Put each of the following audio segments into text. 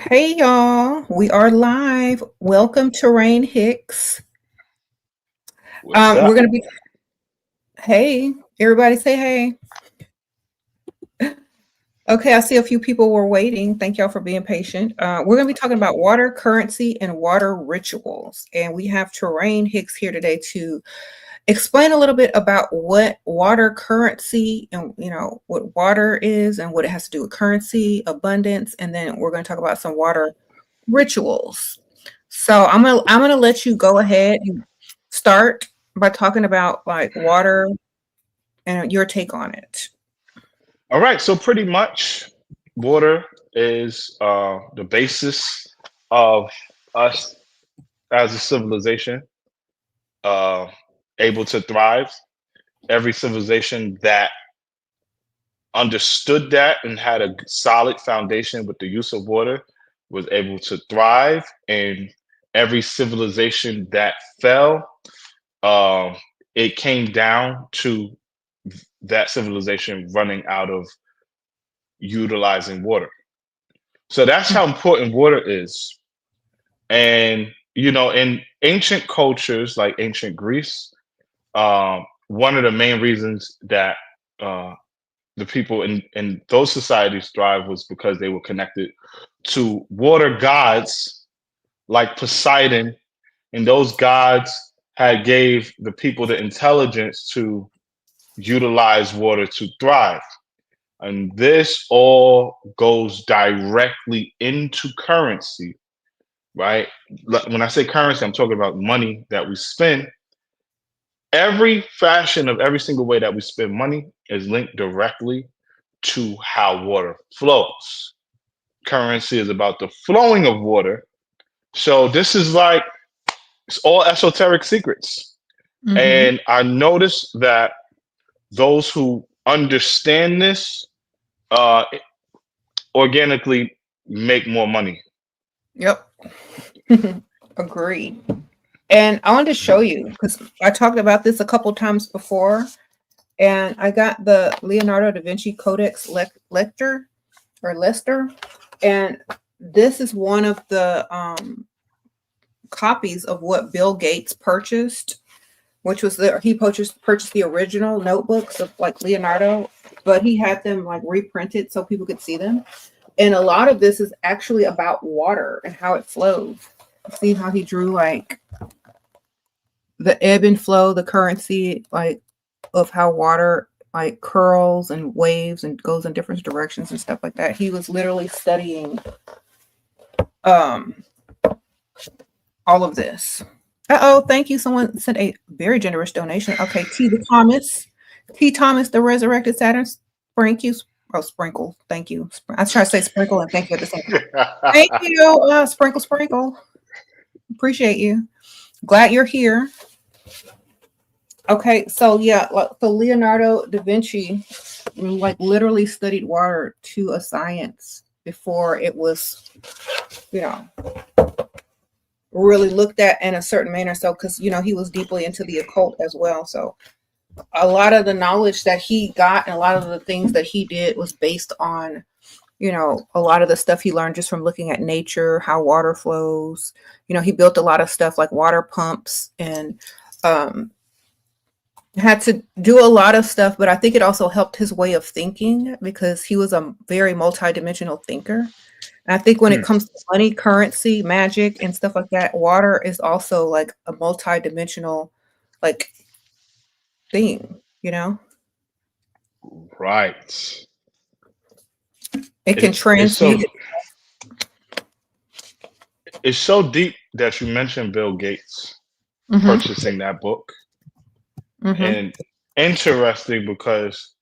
Hey y'all, we are live. Welcome to Terrane Hicks. What's We're up? gonna be hey, everybody say hey. Okay, I see a few people were waiting. Thank y'all for being patient. We're gonna be talking about water currency and water rituals. And we have Terrane Hicks here today to explain a little bit about what water currency and what water is and what it has to do with currency, abundance, and then we're gonna talk about some water rituals. So I'm gonna let you go ahead and start by talking about like water and your take on it. All right, so pretty much water is the basis of us as a civilization uh, able to thrive. Every civilization that understood that and had a solid foundation with the use of water was able to thrive. And every civilization that fell, um, it came down to that civilization running out of utilizing water. So that's how important water is. And, in ancient cultures like ancient Greece, one of the main reasons that uh, the people in those societies thrive was because they were connected to water gods like Poseidon. And those gods had gave the people the intelligence to utilize water to thrive. And this all goes directly into currency, right? When I say currency, I'm talking about money that we spend. Every fashion of every single way that we spend money is linked directly to how water flows. Currency is about the flowing of water. So this is like it's all esoteric secrets. Mm-hmm. And I noticed that those who understand this uh, organically make more money. Yep. Agreed. And I wanted to show you because I talked about this a couple times before, and I got the Leonardo da Vinci Codex Lector or Lester, and this is one of the copies of what Bill Gates purchased, which was he purchased the original notebooks of like Leonardo, but he had them like reprinted so people could see them. And a lot of this is actually about water and how it flows. See how he drew like the ebb and flow, the currency, like of how water like curls and waves and goes in different directions and stuff like that. He was literally studying um all of this. Uh-oh, thank you. Someone sent a very generous donation. Okay, T the Thomas. T Thomas, the resurrected Saturn. Thank you. Oh, sprinkle. Thank you. I was trying to say sprinkle and thank you at the same time. Thank you. Sprinkle, sprinkle. Appreciate you. Glad you're here. Okay, so yeah, so Leonardo da Vinci like literally studied water to a science before it was, you know, really looked at in a certain manner. So, because he was deeply into the occult as well. So, a lot of the knowledge that he got and a lot of the things that he did was based on, a lot of the stuff he learned just from looking at nature, how water flows. He built a lot of stuff like water pumps and um, had to do a lot of stuff. But I think it also helped his way of thinking because he was a very multidimensional thinker. And I think when it Hmm. comes to money, currency, magic, and stuff like that, water is also like a multi-dimensional like thing. Right. It can It's so transmute. it's so deep that you mentioned Bill Gates Mm-hmm. purchasing that book, Mm-hmm. and interesting because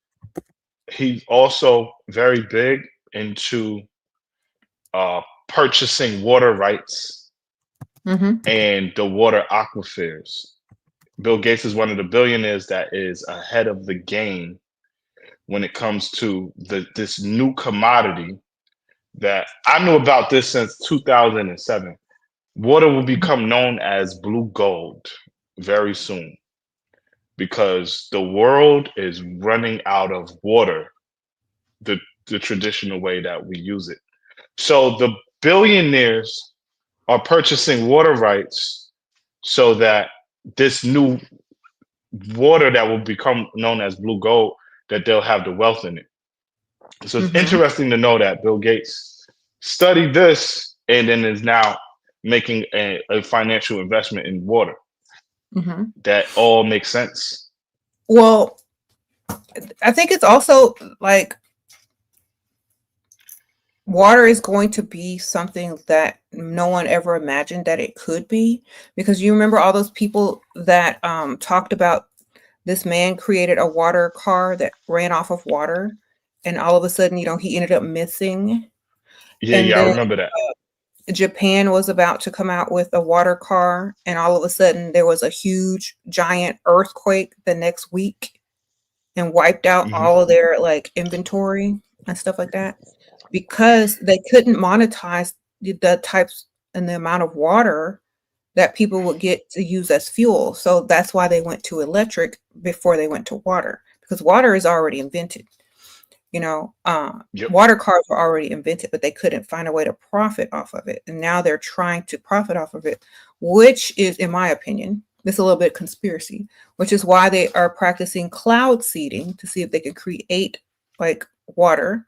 he's also very big into uh, purchasing water rights Mm-hmm. and the water aquifers. Bill Gates is one of the billionaires that is ahead of the game when it comes to this new commodity that I knew about this since 2007. Water will become known as blue gold very soon because the world is running out of water the traditional way that we use it. So billionaires are purchasing water rights so that this new water that will become known as blue gold, that they'll have the wealth in it. So it's interesting to know that Bill Gates studied this and then is now making a financial investment in water. That all makes sense. Well, I think it's also like water is going to be something that no one ever imagined that it could be, because you remember all those people that talked about this man created a water car that ran off of water, and all of a sudden, you know, he ended up missing. And I then remember that. Japan was about to come out with a water car, and all of a sudden there was a huge giant earthquake the next week and wiped out all of their like inventory and stuff like that, because they couldn't monetize the types and the amount of water that people would get to use as fuel. So that's why they went to electric before they went to water, because water is already invented. You know, water cars were already invented, but they couldn't find a way to profit off of it. And now they're trying to profit off of it, which is, in my opinion, this is a little bit conspiracy, which is why they are practicing cloud seeding to see if they can create like water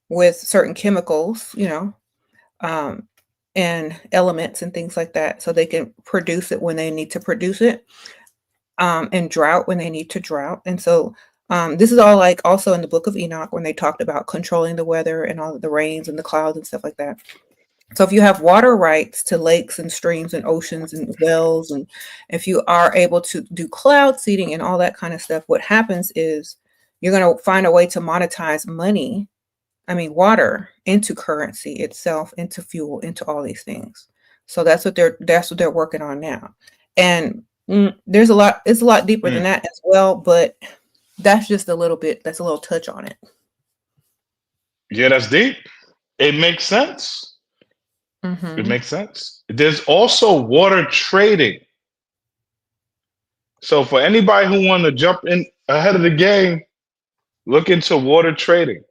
with certain chemicals, you know, and elements and things like that, so they can produce it when they need to produce it, and drought when they need to drought. And so this is all like also in the book of Enoch when they talked about controlling the weather and all of the rains and the clouds and stuff like that. So if you have water rights to lakes and streams and oceans and wells, and if you are able to do cloud seeding and all that kind of stuff, what happens is you're going to find a way to monetize money, water, into currency itself, into fuel, into all these things. So that's what they're working on now. And it's a lot deeper than that as well, but that's just a little touch on it. Yeah, that's deep. It makes sense. It makes sense. There's also water trading. So for anybody who want to jump in ahead of the game, look into water trading.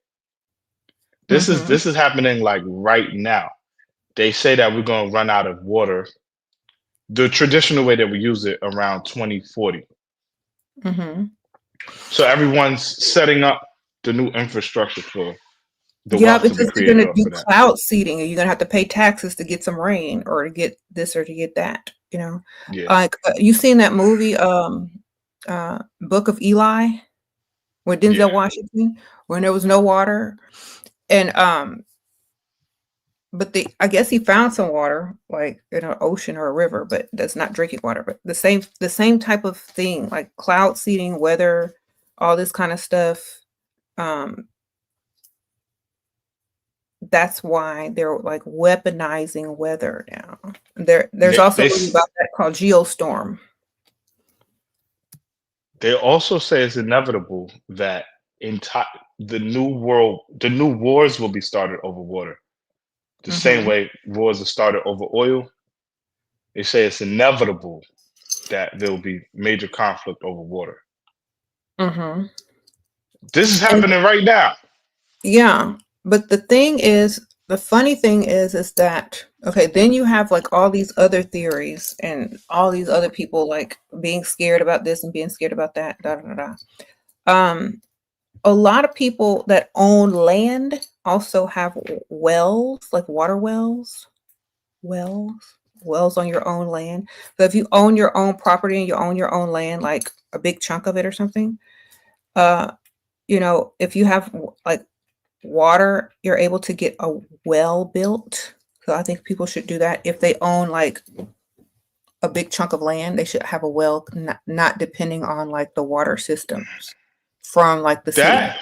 This is happening like right now. They say that we're going to run out of water the traditional way that we use it around 2040. So everyone's setting up the new infrastructure for the wealth to be because created. you're going to do cloud seeding, and you're going to have to pay taxes to get some rain or to get this or to get that. You know, like you seen that movie, Book of Eli, with Denzel Washington, when there was no water, and but I guess he found some water, like in an ocean or a river, but that's not drinking water. But the same type of thing, like cloud seeding, weather, all this kind of stuff. That's why they're like weaponizing weather now. There's also a movie about that called Geostorm. They also say it's inevitable that the new wars will be started over water. The same way wars are started over oil. They say it's inevitable that there will be major conflict over water. This is happening right now. Yeah, but the funny thing is that, okay, then you have like all these other theories and all these other people like being scared about this and being scared about that. A lot of people that own land also have wells, like water wells on your own land. So if you own your own property and you own your own land, like a big chunk of it or something, you know, if you have like water, you're able to get a well built. So I think people should do that. If they own like a big chunk of land, they should have a well, not depending on like the water systems from like the city.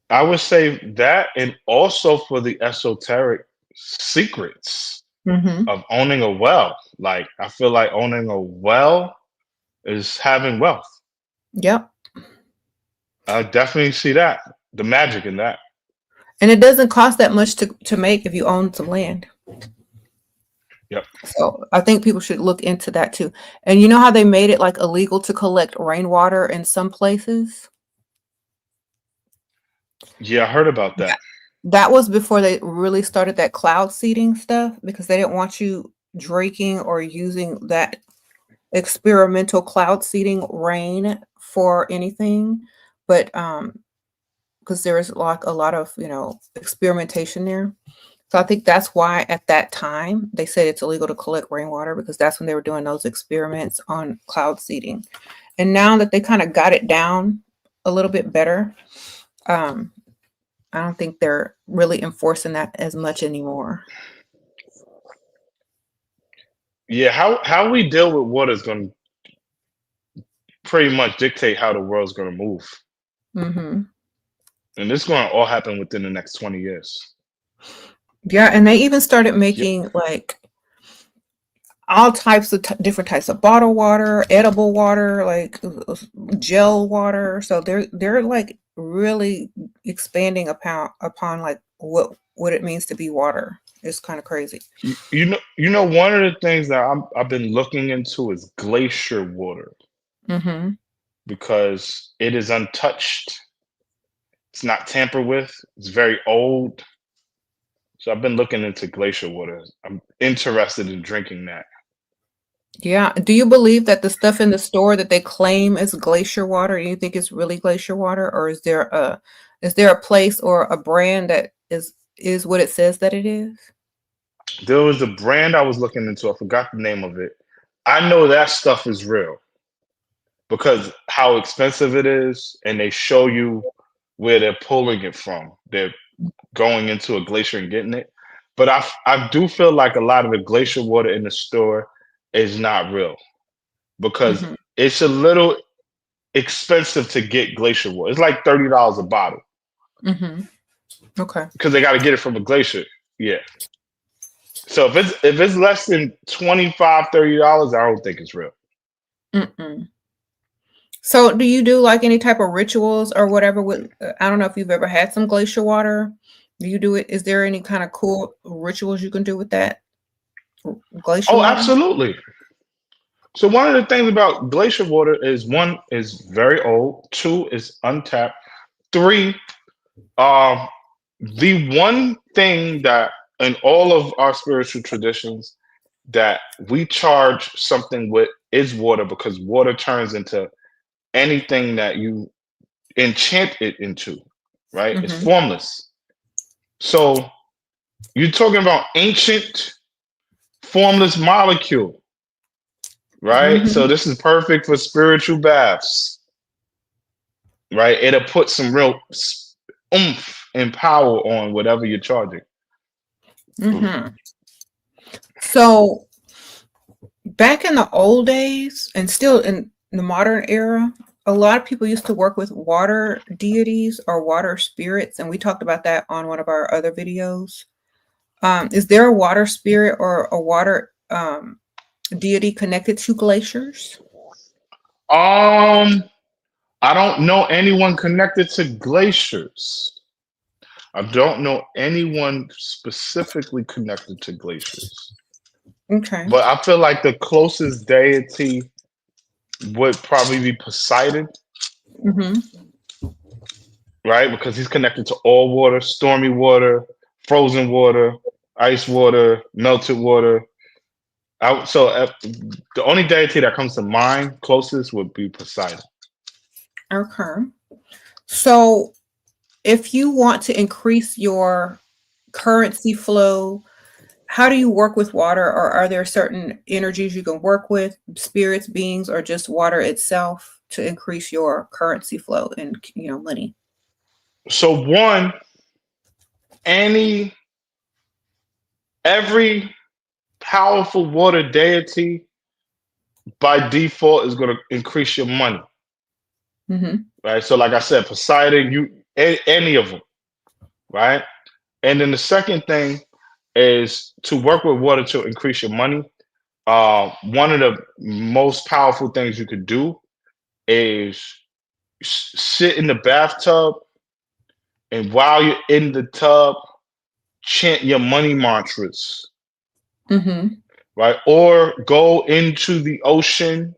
I would say that, and also for the esoteric secrets of owning a well. Like I feel like owning a well is having wealth. Yep. I definitely see that, the magic in that. And it doesn't cost that much to make if you own some land. Yep. So I think people should look into that too. And you know how they made it like illegal to collect rainwater in some places? Yeah, I heard about that. That was before they really started that cloud seeding stuff because they didn't want you drinking or using that experimental cloud seeding rain for anything. But because there is like a lot of, experimentation there. So I think that's why at that time they said it's illegal to collect rainwater because that's when they were doing those experiments on cloud seeding. And now that they kind of got it down a little bit better, um, I don't think they're really enforcing that as much anymore. Yeah, how we deal with water is going to pretty much dictate how the world's going to move. Hmm. And this is going to all happen within the next 20 years. Yeah, and they even started making like all types of different types of bottled water, edible water, like gel water. So they're like really expanding upon like what it means to be water. It's kind of crazy. You know, one of the things that I've been looking into is glacier water Mm-hmm. because it is untouched. It's not tampered with. It's very old. So I've been looking into glacier water. I'm interested in drinking that. Yeah. Do you believe that the stuff in the store that they claim is glacier water, you think it's really glacier water, or is there a place or a brand that is what it says that it is? There was a brand I was looking into. I forgot the name of it. I know that stuff is real because how expensive it is, and they show you where they're pulling it from. They're going into a glacier and getting it. But I do feel like a lot of the glacier water in the store is not real because Mm-hmm. it's a little expensive to get glacier water. It's like $30 a bottle Mm-hmm. Okay. because they got to get it from a glacier. Yeah. So if it's less than $25-$30, I don't think it's real. Mm-mm. So do you do like any type of rituals or whatever with I don't know if you've ever had some glacier water. Do you do it? Is there any kind of cool rituals you can do with that glacier Oh, water? absolutely. So one of the things about glacier water is one is very old, two is untapped, three, um, the one thing that in all of our spiritual traditions that we charge something with is water because water turns into anything that you enchant it into, right? It's Mm-hmm. formless. So you're talking about ancient formless molecule, right? Mm-hmm. So this is perfect for spiritual baths, right? It'll put some real oomph and power on whatever you're charging. Mm-hmm. So back in the old days and still in the modern era, a lot of people used to work with water deities or water spirits, and we talked about that on one of our other videos. Is there a water spirit or a water deity connected to glaciers? Um, I don't know anyone connected to glaciers. I don't know anyone specifically connected to glaciers. Okay. But I feel like the closest deity would probably be Poseidon, Mm-hmm. right? Because he's connected to all water, stormy water, frozen water, ice water, melted water. The only deity that comes to mind closest would be Poseidon. Okay. So if you want to increase your currency flow, how do you work with water, or are there certain energies you can work with, spirits, beings, or just water itself to increase your currency flow and money? So one, any every powerful water deity by default is going to increase your money, Mm-hmm. right? So like I said, Poseidon, any of them, right? And then the second thing is to work with water to increase your money. One of the most powerful things you could do is sit in the bathtub, and while you're in the tub, chant your money mantras, Mm-hmm. right? Or go into the ocean,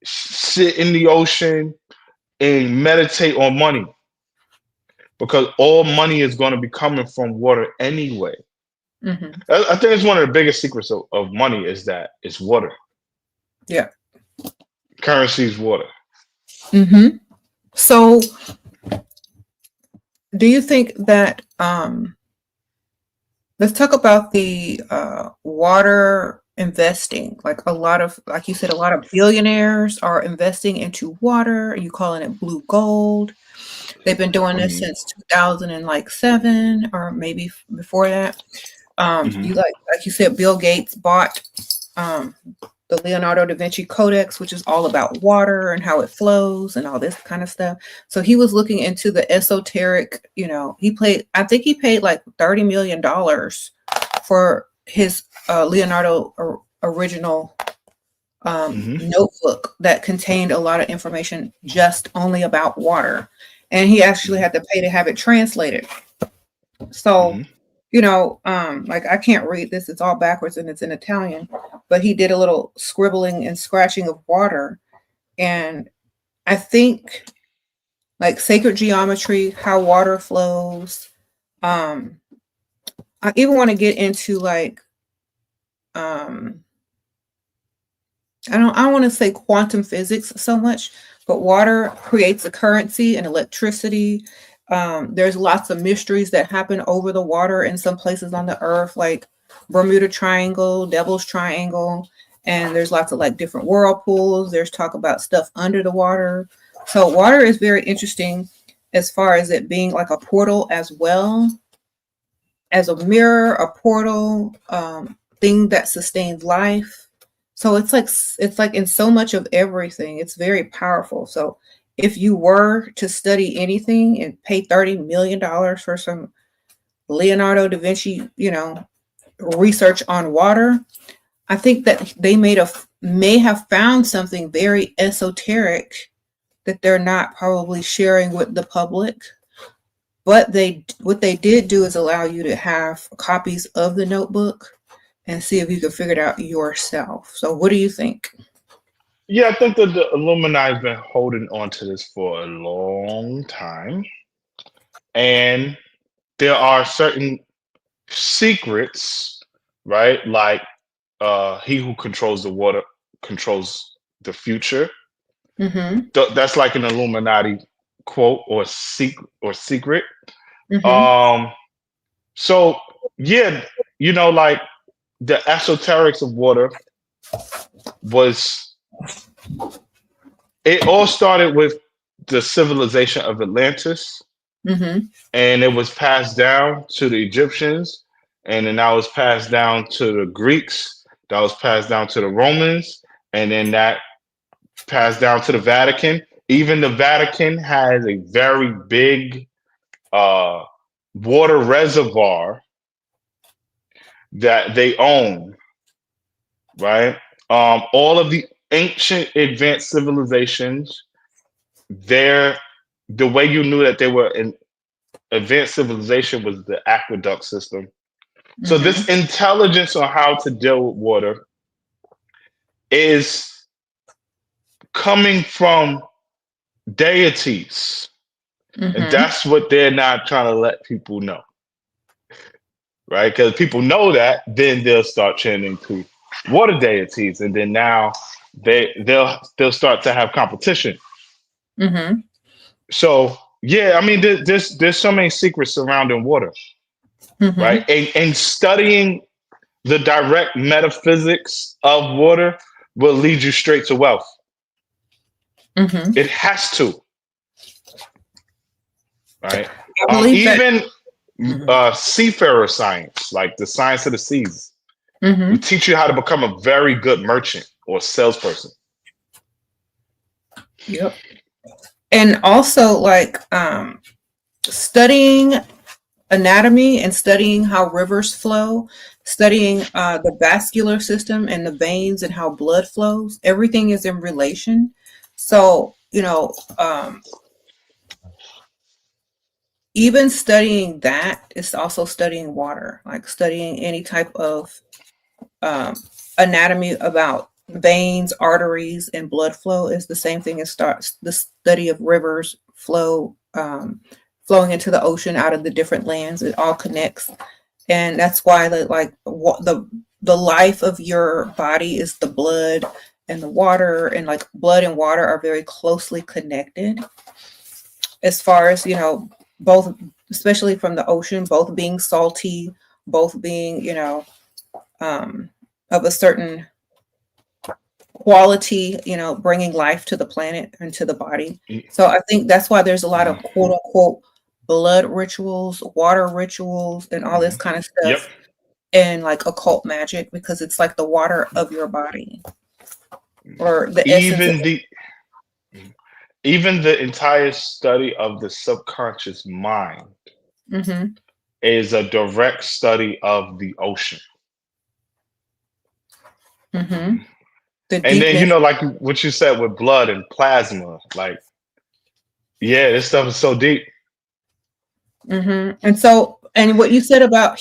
sit in the ocean, and meditate on money. because all money is going to be coming from water anyway. Mm-hmm. I think it's one of the biggest secrets of money is that it's water. Yeah. Currency is water. Mm-hmm. So do you think that let's talk about the water investing. Like a lot of, like you said, a lot of billionaires are investing into water. You calling it blue gold. They've been doing this since 2007 or maybe before that. You like you said, Bill Gates bought the Leonardo da Vinci Codex, which is all about water and how it flows and all this kind of stuff. So he was looking into the esoteric, I think he paid like $30 million for his Leonardo original notebook that contained a lot of information just only about water. And he actually had to pay to have it translated. So like I can't read this, it's all backwards and it's in Italian, but he did a little scribbling and scratching of water. And I think like sacred geometry, how water flows. I even want to get into like, I don't want to say quantum physics so much, but water creates a currency and electricity. There's lots of mysteries that happen over the water in some places on the earth, like Bermuda Triangle, Devil's Triangle, and there's lots of like different whirlpools. There's talk about stuff under the water. So water is very interesting as far as it being like a portal as well as a mirror, a portal, thing that sustains life. So it's like in so much of everything, it's very powerful. So if you were to study anything and pay $30 million for some Leonardo da Vinci, research on water, I think that they may have found something very esoteric that they're not probably sharing with the public. But what they did do is allow you to have copies of the notebook and see if you can figure it out yourself. So what do you think? Yeah, I think that the Illuminati has been holding on to this for a long time. And there are certain secrets, right? Like he who controls the water controls the future. Mm-hmm. That's like an Illuminati quote or secret. Mm-hmm. So yeah, like the esoterics of water it all started with the civilization of Atlantis, Mm-hmm. and it was passed down to the Egyptians, and then that was passed down to the Greeks, that was passed down to the Romans, and then that passed down to the Vatican. Even the Vatican has a very big water reservoir that they own, right? All of the ancient advanced civilizations, the way you knew that they were an advanced civilization was the aqueduct system. Mm-hmm. So this intelligence on how to deal with water is coming from deities. Mm-hmm. And that's what they're not trying to let people know. Right? Because people know that, then they'll start chanting to water deities, and then now they'll start to have competition. Mm-hmm. So yeah, I mean, there's so many secrets surrounding water, mm-hmm. right? And studying the direct metaphysics of water will lead you straight to wealth. Mm-hmm. It has to, right? I believe even seafarer science, like the science of the seas, mm-hmm. will teach you how to become a very good merchant or salesperson. Yep. And also like studying anatomy and studying how rivers flow, studying the vascular system and the veins and how blood flows, everything is in relation. So, even studying that is also studying water, like studying any type of anatomy about veins, arteries, and blood flow is the same thing as the study of rivers flow, flowing into the ocean out of the different lands. It all connects, and that's why the life of your body is the blood and the water, and like blood and water are very closely connected. As far as both, especially from the ocean, both being salty, both being of a certain quality, bringing life to the planet and to the body. So I think that's why there's a lot of quote unquote blood rituals, water rituals, and all this kind of stuff, and like occult magic, because it's like the water of your body, or the essence. Even the entire study of the subconscious mind is a direct study of the ocean. Mm-hmm. And then, like what you said with blood and plasma, like, yeah, this stuff is so deep. And what you said about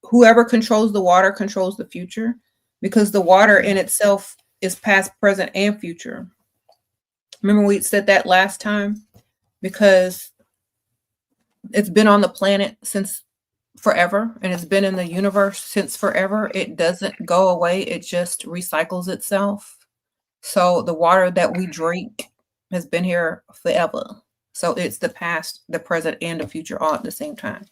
whoever controls the water controls the future, because the water in itself is past, present, and future. Remember we said that last time, because it's been on the planet since forever, and it's been in the universe since forever. It doesn't go away. It just recycles itself. So the water that we drink has been here forever. So it's the past, the present, and the future all at the same time.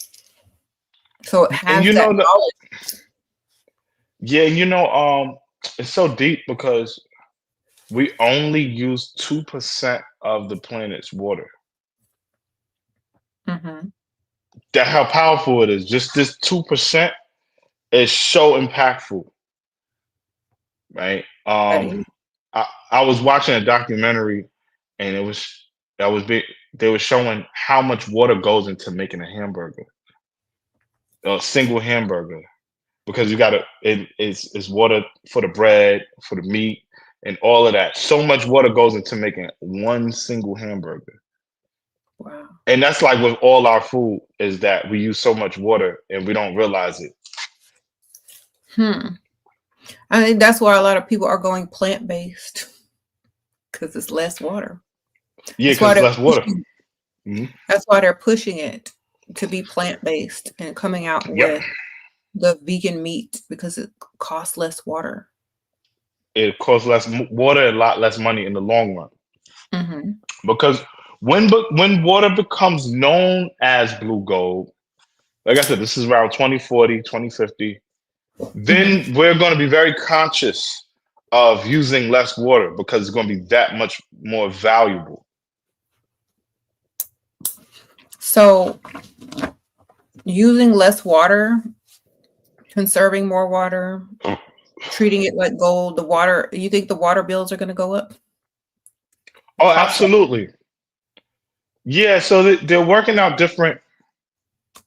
So it has that knowledge. Yeah, it's so deep because we only use 2% of the planet's water. That's how powerful it is. Just this 2% is so impactful, right? I was watching a documentary, and they were showing how much water goes into making a hamburger, a single hamburger, because it's water for the bread, for the meat, and all of that. So much water goes into making one single hamburger. Wow. And that's like with all our food, is that we use so much water and we don't realize it. I think that's why a lot of people are going plant-based, because it's less water. Yeah, because less water. That's why they're pushing it to be plant-based and coming out with the vegan meat, because it costs less water. It costs less water, a lot less money in the long run. Because when water becomes known as blue gold, like I said, this is around 2040, 2050, then we're going to be very conscious of using less water, because it's going to be that much more valuable. So using less water, conserving more water, treating it like gold, you think the water bills are going to go up? Oh, absolutely. Yeah, so they're working out different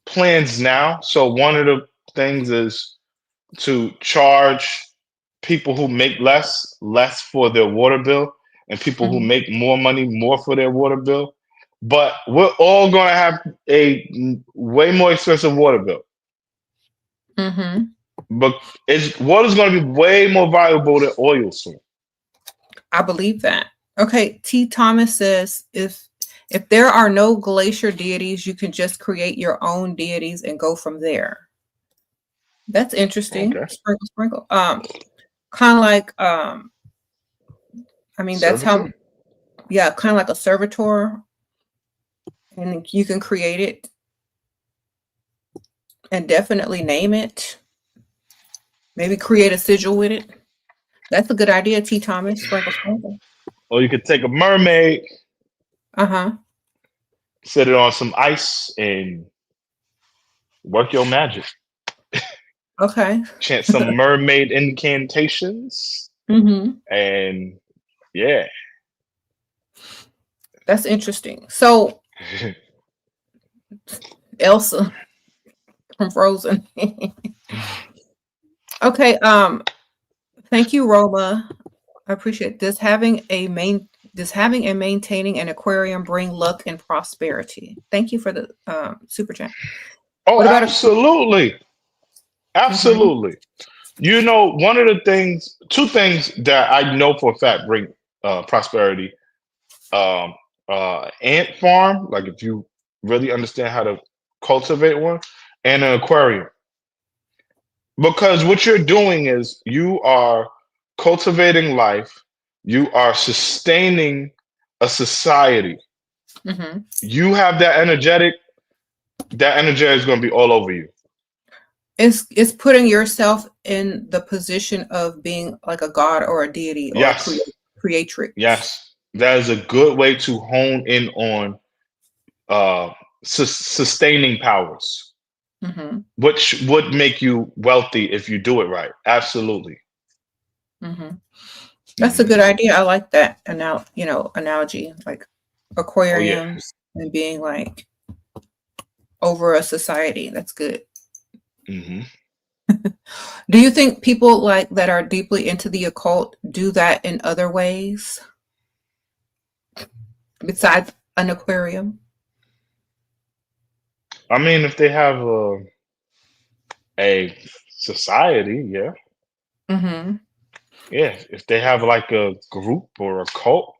plans now. So one of the things is to charge people who make less for their water bill, and people who make more money more for their water bill. But we're all going to have a way more expensive water bill. But water's going to be way more valuable than oil soon. I believe that. Okay, T. Thomas says, if there are no glacier deities, you can just create your own deities and go from there. That's interesting. Okay. Sprinkle. Kind of like, that's how, kind of like a servitor, and you can create it and definitely name it. Maybe create a sigil with it. That's a good idea, T. Thomas. Sprinkle. Or you could take a mermaid, set it on some ice, and work your magic. Okay. Chant some mermaid incantations. And yeah. That's interesting. So Elsa from Frozen. Okay. Thank you, Roma. I appreciate this. Having and maintaining an aquarium bring luck and prosperity. Thank you for the super chat. Oh, absolutely. Absolutely. One of the things, two things that I know for a fact bring prosperity. Ant farm, like if you really understand how to cultivate one, and an aquarium. Because what you're doing is you are cultivating life, you are sustaining a society. Mm-hmm. You have that energy is going to be all over you. It's putting yourself in the position of being like a god or a deity or a Yes, creatrix. yes. That is a good way to hone in on sustaining powers, Mm-hmm. which would make you wealthy if you do it right. Absolutely. Mm-hmm. That's a Hmm. good idea. I like that analogy, like Oh yeah. aquariums and being like over a society. That's good. Hmm. Do you think people like that are deeply into the occult do that in other ways besides an aquarium? I mean, if they have a society, yeah, Mm-hmm. yeah. If they have like a group or a cult,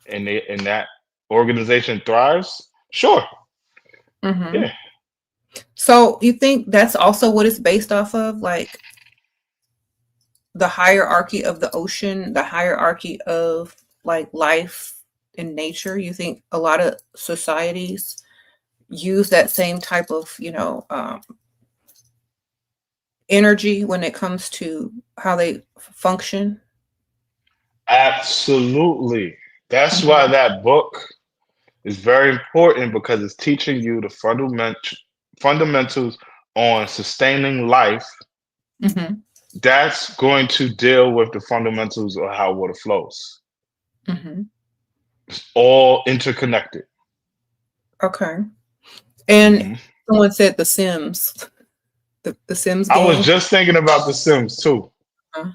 and that organization thrives, sure, Mm-hmm. yeah. So you think that's also what it's based off of, like the hierarchy of the ocean, the hierarchy of like life in nature? You think a lot of societies use that same type of, energy when it comes to how they function? Absolutely. That's why Mm-hmm. that book is very important because it's teaching you the fundamentals on sustaining life. Mm-hmm. That's going to deal with the fundamentals of how water flows. Mm-hmm. It's all interconnected. Okay. And Hmm. someone said The Sims, the Sims I was game. just thinking about The Sims too, Uh,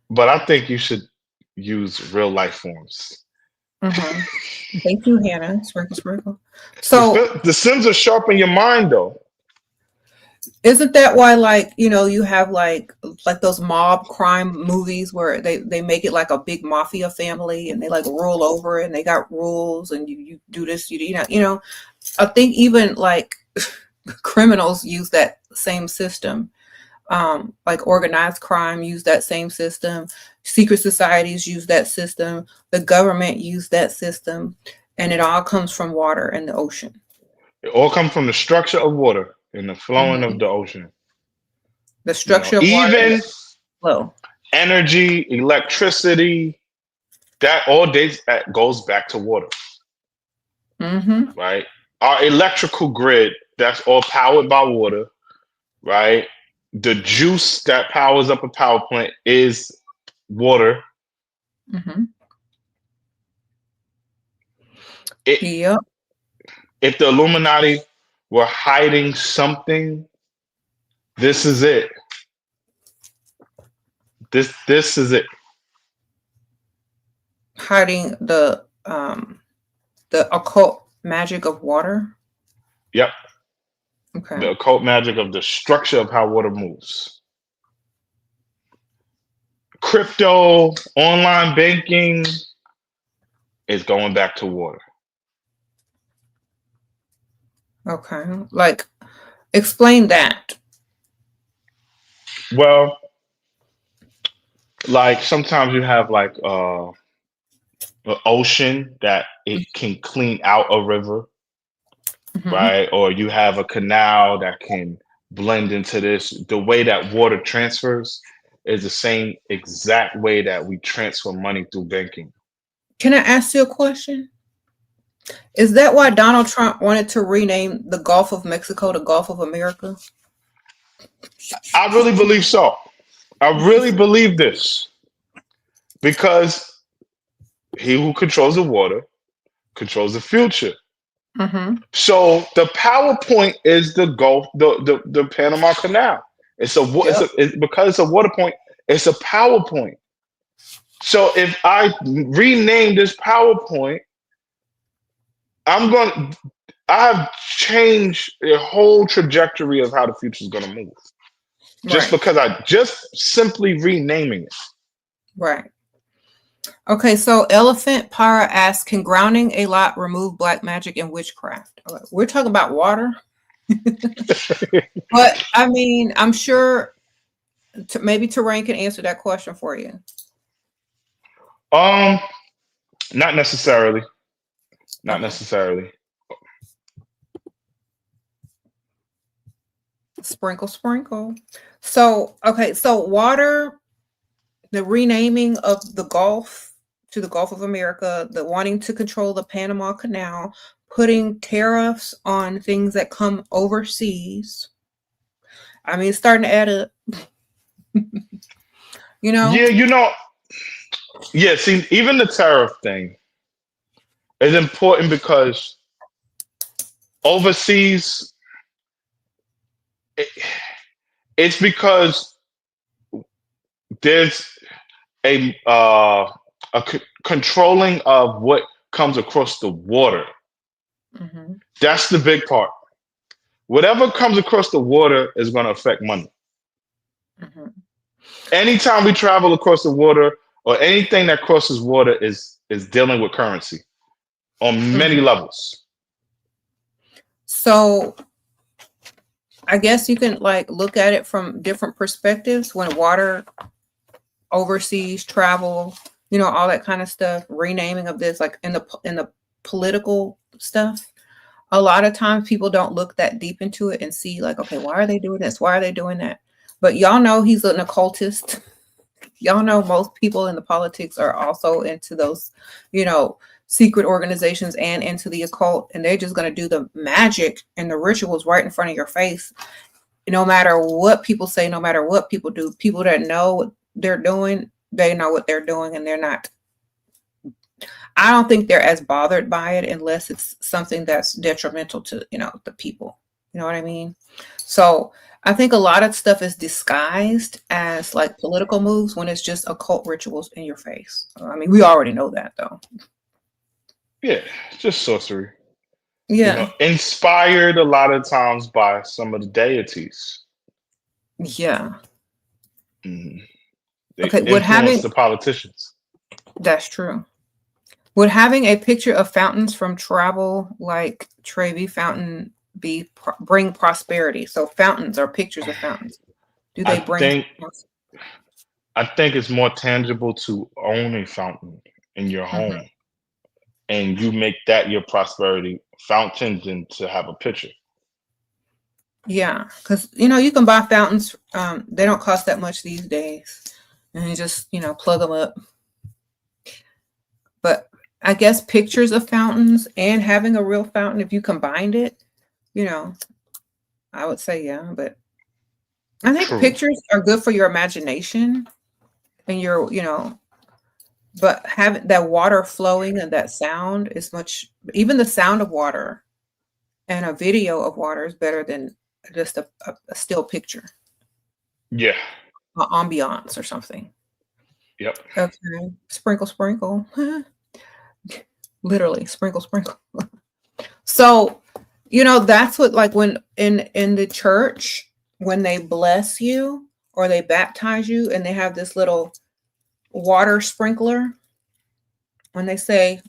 but I think you should use real life forms. mm-hmm. Thank you, Hannah. Sprinkle, sprinkle. So The Sims are sharp in your mind though. isn't that why, like, you have like those mob crime movies where they make it like a big mafia family and they like rule over and they got rules and you do this, I think even like criminals use that same system. Like organized crime use that same system. Secret societies use that system. The government use that system, and it all comes from water and the ocean. It all comes from the structure of water and the flowing Hmm. of the ocean. The structure of water and the Even flow. energy, electricity, that all days that goes back to water, Hmm. right? Our electrical grid, that's all powered by water, right? The juice that powers up a power plant is water. Hmm. It, Yep. if the Illuminati were hiding something, this is it. This is it. Hiding the occult magic of water. Yep. Okay. The occult magic of the structure of how water moves. Crypto, online banking is going back to water. Okay. Like, explain that. Well, like sometimes you have like an ocean that it can clean out a river, Hmm. right? Or you have a canal that can blend into this. The way that water transfers is the same exact way that we transfer money through banking. Can I ask you a question? Is that why Donald Trump wanted to rename the Gulf of Mexico the Gulf of America? I really believe so. I really believe this because he who controls the water controls the future. Hmm. So the PowerPoint is the Gulf, the Panama Canal. Yep. It's because it's a water point. It's a PowerPoint. So if I rename this PowerPoint, I'm going. I have changed the whole trajectory of how the future is going to move. Just Right. because I just simply renaming it. Right. Okay, so Elephant Para asks, can grounding a lot remove black magic and witchcraft? Okay, we're talking about water. But I mean, I'm sure maybe Terrane can answer that question for you. Not necessarily. Not Okay. necessarily. Sprinkle, sprinkle. So, okay, so water, the renaming of the Gulf to the Gulf of America, the wanting to control the Panama Canal, putting tariffs on things that come overseas. I mean, it's starting to add up. You know? Yeah, yeah, see, even the tariff thing is important because overseas, it's because there's a controlling of what comes across the water. Mm-hmm. That's the big part. Whatever comes across the water is going to affect money. Mm-hmm. Anytime we travel across the water or anything that crosses water is dealing with currency on many levels. So I guess you can like look at it from different perspectives when water overseas travel, you know, all that kind of stuff, renaming of this, like in the political stuff. A lot of times people don't look that deep into it and see like, okay, why are they doing this? Why are they doing that? But y'all know he's an occultist. Y'all know most people in the politics are also into those, you know, secret organizations and into the occult, and they're just going to do the magic and the rituals right in front of your face. No matter what people say, no matter what people do, people that know what they're doing, they know what they're doing, and they're not. I don't think they're as bothered by it unless it's something that's detrimental to, you know, the people. You know what I mean? So I think a lot of stuff is disguised as like political moves when it's just occult rituals in your face. I mean, we already know that though. Yeah, just sorcery. Yeah. Inspired a lot of times by some of the deities. Yeah. Mm-hmm. They Okay. influence the politicians. That's true. Would having a picture of fountains from travel like Trevi Fountain bring prosperity? So fountains are pictures of fountains. Do they bring? I think it's more tangible to own a fountain in your home, and you make that your prosperity fountain than to have a picture. Yeah, because you know you can buy fountains. They don't cost that much these days, and you just plug them up. But I guess pictures of fountains and having a real fountain, if you combined it, I would say yeah. But I think True. pictures are good for your imagination and your, but having that water flowing and that sound is much, even the sound of water and a video of water is better than just a still picture. Yeah. An ambiance or something. Yep. Okay. Sprinkle, sprinkle. Literally, sprinkle, sprinkle. So, that's what, like, when in the church, when they bless you or they baptize you and they have this little water sprinkler, when they say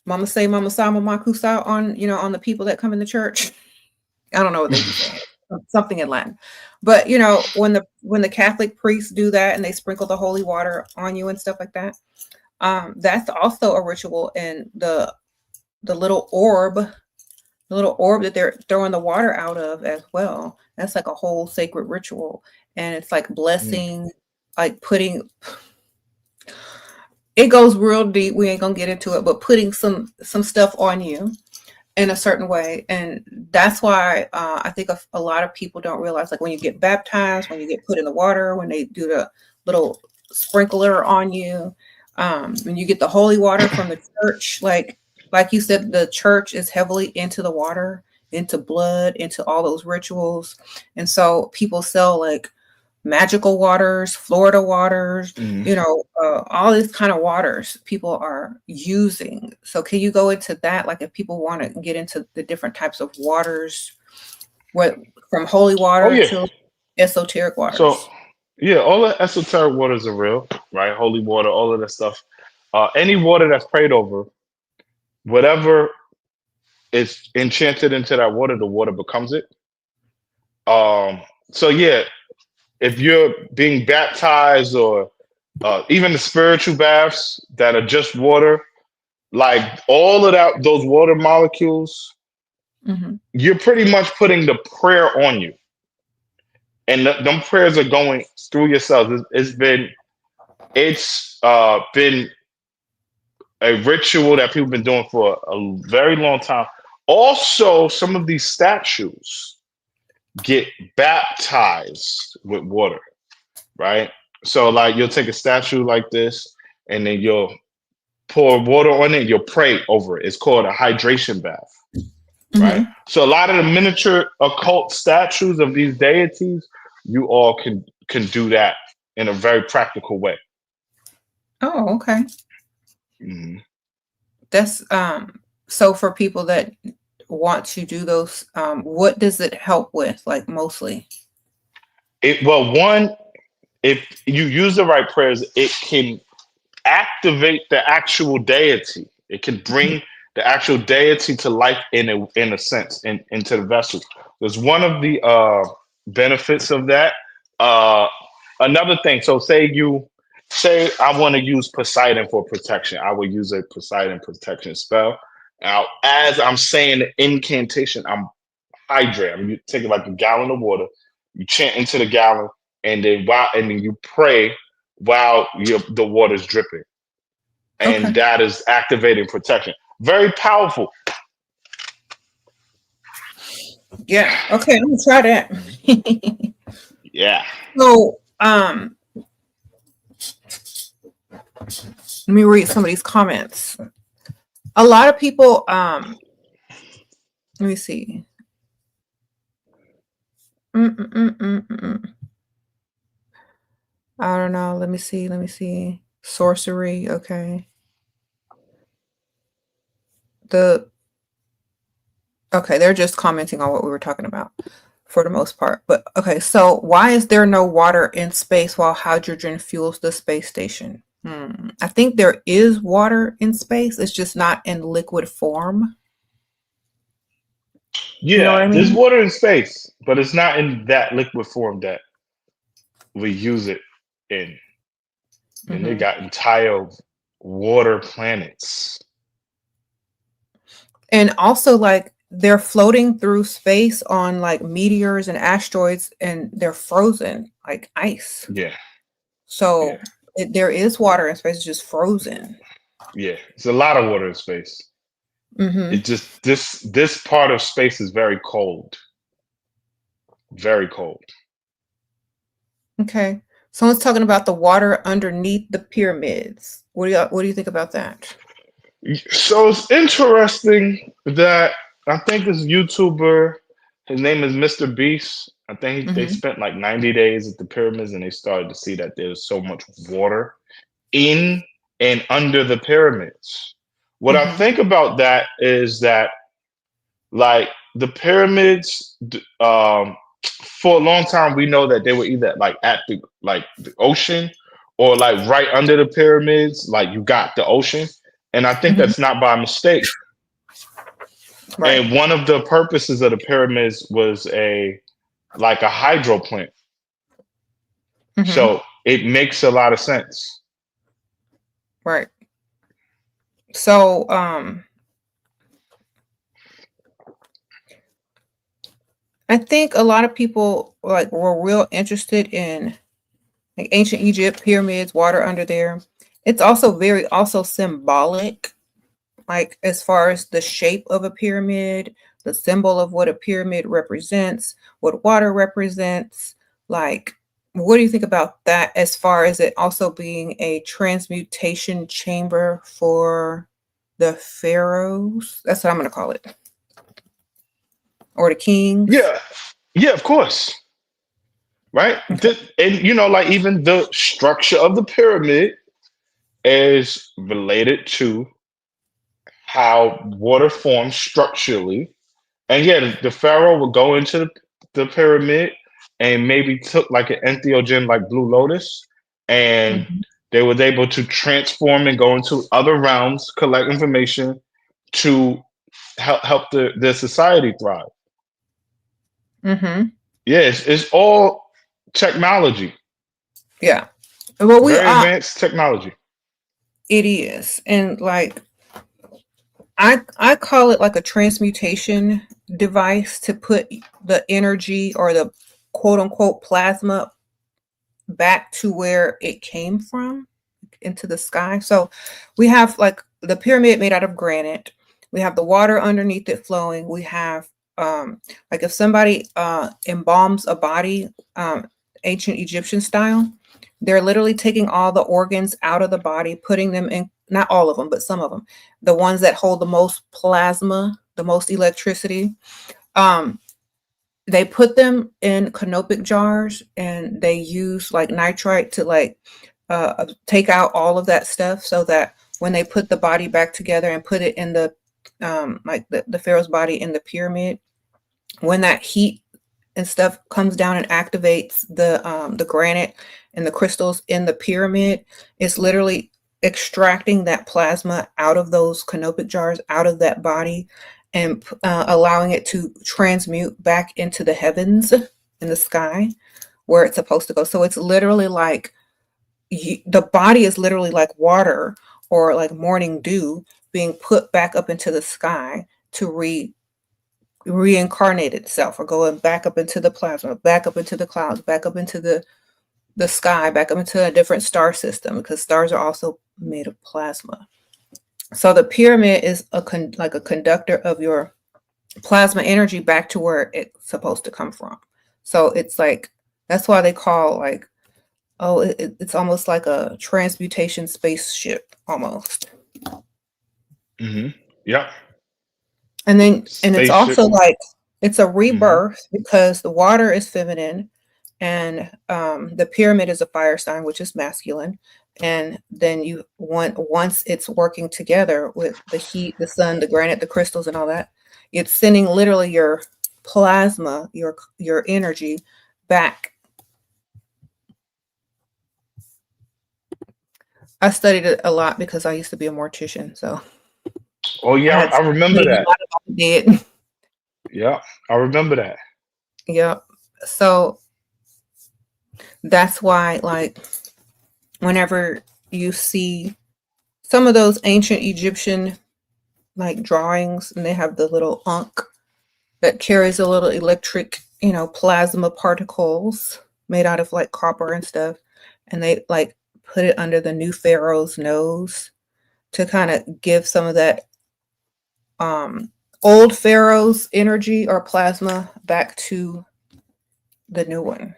mama say mama sa mama kusa on the people that come in the church. I don't know what they say. Something in Latin. But when the Catholic priests do that and they sprinkle the holy water on you and stuff like that, that's also a ritual. And the little orb that they're throwing the water out of as well, that's like a whole sacred ritual. And it's like blessing, like putting, it goes real deep. We ain't gonna get into it, but putting some stuff on you in a certain way. And that's why I think a lot of people don't realize, like, when you get baptized, when you get put in the water, when they do the little sprinkler on you, when you get the holy water from the church, like you said, the church is heavily into the water, into blood, into all those rituals. And so people sell like magical waters, Florida waters, all these kind of waters people are using. So can you go into that? Like, if people want to get into the different types of waters, what from holy water to esoteric waters? Yeah, all the esoteric waters are real, right? Holy water, all of that stuff. Any water that's prayed over, whatever is enchanted into that water, the water becomes it. Um, so yeah, if you're being baptized or even the spiritual baths that are just water, like all of that, those water molecules, Mm-hmm. you're pretty much putting the prayer on you, and them prayers are going through your cells. It's been a ritual that people have been doing for a very long time. Also, some of these statues get baptized with water, right? So, like, you'll take a statue like this, and then you'll pour water on it. You'll pray over it. It's called a hydration bath, right? Mm-hmm. So, a lot of the miniature occult statues of these deities, you all can do that in a very practical way. Oh, okay. Mhm. That's so for people that want to do those, what does it help with, like, mostly? One, if you use the right prayers, it can activate the actual deity. It can bring the actual deity to life in a sense into the vessel. There's one of the benefits of that. Uh, Another thing. So say I want to use Poseidon for protection. I would use a Poseidon protection spell. Now, as I'm saying the incantation, I'm hydrating. You take like a gallon of water, you chant into the gallon, and then you pray while the water's dripping, Okay. and that is activating protection. Very powerful. Yeah. Okay, I'm gonna try that. Yeah. So, let me read some of these comments. A lot of people, let me see. I don't know. Let me see. Sorcery. Okay. Okay, they're just commenting on what we were talking about for the most part. But okay, so why is there no water in space while hydrogen fuels the space station? I think there is water in space. It's just not in liquid form. You know what Yeah, I there's mean? water in space, but it's not in that liquid form that we use it in. And they Hmm. got entire water planets. And also, like, they're floating through space on like meteors and asteroids, and they're frozen like ice. Yeah, yeah, So there is water in space, it's just frozen. yeah. It's a lot of water in space. Hmm. It just this part of space is very cold. Very cold. Okay. Someone's talking about the water underneath the pyramids. What do you think about that? So it's interesting that I think this YouTuber, his name is Mr. Beast. I think they Hmm. spent like 90 days at the pyramids and they started to see that there's so much water in and under the pyramids. What I Hmm. think about that is that, like, the pyramids, for a long time we know that they were either like at the ocean or like right under the pyramids, like you got the ocean. And I think Hmm. that's not by mistake. Right. And one of the purposes of the pyramids was a hydro plant. Hmm. So it makes a lot of sense. Right. So, I think a lot of people like were real interested in like ancient Egypt, pyramids, water under there. It's also very also symbolic, like as far as the shape of a pyramid, the symbol of what a pyramid represents, what water represents. Like, what do you think about that as far as it also being a transmutation chamber for the pharaohs? That's what I'm going to call it. Or the kings. Yeah. Yeah, of course. Right? Okay. And like even the structure of the pyramid is related to how water forms structurally. And yeah, the pharaoh would go into the pyramid and maybe took like an entheogen like Blue Lotus, and they were able to transform and go into other realms, collect information to help their society thrive. Yeah, it's all technology. Yeah. Well, very advanced technology. It is. And like I call it like a transmutation device to put the energy or the quote unquote plasma back to where it came from, into the sky. So we have like the pyramid made out of granite. We have the water underneath it flowing. We have like if somebody embalms a body, ancient Egyptian style, they're literally taking all the organs out of the body, putting them in, not all of them, but some of them, the ones that hold the most plasma, the most electricity. They put them in canopic jars, and they use like nitrite to like take out all of that stuff, so that when they put the body back together and put it in the like the pharaoh's body in the pyramid, when that heat and stuff comes down and activates the granite and the crystals in the pyramid, it's literally extracting that plasma out of those canopic jars, out of that body, and allowing it to transmute back into the heavens, in the sky, where it's supposed to go. So it's literally like the body is literally like water or like morning dew being put back up into the sky to reincarnate itself, or going back up into the plasma, back up into the clouds, back up into the sky, back up into a different star system, because stars are also made of plasma. So the pyramid is like a conductor of your plasma energy back to where it's supposed to come from. So it's like, that's why they call like, oh, it's almost like a transmutation spaceship almost. Yeah. And then, and it's also like, it's a rebirth, because the water is feminine, and the pyramid is a fire sign, which is masculine. And then you once it's working together with the heat, the sun, the granite, the crystals, and all that, it's sending literally your plasma, your energy back. I studied it a lot because I used to be a mortician. So. Oh yeah, I remember that. Did. Yeah, I remember that. Yep. So that's why, like, whenever you see some of those ancient Egyptian like drawings, and they have the little ankh that carries a little electric, plasma particles made out of like copper and stuff, and they like put it under the new pharaoh's nose to kind of give some of that old pharaoh's energy or plasma back to the new one.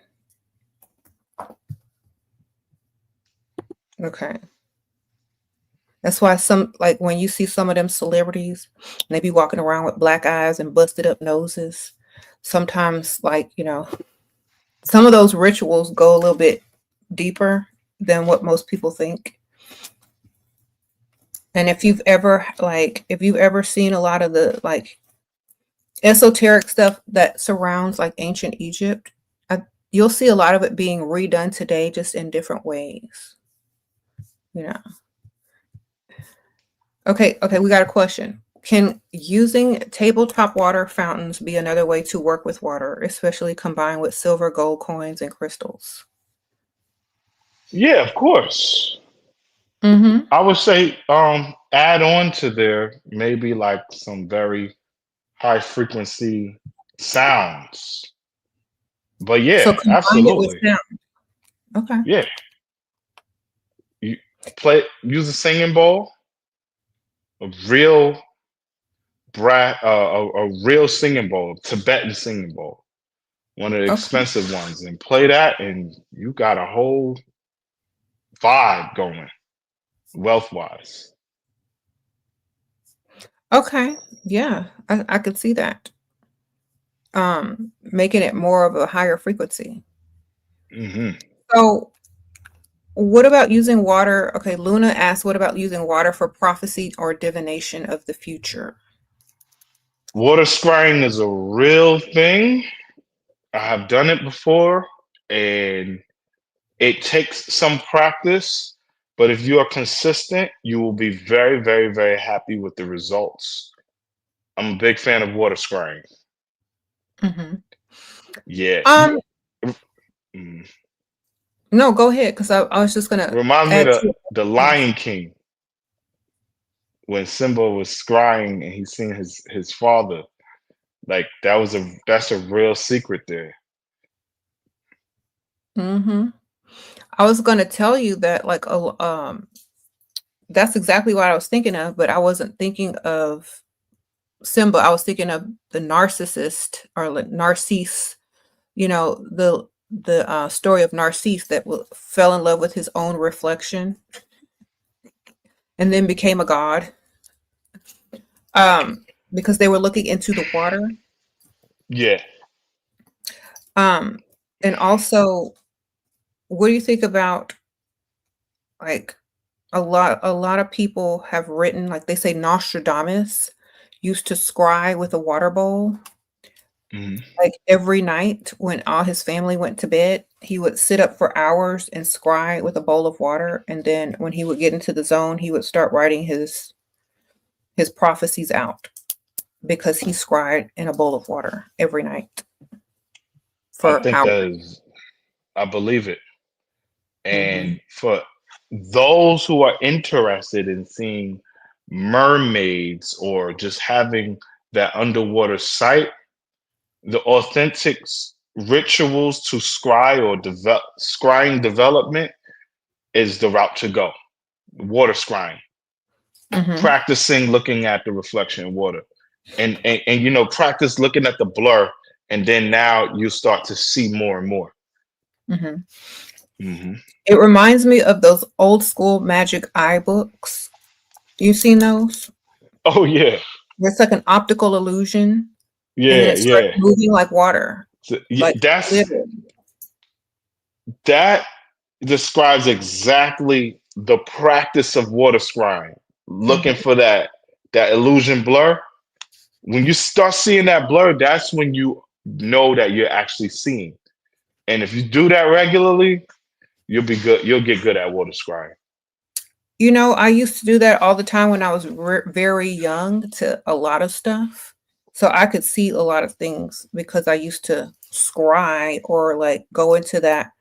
Okay. That's why some, like when you see some of them celebrities, they be walking around with black eyes and busted up noses. Sometimes, like, some of those rituals go a little bit deeper than what most people think. And if you've ever seen a lot of the like esoteric stuff that surrounds like ancient Egypt, you'll see a lot of it being redone today, just in different ways. Okay, we got a question. Can using tabletop water fountains be another way to work with water, especially combined with silver, gold coins, and crystals? Yeah, of course. I would say add on to there maybe like some very high frequency sounds. But yeah, so absolutely. Okay. Yeah. You use a singing bowl, a real real singing bowl, Tibetan singing bowl, one of the expensive ones, and play that, and you got a whole vibe going, wealth wise. Okay, yeah, I could see that. Making it more of a higher frequency. So what about using water? Okay, Luna asked, what about using water for prophecy or divination of the future? Water scrying is a real thing. I have done it before, and it takes some practice, but if you are consistent, you will be very, very, very happy with the results. I'm a big fan of water scrying. Hmm. Yeah. Um, Mm. no, go ahead, because I was just gonna Reminds me add of to the it. Lion King when Simba was scrying and he seen his father. Like that's a real secret there. Mm-hmm. I was gonna tell you that, like, that's exactly what I was thinking of, but I wasn't thinking of Simba. I was thinking of the narcissist, or like Narcisse. You know, the story of Narcisse that fell in love with his own reflection and then became a god. Because they were looking into the water. Yeah. Um, and also, what do you think about, like, a lot of people have written, like, they say Nostradamus used to scry with a water bowl. Mhm. Like, every night when all his family went to bed, he would sit up for hours and scry with a bowl of water, and then when he would get into the zone, he would start writing his prophecies out, because he scried in a bowl of water every night I for think hours. I believe it. Mhm, And for those who are interested in seeing mermaids or just having that underwater sight, the authentic rituals to scry or develop scrying development is the route to go. Water scrying, mhm, practicing looking at the reflection in water, and practice looking at the blur, and then now you start to see more and more. mhm. Hmm. It reminds me of those old school magic eye books. You seen those? Oh yeah, Where it's like an optical illusion, and then yeah, it starts yeah. moving like water, So, yeah, like literally. that describes exactly the practice of water scrying. Looking Mhm, for that illusion blur. When you start seeing that blur, that's when you know that you're actually seeing. And if you do that regularly, you'll be good. You'll get good at water scrying. You know, I used to do that all the time when I was very young to a lot of stuff. So I could see a lot of things because I used to scry, or like go into that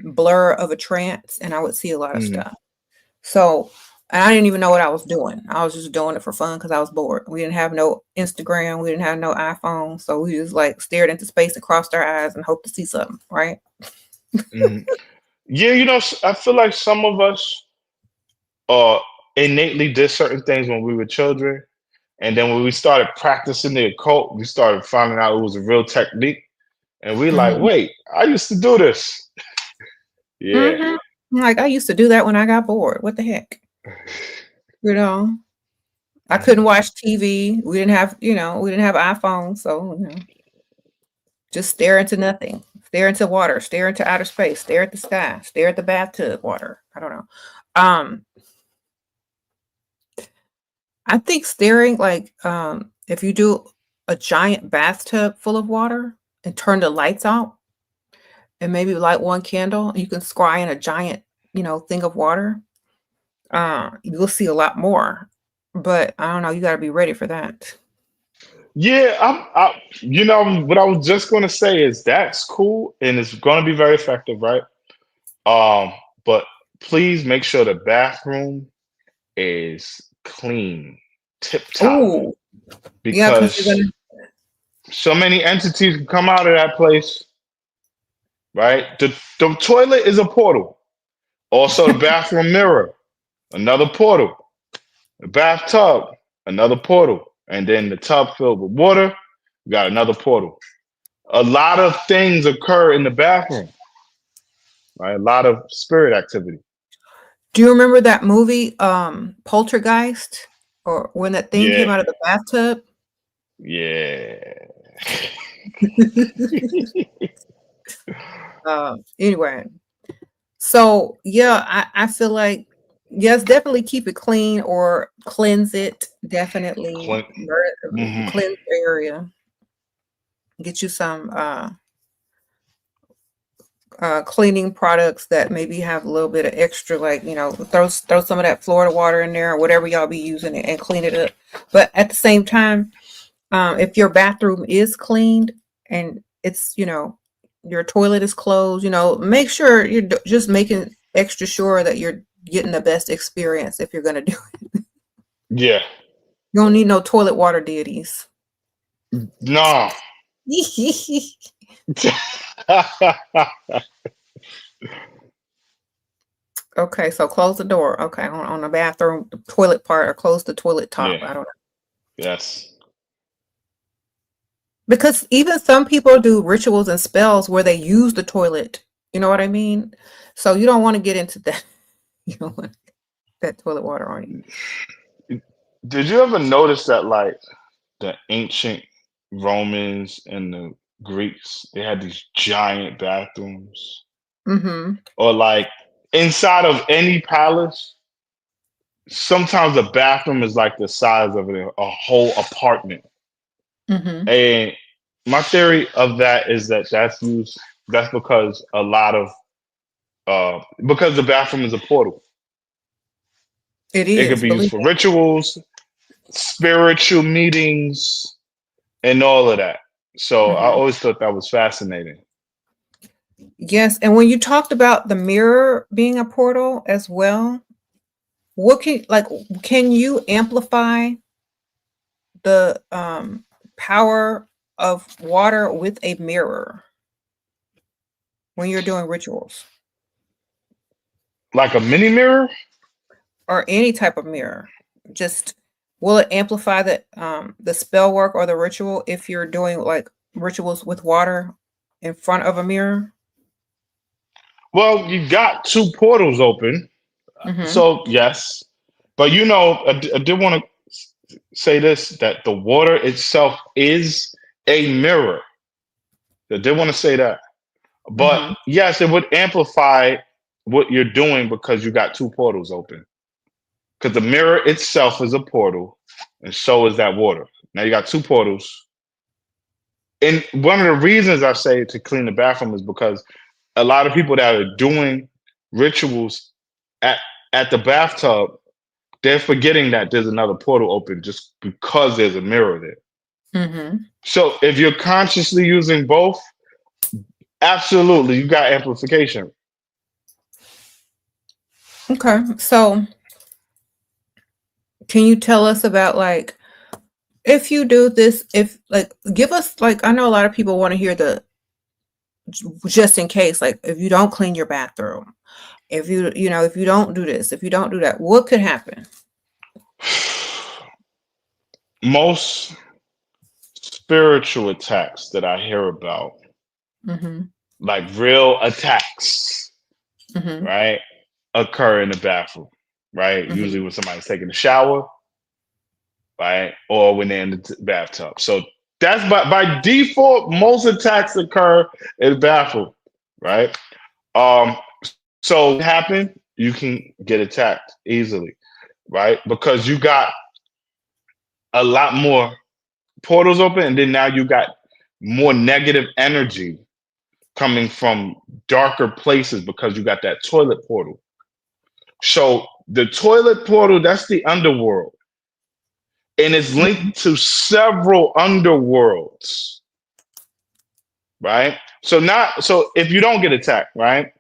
blur of a trance, and I would see a lot of Mhm. stuff. So, and I didn't even know what I was doing. I was just doing it for fun because I was bored. We didn't have no Instagram, we didn't have no iPhone. So we just like stared into space and crossed our eyes and hoped to see something, right? Mhm. Yeah, I feel like some of us uh innately did certain things when we were children, and then when we started practicing the occult, we started finding out it was a real technique, and we like, Hmm. wait, I used to do this. Yeah. Hmm. Like, I used to do that when I got bored. What the heck? You know, I couldn't Mhm. watch TV. We didn't have iPhones. So, just stare into nothing, stare into water, stare into outer space, stare at the sky, stare at the bathtub water. I don't know. Um, I think staring, like, if you do a giant bathtub full of water and turn the lights out and maybe light one candle, you can scry in a giant, thing of water. You'll see a lot more. But I don't know, you gotta be ready for that. Yeah, what I was just gonna say is that's cool and it's gonna be very effective, right? Um, but please make sure the bathroom is clean, tip top, Oh, yeah, because you're because gonna. so many entities can come out of that place, right? The toilet is a portal. Also, the bathroom mirror, another portal. The bathtub, another portal. And then the tub filled with water, we got another portal. A lot of things occur in the bathroom, right? A lot of spirit activity. Do you remember that movie, Poltergeist? Or when that thing came Yeah, out of the bathtub? yeah. Anyway, so yeah, I feel like, yes, definitely keep it clean or cleanse it. Definitely Clint. Mhm. cleanse the area. Get you some cleaning products that maybe have a little bit of extra, like, throw some of that Florida water in there or whatever y'all be using and clean it up. But at the same time, if your bathroom is cleaned and it's, your toilet is closed, make sure you're just making extra sure that you're getting the best experience if you're going to do it. Yeah. You don't need no toilet water deities. No. Okay, so close the door. Okay, on the bathroom, the toilet part, or close the toilet top. Yeah. I don't know. Yes. Because even some people do rituals and spells where they use the toilet. You know what I mean? So you don't want to get into that. You don't want that toilet water on you. Did you ever notice that, like, the ancient Romans and the Greeks, they had these giant bathrooms? Mm-hmm. Or like inside of any palace, sometimes the bathroom is like the size of a whole apartment. Mm-hmm. And my theory of that is that that's because a lot of because the bathroom is a portal. It It could is. be used Believe for me. rituals, spiritual meetings, and all of that. So I Mm-hmm. always thought that was fascinating. Yes, and when you talked about the mirror being a portal as well, can you amplify the power of water with a mirror when you're doing rituals Like a mini mirror? or any type of mirror? Just will it amplify the spell work or the ritual if you're doing like rituals with water in front of a mirror? Well, you got two portals open. Mm-hmm. So yes, but I did want to say this, that the water itself is a mirror. I did want to say that, but Mm-hmm. yes, it would amplify what you're doing because you got two portals open. Because the mirror itself is a portal, and so is that water. Now you got two portals, and one of the reasons I say to clean the bathroom is because a lot of people that are doing rituals at at the bathtub, they're forgetting that there's another portal open just because there's a mirror there. Mm-hmm. So if you're consciously using both, absolutely, you got amplification. Okay, so can you tell us about, like, if you do this, if like give us, like, I know a lot of people want to hear the just in case, like, if you don't clean your bathroom, if if you don't do this, if you don't do that, what could happen? Most spiritual attacks that I hear about, Mm-hmm. like real attacks, Mm-hmm. right, occur in the bathroom, right? Mm-hmm. Usually when somebody's taking a shower, right, or when they're in the bathtub. So that's by default, most attacks occur in the bathroom, right? Um, so what happened? You can get attacked easily, right? Because you got a lot more portals open, and then now you got more negative energy coming from darker places because you got that toilet portal. So the toilet portal, that's the underworld, and it's linked to several underworlds, right? So if you don't get attacked, right,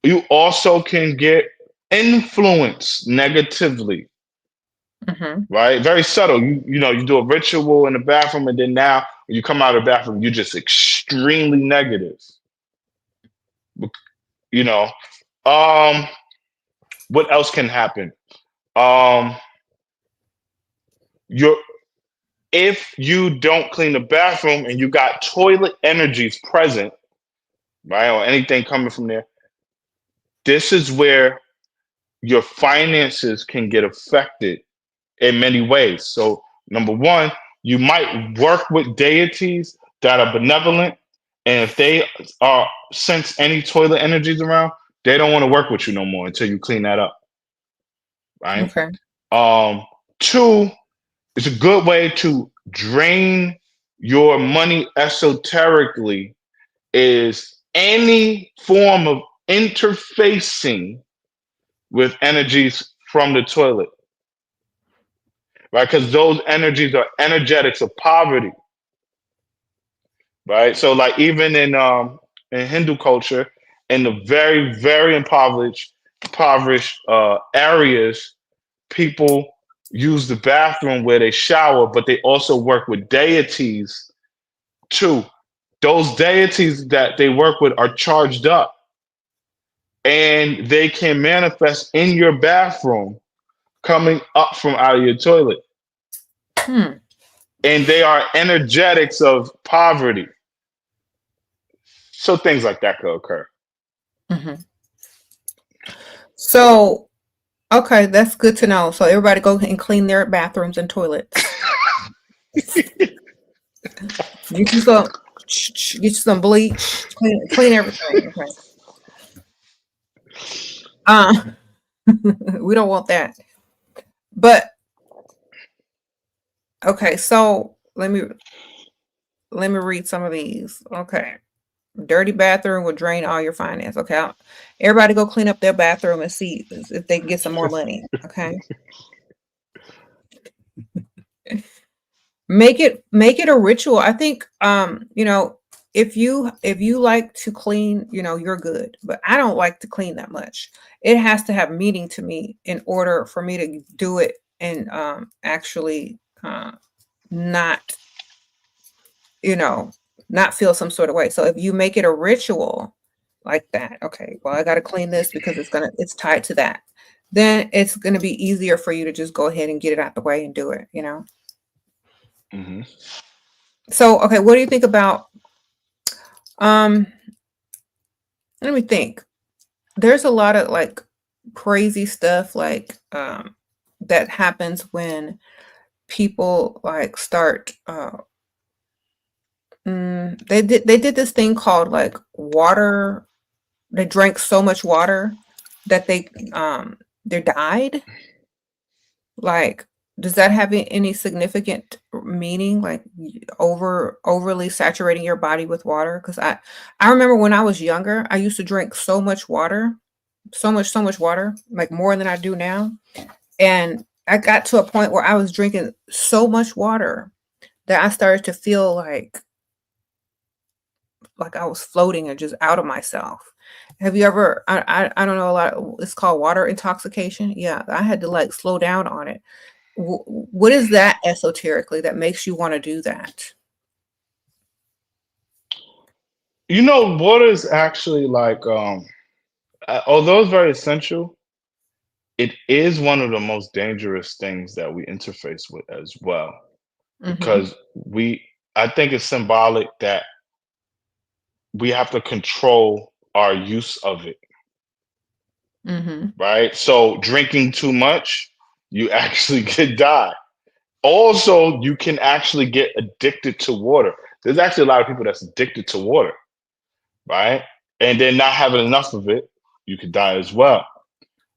you also can get influenced negatively, Mm-hmm. right? Very subtle. You do a ritual in the bathroom, and then now when you come out of the bathroom, you're just extremely negative. You know, um, what else can happen? Um, you're If you don't clean the bathroom and you got toilet energies present, right, or anything coming from there, this is where your finances can get affected in many ways. So, number one, you might work with deities that are benevolent, and if they are sense any toilet energies around, they don't want to work with you no more until you clean that up, right? Okay. Two, it's a good way to drain your money esoterically is any form of interfacing with energies from the toilet, right? Because those energies are energetics of poverty, right? So, like even in Hindu culture, in the very very impoverished areas, people use the bathroom where they shower, but they also work with deities too. Those deities that they work with are charged up, and they can manifest in your bathroom coming up from out of your toilet. And they are energetics of poverty. So things like that could occur. So, okay, that's good to know. So everybody go and clean their bathrooms and toilets. Get some bleach, clean everything. Okay. We don't want that. But okay, so let me read some of these. Okay. Dirty bathroom will drain all your finance. Okay. Everybody go clean up their bathroom and see if they can get some more money. Okay. Make it a ritual. I think if you like to clean, you're good. But I don't like to clean that much. It has to have meaning to me in order for me to do it and actually not not feel some sort of way. So if you make it a ritual like that, okay, well, I got to clean this because it's tied to that. Then it's going to be easier for you to just go ahead and get it out the way and do it, So, okay, what do you think about, let me think. There's a lot of like crazy stuff like that happens when people like start they did this thing called like water. They drank so much water that they died. Like, does that have any significant meaning? Like overly saturating your body with water? Because I remember when I was younger, I used to drink so much water, so much water, like more than I do now. And I got to a point where I was drinking so much water that I started to feel like I was floating or just out of myself. Have you ever, I don't know a lot, it's called water intoxication. Yeah, I had to like slow down on it. What is that esoterically that makes you want to do that? Water is actually like, although it's very essential, it is one of the most dangerous things that we interface with as well. Because I think it's symbolic that we have to control our use of it. Right? So drinking too much, you actually could die. Also, you can actually get addicted to water. There's actually a lot of people that's addicted to water, right? And then not having enough of it, you could die as well.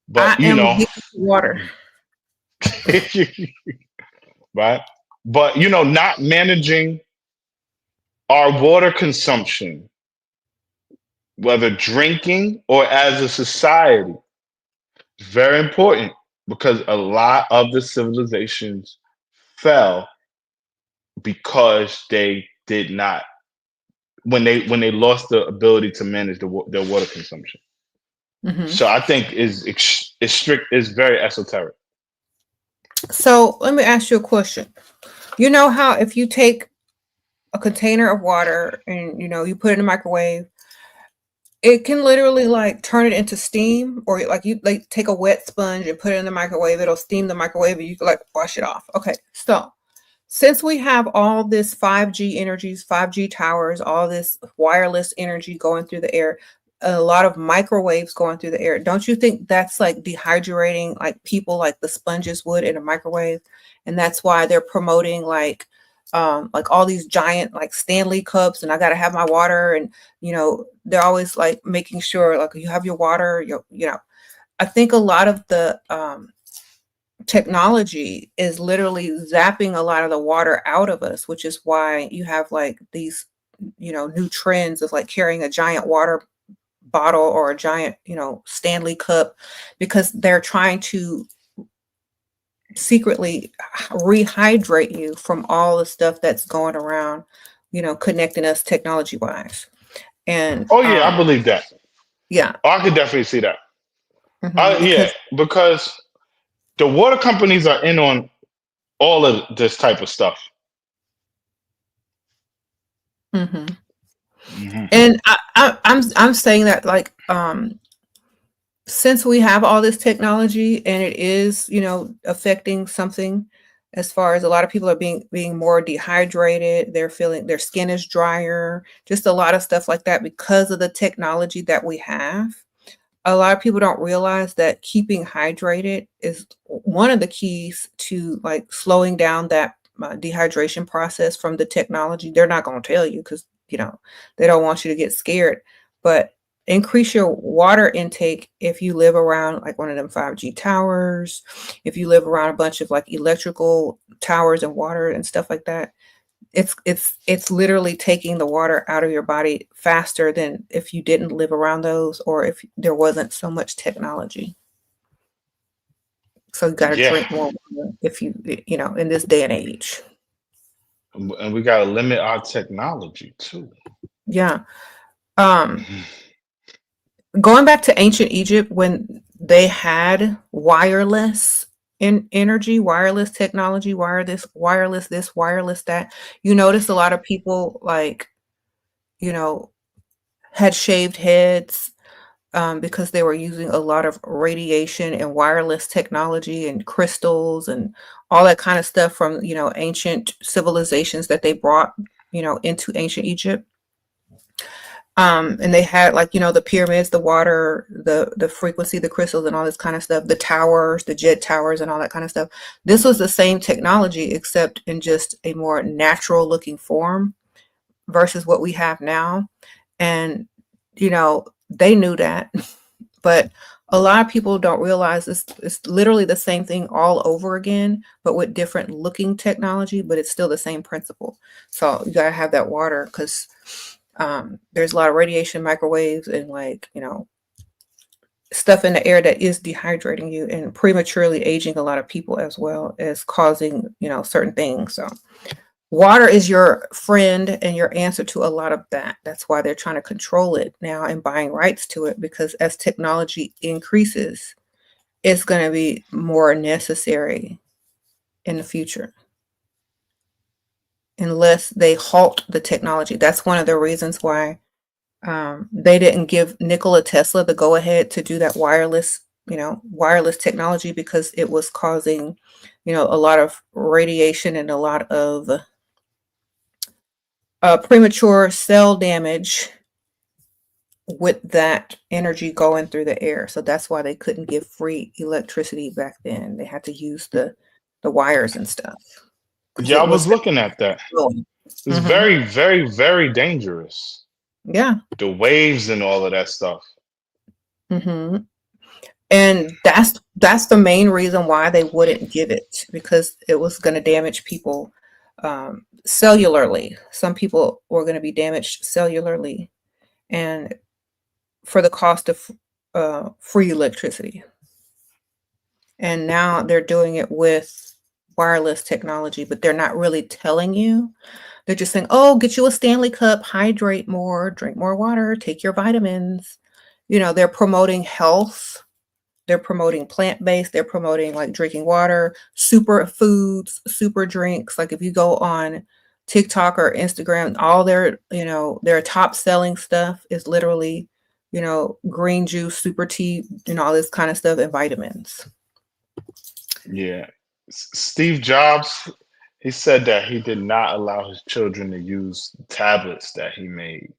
But I am addicted to water. Right? But not managing our water consumption, whether drinking or as a society, is very important because a lot of the civilizations fell because they did not when they lost the ability to manage their water consumption. So I think is very esoteric. So let me ask you a question. You know how if you take a container of water and you put it in the microwave, it can literally like turn it into steam, or like you like take a wet sponge and put it in the microwave, it'll steam the microwave and you can like wash it off. Okay, so since we have all this 5G energies, 5G towers, all this wireless energy going through the air, a lot of microwaves going through the air, don't you think that's like dehydrating like people like the sponges would in a microwave? And that's why they're promoting like all these giant like Stanley cups, and I got to have my water, and they're always like making sure like you have your water, I think a lot of the technology is literally zapping a lot of the water out of us, which is why you have like these, new trends of like carrying a giant water bottle or a giant, Stanley cup, because they're trying to secretly rehydrate you from all the stuff that's going around, connecting us technology wise. And Oh yeah, I believe that. yeah. Oh, I could definitely see that. Yeah, Because because the water companies are in on all of this type of stuff. mhm. Mhm. And I'm saying that like since we have all this technology and it is, affecting something, as far as a lot of people are being more dehydrated, they're feeling their skin is drier, just a lot of stuff like that because of the technology that we have. A lot of people don't realize that keeping hydrated is one of the keys to like slowing down that dehydration process from the technology. They're not going to tell you because, they don't want you to get scared, but increase your water intake if you live around like one of them 5G towers, if you live around a bunch of like electrical towers and water and stuff like that. It's literally taking the water out of your body faster than if you didn't live around those or if there wasn't so much technology. So you got to Yeah, drink more water if in this day and age. and we gotta limit our technology too. Yeah. Um, Going back to ancient Egypt when they had wireless energy, wireless technology, wireless this, wireless that, you notice a lot of people like, you know, had shaved heads because they were using a lot of radiation and wireless technology and crystals and all that kind of stuff from, ancient civilizations that they brought, into ancient Egypt. And they had like, the pyramids, the water, the frequency, the crystals and all this kind of stuff, the towers, the jet towers and all that kind of stuff. This was the same technology except in just a more natural looking form versus what we have now. And, they knew that. But a lot of people don't realize it's literally the same thing all over again, but with different looking technology, but it's still the same principle. So you gotta have that water because there's a lot of radiation, microwaves, and like, stuff in the air that is dehydrating you and prematurely aging a lot of people as well as causing, certain things. So water is your friend and your answer to a lot of that. That's why they're trying to control it now and buying rights to it because as technology increases, it's going to be more necessary in the future unless they halt the technology. That's one of the reasons why they didn't give Nikola Tesla the go ahead to do that wireless technology because it was causing, a lot of radiation and a lot of premature cell damage with that energy going through the air. So that's why they couldn't give free electricity back then. They had to use the wires and stuff because Yeah, I it was was looking at that. It's hmm very, very, very dangerous. yeah. The waves and all of that stuff. hmm And that's the main reason why they wouldn't give it because it was going to damage people cellularly. Some people were going to be damaged cellularly, and for the cost of free electricity. And now they're doing it with wireless technology, but they're not really telling you. They're just saying, "Oh, get you a Stanley cup, hydrate more, drink more water, take your vitamins." They're promoting health. They're promoting plant-based, they're promoting like drinking water, super foods, super drinks. Like if you go on TikTok or Instagram, all their top selling stuff is literally, green juice, super tea, all this kind of stuff and vitamins. Yeah. Steve Jobs, he said that he did not allow his children to use tablets that he made.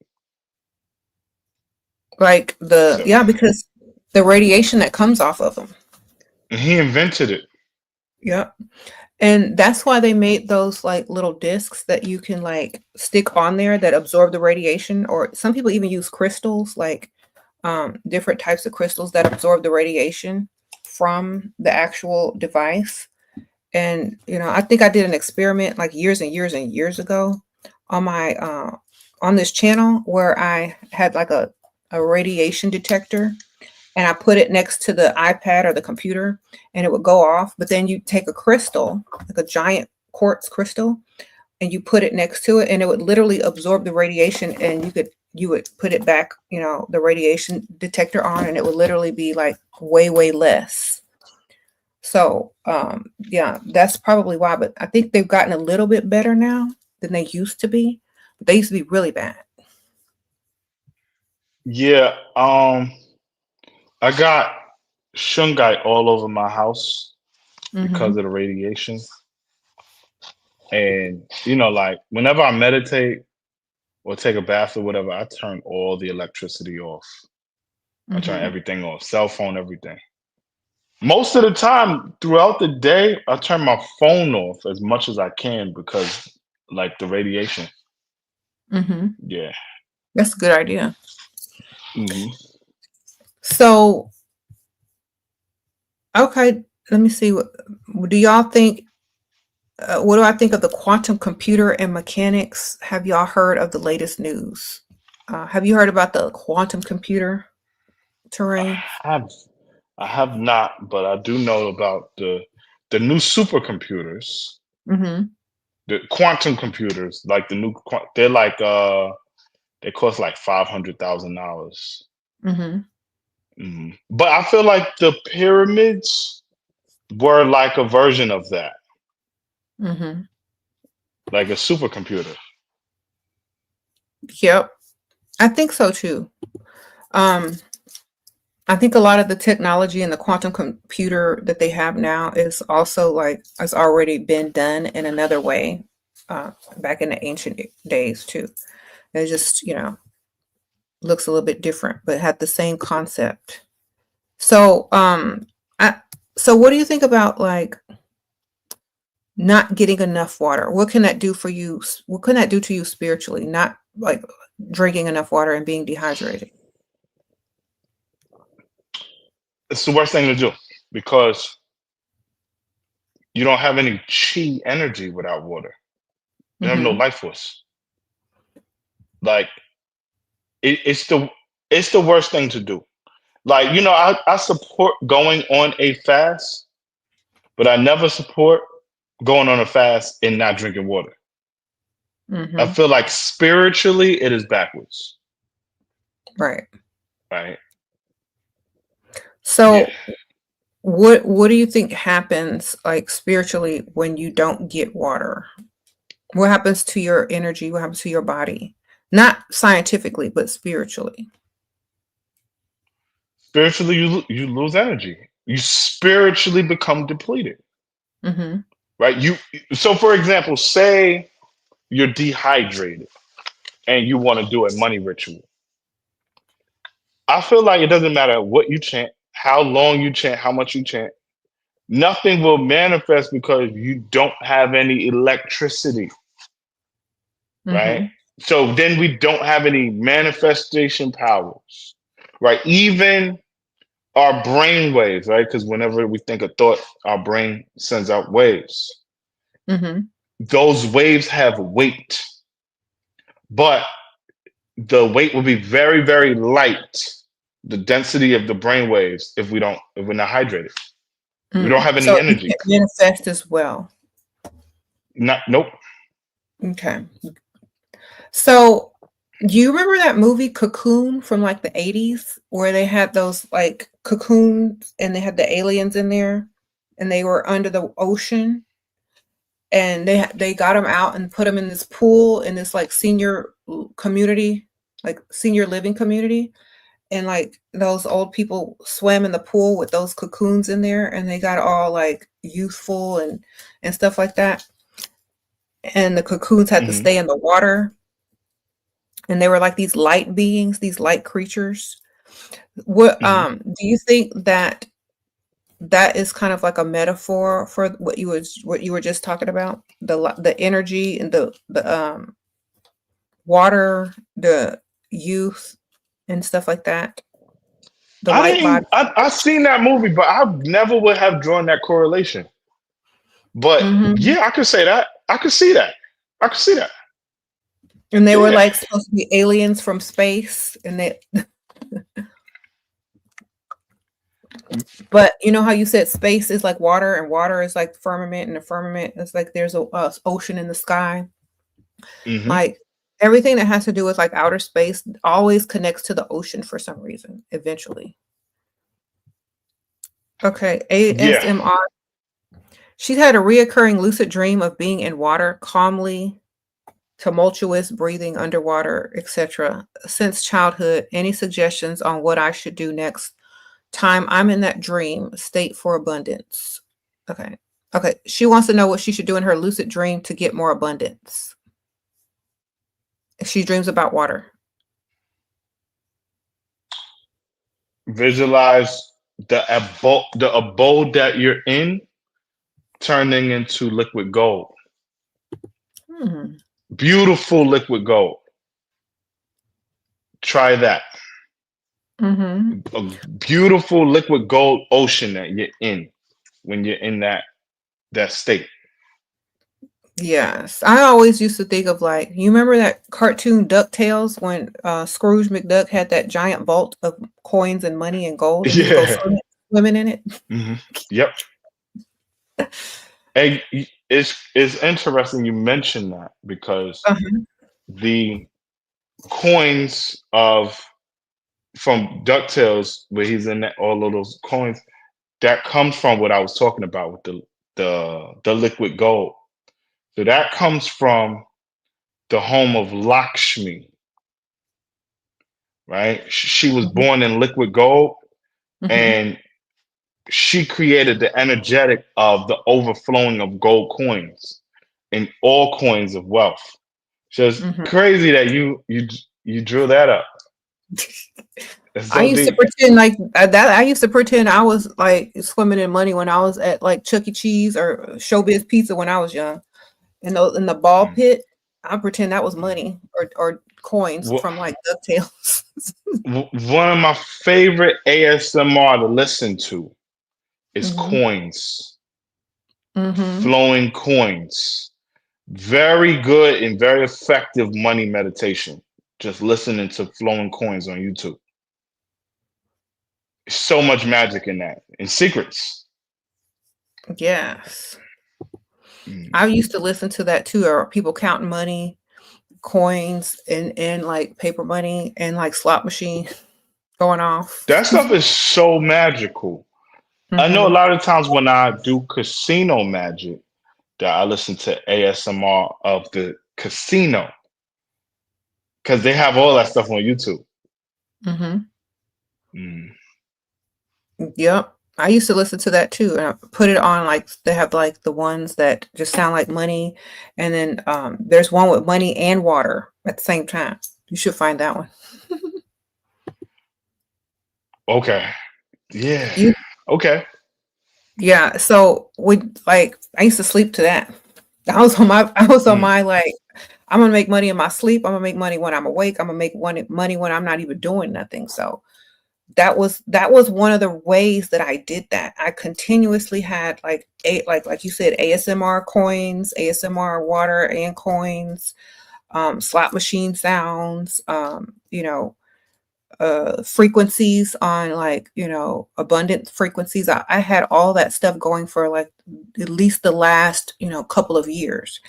Like So, because the radiation that comes off of them. and he invented it. Yep. And that's why they made those like little discs that you can like stick on there that absorb the radiation, or some people even use crystals, like different types of crystals that absorb the radiation from the actual device. And I think I did an experiment like years and years and years ago on my on this channel where I had like a radiation detector, and I put it next to the iPad or the computer, and it would go off. But then you take a crystal, like a giant quartz crystal, and you put it next to it, and it would literally absorb the radiation, and you would put it back, the radiation detector on, and it would literally be like way, way less. So yeah, that's probably why. But I think they've gotten a little bit better now than they used to be. But they used to be really bad. Yeah. I got shungite all over my house because of the radiation. And like whenever I meditate or take a bath or whatever, I turn all the electricity off. I turn everything off, cell phone, everything. Most of the time throughout the day, I turn my phone off as much as I can because like the radiation. Yeah. That's a good idea. hmm So, okay, let me see. What do y'all think? What do I think of the quantum computer and mechanics? Have y'all heard of the latest news? Have you heard about the quantum computer, Terrane? I have not, but I do know about the new supercomputers, the quantum computers, like the new. They're like they cost like $500,000. But I feel like the pyramids were like a version of that, like a supercomputer. Yep, I think so too. I think a lot of the technology in the quantum computer that they have now is also like has already been done in another way back in the ancient days too. It just looks a little bit different, but had the same concept. So so what do you think about like not getting enough water? What can that do for you? What can that do to you spiritually? Not like drinking enough water and being dehydrated. It's the worst thing to do because you don't have any chi energy without water. You have no life force. Like it's the worst thing to do. Like I support going on a fast, but I never support going on a fast and not drinking water. I feel like spiritually it is backwards. Right. Right. So what do you think happens like spiritually when you don't get water? What happens to your energy? What happens to your body? Not scientifically, but spiritually. Spiritually, you lose energy. You spiritually become depleted. Right. So for example, say you're dehydrated and you want to do a money ritual. I feel like it doesn't matter what you chant, how long you chant, how much you chant. Nothing will manifest because you don't have any electricity. Right. So then we don't have any manifestation powers. Right. Even our brain waves, right? Because whenever we think a thought, our brain sends out waves. Those waves have weight, but the weight will be very, very light. The density of the brain waves if we're not hydrated. We don't have any So energy. It manifest as well. Nope. Okay. So do you remember that movie Cocoon from like the 80s where they had those like cocoons and they had the aliens in there and they were under the ocean and they got them out and put them in this pool in this like senior community, like senior living community, and like those old people swam in the pool with those cocoons in there and they got all like youthful and stuff like that, and the cocoons had to stay in the water. And they were like these light beings, these light creatures. What do you think that is kind of like a metaphor for what you were just talking about? The energy and the water, the youth and stuff like that. The white body. I've seen that movie, but I never would have drawn that correlation. But yeah, I could say that. I could see that. I could see that. And they were like supposed to be aliens from space, and they. But you know how you said space is like water, and water is like firmament, and the firmament is like there's a ocean in the sky. Like everything that has to do with like outer space always connects to the ocean for some reason. Eventually. Okay, ASMR. She's had a reoccurring lucid dream of being in water, calmly, tumultuous breathing underwater, etc. Since childhood. Any suggestions on what I should do next time I'm in that dream state for abundance? Okay. She wants to know what she should do in her lucid dream to get more abundance. She dreams about water. Visualize the abode that you're in turning into liquid gold. Beautiful liquid gold. Try that. A beautiful liquid gold ocean that you're in when you're in that state. Yes. I always used to think of like, you remember that cartoon DuckTales when Scrooge McDuck had that giant vault of coins and money and gold, and he would go swimming in it? Yep. And it's interesting you mentioned that, because the coins from DuckTales, where he's in all of those coins, that comes from what I was talking about with the liquid gold. So that comes from the home of Lakshmi, right? She was born in liquid gold, and she created the energetic of the overflowing of gold coins and all coins of wealth. Just crazy that you drew that up. I used to pretend like that. I used to pretend I was like swimming in money when I was at like Chuck E. Cheese or Showbiz Pizza when I was young. In the ball pit, I pretend that was money or coins from like DuckTales. One of my favorite ASMR to listen to is coins. Flowing coins. Very good and very effective money meditation. Just listening to flowing coins on YouTube. So much magic in that, and secrets. Yes. I used to listen to that too, or people counting money, coins, and like paper money, and like slot machine going off. That stuff is so magical. I know a lot of times when I do casino magic that I listen to ASMR of the casino, because they have all that stuff on YouTube. Yep. I used to listen to that too, and I put it on like they have like the ones that just sound like money, and then there's one with money and water at the same time. You should find that one. Okay. Yeah. Okay. Yeah. So I used to sleep to that. I was on my like, I'm gonna make money in my sleep. I'm gonna make money when I'm awake. I'm gonna make money when I'm not even doing nothing. So that was one of the ways that I did that. I continuously had like you said, ASMR coins, ASMR water and coins, slot machine sounds, frequencies on like, abundant frequencies. I had all that stuff going for like at least the last, couple of years.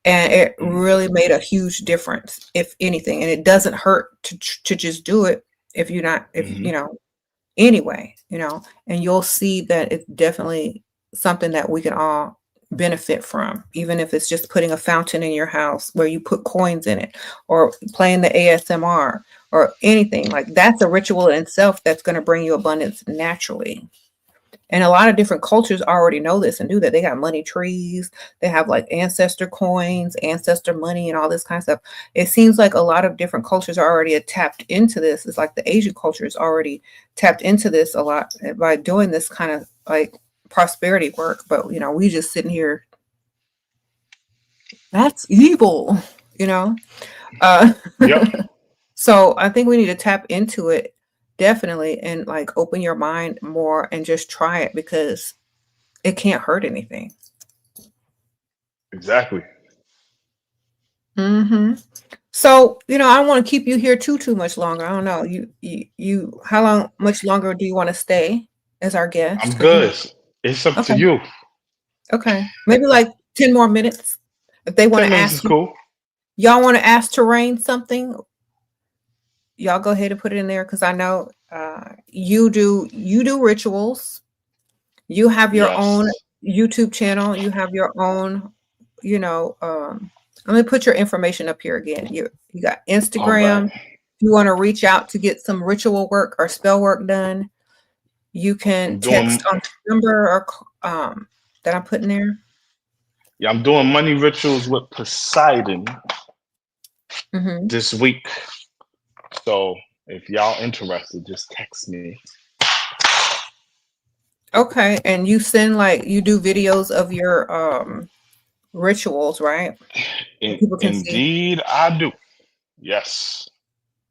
And it really made a huge difference, if anything. And it doesn't hurt to just do it if you're not, anyway, and you'll see that it's definitely something that we can all benefit from, even if it's just putting a fountain in your house where you put coins in it, or playing the ASMR or anything. Like that's a ritual in itself that's going to bring you abundance naturally. And a lot of different cultures already know this and do that. They got money trees. They have like ancestor coins, ancestor money, and all this kind of stuff. It seems like a lot of different cultures are already tapped into this. It's like the Asian culture is already tapped into this a lot by doing this kind of like prosperity work. But, we just sitting here. That's evil, Yep. So I think we need to tap into it definitely, and like open your mind more and just try it because it can't hurt anything. Exactly. Mm-hmm. So, I don't want to keep you here too much longer. I don't know. How much longer do you want to stay as our guest? I'm Because good. It's up to okay, you. okay, maybe like 10 more minutes. If they want 10 to minutes is ask you, cool. y'all want to ask Terrane something, y'all go ahead and put it in there because I know you do rituals. You have your Yes. own YouTube channel. You have your own, let me put your information up here again. You got All right. Instagram. If you want to reach out to get some ritual work or spell work done, you can I'm doing text on the number or that I'm putting there. yeah, I'm doing money rituals with Poseidon Mm-hmm. this week. So if y'all interested, just text me. Okay, and you send you do videos of your rituals, right? People can see. Indeed, I do. Yes.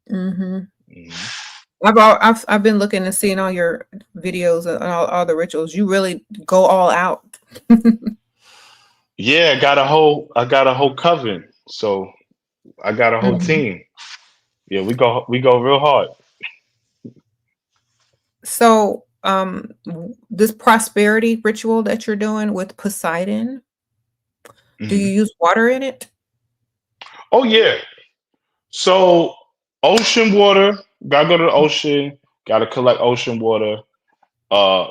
Mm-hmm. Mhm. I've been looking and seeing all your videos and all the rituals. You really go all out. Yeah, I got a whole coven. So I got a whole Mhm. team. Yeah, we go real hard. So, this prosperity ritual that you're doing with Poseidon, do you Mhm. use water in it? Oh yeah. So ocean water, gotta go to the ocean, gotta collect ocean water, uh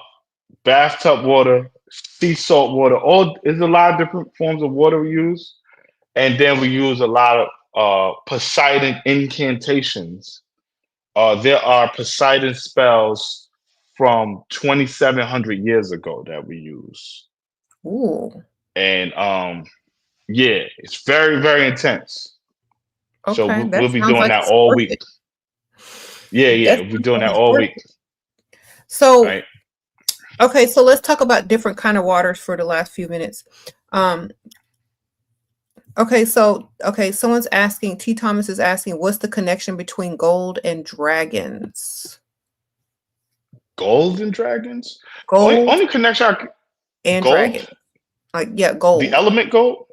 bathtub water, sea salt water. All there's a lot of different forms of water we use. And then we use a lot of Poseidon incantations. There are Poseidon spells from 2,700 years ago that we use. Ooh, And yeah, it's very, very intense. So okay. That we'll be sounds doing like that it's all worth week. it. Yeah, That yeah, we'll be sounds doing like that it's all worth week. it. So, Right. okay, so let's talk about different kind of waters for the last few minutes. Um, okay, someone's asking, T. Thomas is asking, what's the connection between gold and dragons? Golden dragons? Gold Only connection and gold? dragon. Yeah, The gold. element gold?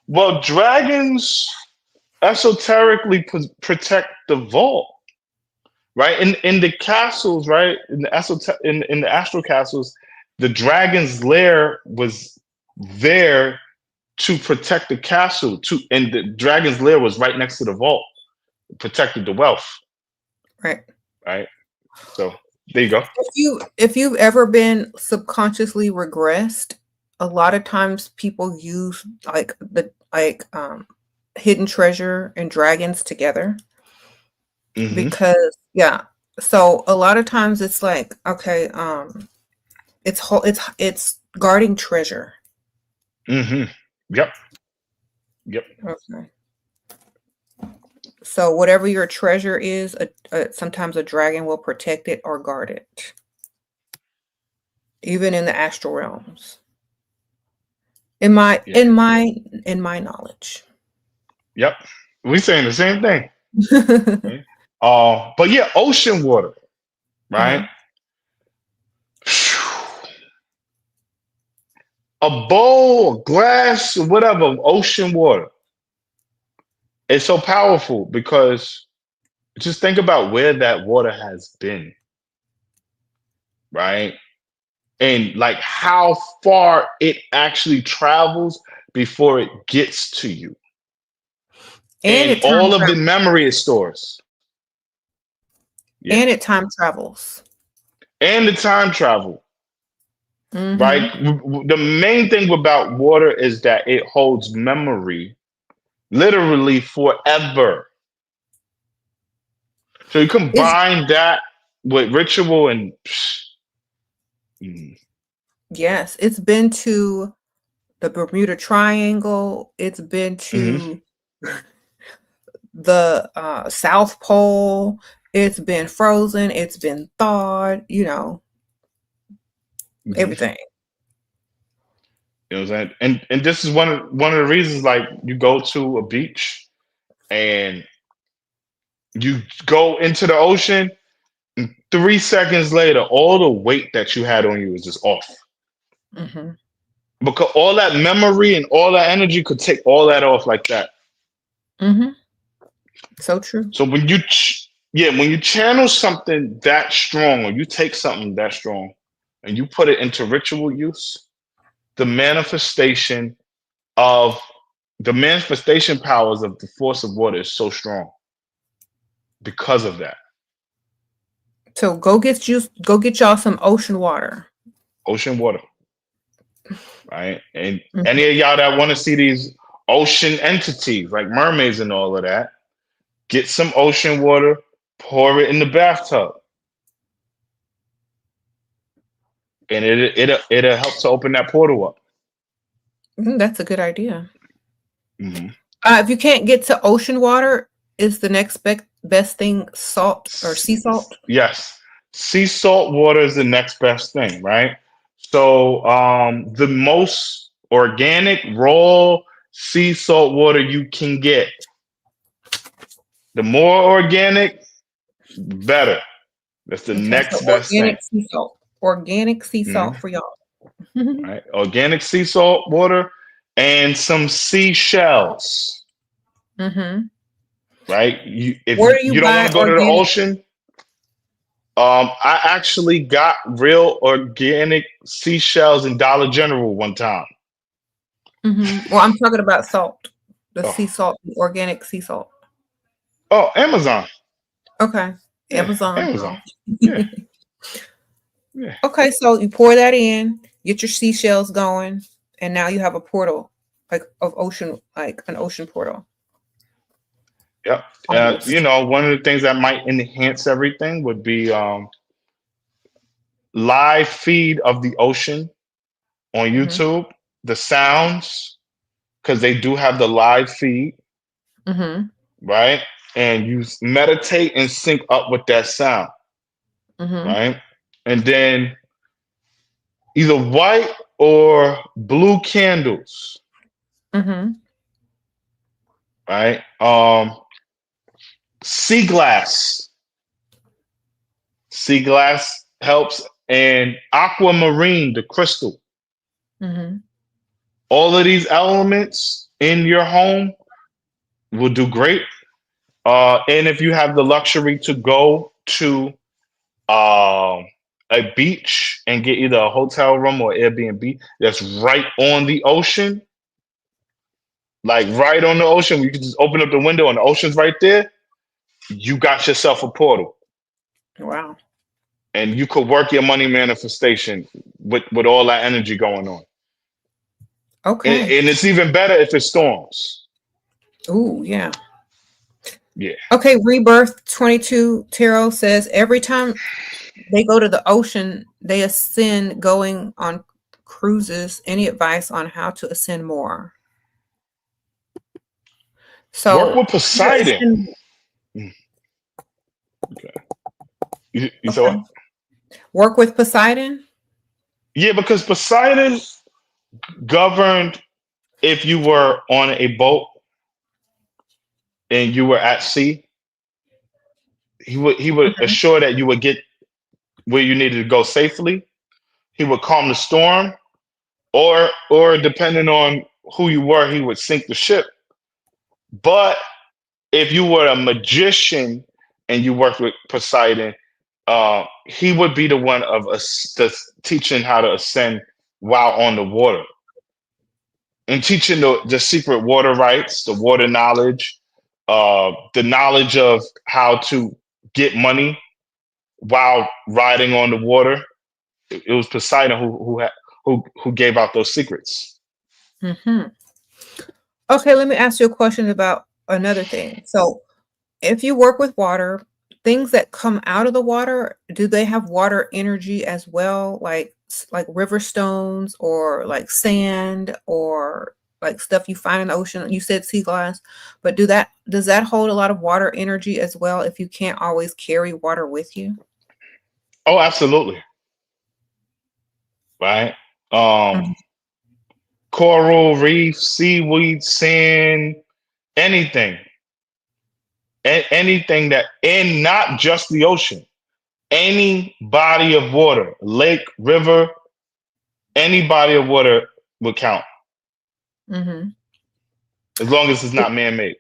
Well, dragons esoterically protect the vault, right? In the castles, right? In the astral castles, the dragon's lair was there to protect the castle. And the dragon's lair was right next to the vault, protected the wealth, Right. right? So there you go. If you've ever been subconsciously regressed, a lot of times people use hidden treasure and dragons together Hmm. because yeah. So a lot of times it's like, okay, it's guarding treasure. Hmm. Yep. Yep. Okay. So whatever your treasure is, sometimes a dragon will protect it or guard it, even in the astral realms. In my Yeah. in my in my knowledge. Yep. We saying the same thing. Right? But yeah, ocean water, right? Mhm. A bowl, a glass, whatever, of ocean water. It's so powerful because just think about where that water has been, right? And like how far it actually travels before it gets to you. And And it time all of the travels. memory it stores. Yeah. And it time travels. And the time travel, right? Mhm. The main thing about water is that it holds memory literally forever. So you It's combine that with ritual and yes, it's been to the Bermuda Triangle. It's been mhm, to the South Pole. It's been frozen. It's been thawed. mhm. Everything. You know what I'm saying? And this is one of the reasons like you go to a beach and you go into the ocean and 3 seconds later, all the weight that you had on you is just off. Mm-hmm. Because all that memory and all that energy could take all that off like that. Mm-hmm. So true. So when you channel something that strong, or you take something that strong and you put it into ritual use, the manifestation powers of the force of water is so strong because of that. So go get y'all some ocean water. Ocean water. Right? And any of y'all that want to see these ocean entities like mermaids and all of that, get some ocean water, pour it in the bathtub. And it'll help to open that portal up. That's a good idea. Mm-hmm. If you can't get to ocean water, is the next best thing salt or sea salt? Yes. Sea salt water is the next best thing, right? So the most organic, raw sea salt water you can get. The more organic, better. That's the next best thing. Sea salt. Organic sea salt for y'all. Right? Organic sea salt water and some seashells. Mm-hmm. Right? If Where do you don't want to go to the ocean, I actually got real organic seashells in Dollar General one time. Mm-hmm. Well, I'm talking about salt. The sea salt, the organic sea salt. Oh, Amazon. Okay. Yeah, Amazon. Yeah. Yeah. Okay, so you pour that in, get your seashells going, and now you have a portal, like of ocean, like an ocean portal. Yep. One of the things that might enhance everything would be live feed of the ocean on YouTube, the sounds, because they do have the live feed, right? And you meditate and sync up with that sound, right? And then either white or blue candles, right? Sea glass helps, and aquamarine, the crystal. All of these elements in your home will do great. And if you have the luxury to go to a beach and get either a hotel room or Airbnb that's right on the ocean, like right on the ocean, you can just open up the window and the ocean's right there, you got yourself a portal. Wow. And you could work your money manifestation with all that energy going on. Okay. And it's even better if it storms. Ooh, yeah. Yeah. Okay, Rebirth 22 Tarot says every time they go to the ocean, they ascend going on cruises. Any advice on how to ascend more? So work with Poseidon. Okay. You said what? Work with Poseidon? Yeah, because Poseidon governed if you were on a boat and you were at sea. He would assure that you would get where you needed to go safely. He would calm the storm, or depending on who you were, he would sink the ship. But if you were a magician and you worked with Poseidon, he would be the one of us teaching how to ascend while on the water, and teaching the secret water rights, the water knowledge, the knowledge of how to get money while riding on the water. It was Poseidon who gave out those secrets. Okay, let me ask you a question about another thing. So if you work with water, things that come out of the water, do they have water energy as well? Like river stones or like sand or like stuff you find in the ocean? You said sea glass, but does that hold a lot of water energy as well if you can't always carry water with you? Oh, absolutely. Right. Coral reef, seaweed, sand, anything that, and not just the ocean. any body of water, lake, river, any body of water would count Mm-hmm. as long as it's not man-made.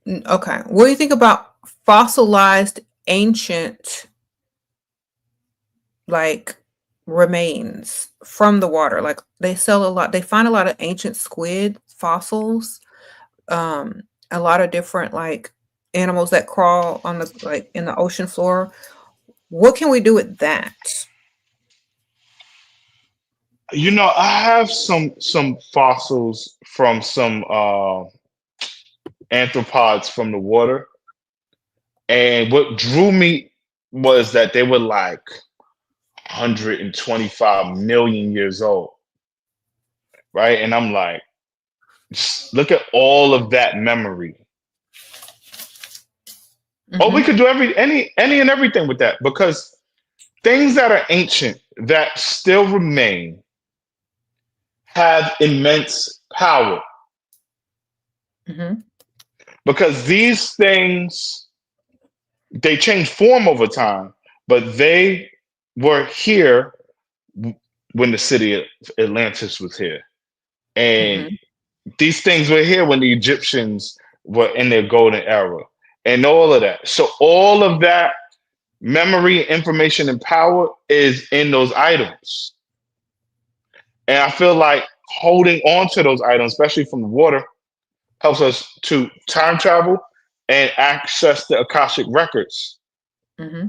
Okay. What do you think about fossilized ancient like remains from the water? Like they sell a lot, they find a lot of ancient squid fossils, a lot of different like animals that crawl on the like in the ocean floor. What can we do with that? You know, I have some fossils from some arthropods from the water, and what drew me was that they were like 125 million years old, right? And I'm like, just look at all of that memory. Oh, we Mm-hmm. could do any and everything with that, because things that are ancient that still remain have immense power, Mm-hmm. because these things, they change form over time, but they were here when the city of Atlantis was here. And Mm-hmm. these things were here when the Egyptians were in their golden era and all of that. So all of that memory, information, and power is in those items. And I feel like holding on to those items, especially from the water, helps us to time travel and access the Akashic records, Mm-hmm.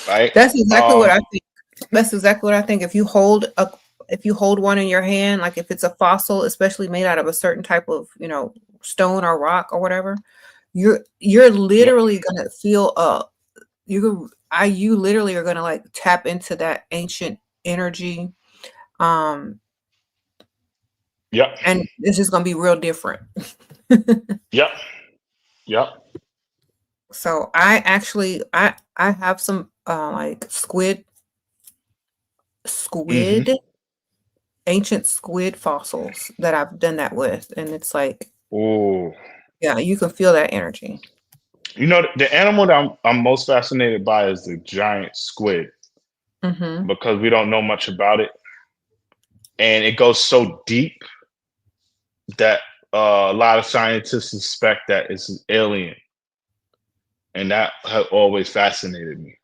right? That's exactly what Um, I think. That's exactly what I think. If you hold one in your hand, like if it's a fossil, especially made out of a certain type of, stone or rock or whatever, you're yep, literally gonna feel you literally are gonna like tap into that ancient energy. Um yep, and it's just gonna be real different. yep, yep. So I actually I have some like Hmm. squid ancient squid fossils that I've done that with, and it's like, Oh, yeah, you can feel that energy. you know, the animal that I'm most fascinated by is the giant squid, Mhm. because we don't know much about it, and it goes so deep that a lot of scientists suspect that it's an alien, and that has always fascinated me.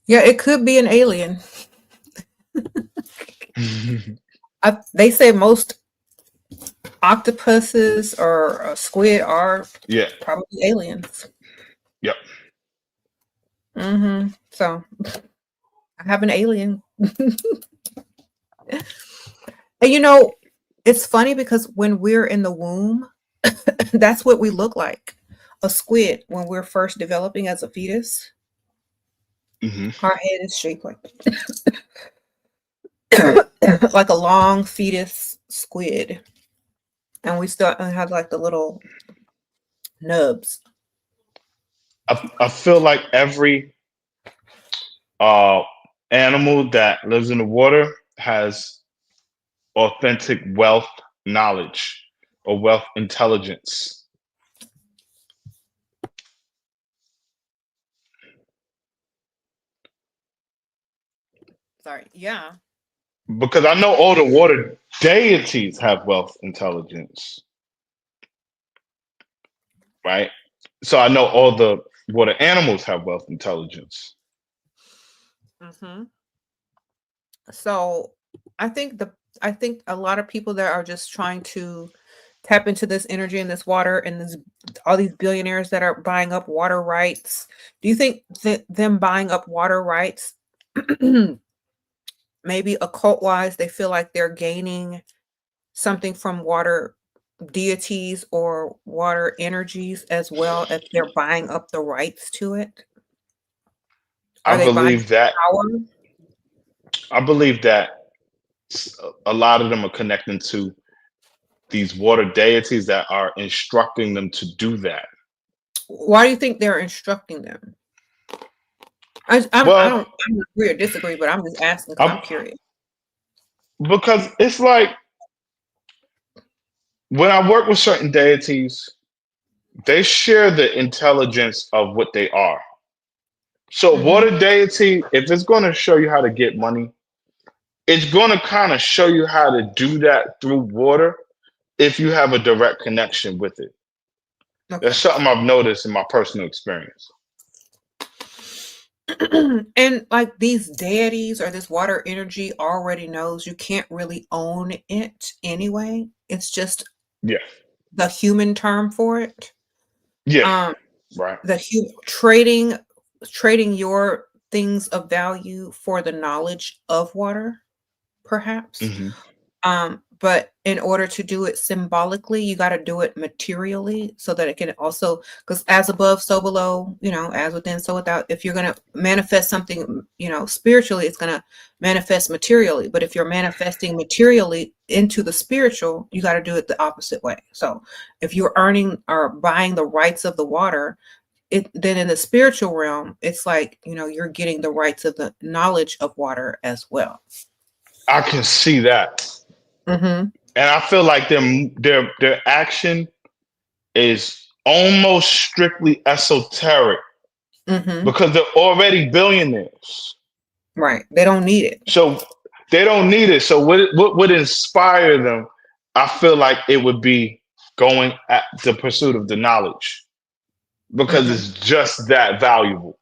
Yeah, it could be an alien. They say most octopuses or squid are Yeah, probably aliens. yep. So I have an alien. And it's funny because when we're in the womb, that's what we look like. A squid when we're first developing as a fetus. Hmm. Our head is shaped like like a long fetus squid, and we still have like the little nubs. I feel like every uh, animal that lives in the water has authentic wealth knowledge or wealth intelligence. Sorry. Yeah. Because I know all the water deities have wealth intelligence, right? So I know all the water animals have wealth intelligence. hmm So I think a lot of people that are just trying to tap into this energy and this water and all these billionaires that are buying up water rights. Do you think that them buying up water rights, maybe occult wise, they feel like they're gaining something from water deities or water energies as well if they're buying up the rights to it? Are I they buying believe that. power? I believe that a lot of them are connecting to these water deities that are instructing them to do that. Why do you think they're instructing them? I Well, don't agree or disagree, but I'm just asking because I'm I, curious. because it's like when I work with certain deities, they share the intelligence of what they are. So Mm-hmm. water deity, if it's going to show you how to get money, it's going to kind of show you how to do that through water if you have a direct connection with it. Okay. That's something I've noticed in my personal experience. And like these deities or this water energy already knows you can't really own it anyway. It's just Yeah. the human term for it. Yeah. Um, Right. trading your things of value for the knowledge of water, perhaps. Mm-hmm. But in order to do it symbolically, you got to do it materially so that it can also, because as above, so below, as within, so without. If you're going to manifest something, spiritually, it's going to manifest materially. But if you're manifesting materially into the spiritual, you got to do it the opposite way. So if you're earning or buying the rights of the water, then in the spiritual realm, it's like, you're getting the rights of the knowledge of water as well. I can see that. Mm-hmm. And I feel like their action is almost strictly esoteric Mm-hmm. because they're already billionaires. Right. They don't need it. So they don't need it. So what would inspire them? I feel like it would be going at the pursuit of the knowledge because Mm-hmm. it's just that valuable.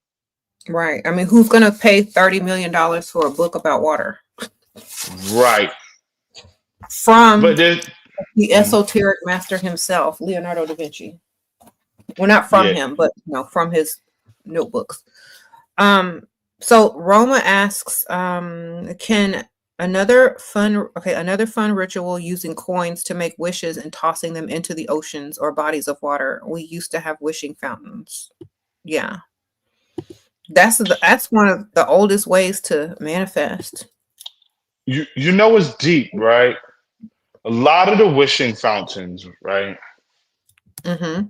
Right. I mean, who's going to pay $30 million for a book about water? Right. From But there's the esoteric master himself, Leonardo da Vinci. Well, not from Yeah. him, but from his notebooks. So Roma asks, can another fun ritual using coins to make wishes and tossing them into the oceans or bodies of water? We used to have wishing fountains. Yeah. That's one of the oldest ways to manifest. You know it's deep, right? A lot of the wishing fountains, right, Mm-hmm.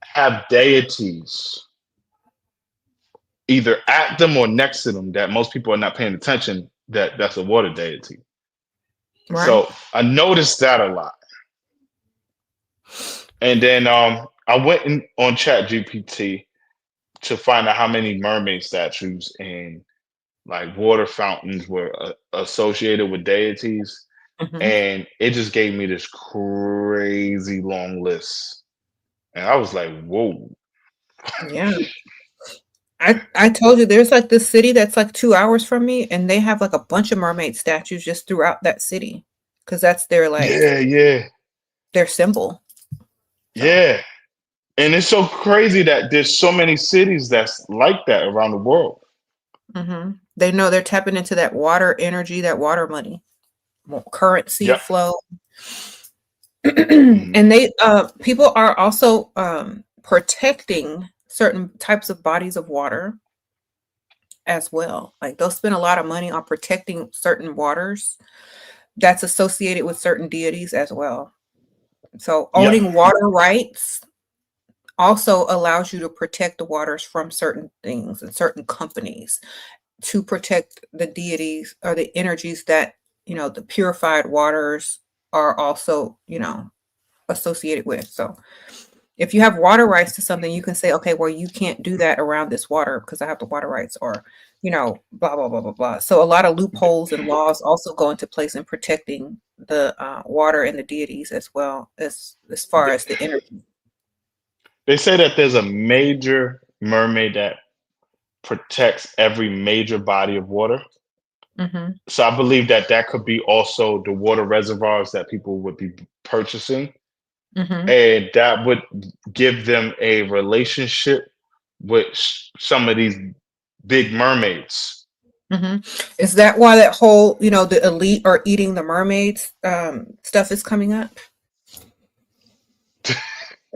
have deities either at them or next to them that most people are not paying attention that's a water deity. Right. So I noticed that a lot. And then I went on Chat GPT to find out how many mermaid statues and like water fountains were associated with deities. Mm-hmm. And it just gave me this crazy long list. And I was like, whoa. Yeah. I told you there's like this city that's like 2 hours from me, and they have like a bunch of mermaid statues just throughout that city because that's their their symbol. So. Yeah. And it's so crazy that there's so many cities that's like that around the world. Mm-hmm. They know they're tapping into that water energy, that water money, currency flow. And they people are also protecting certain types of bodies of water as well. Like they'll spend a lot of money on protecting certain waters that's associated with certain deities as well. So owning water rights also allows you to protect the waters from certain things and certain companies, to protect the deities or the energies that, the purified waters are also, associated with. So if you have water rights to something, you can say, okay, well, you can't do that around this water because I have the water rights, or, blah, blah, blah, blah, blah. So a lot of loopholes and laws also go into place in protecting the water and the deities as well as far as the energy. They say that there's a major mermaid that protects every major body of water. Mm-hmm. So I believe that could be also the water reservoirs that people would be purchasing. Mm-hmm. And that would give them a relationship with some of these big mermaids. Mm-hmm. Is that why that whole, the elite are eating the mermaids stuff is coming up?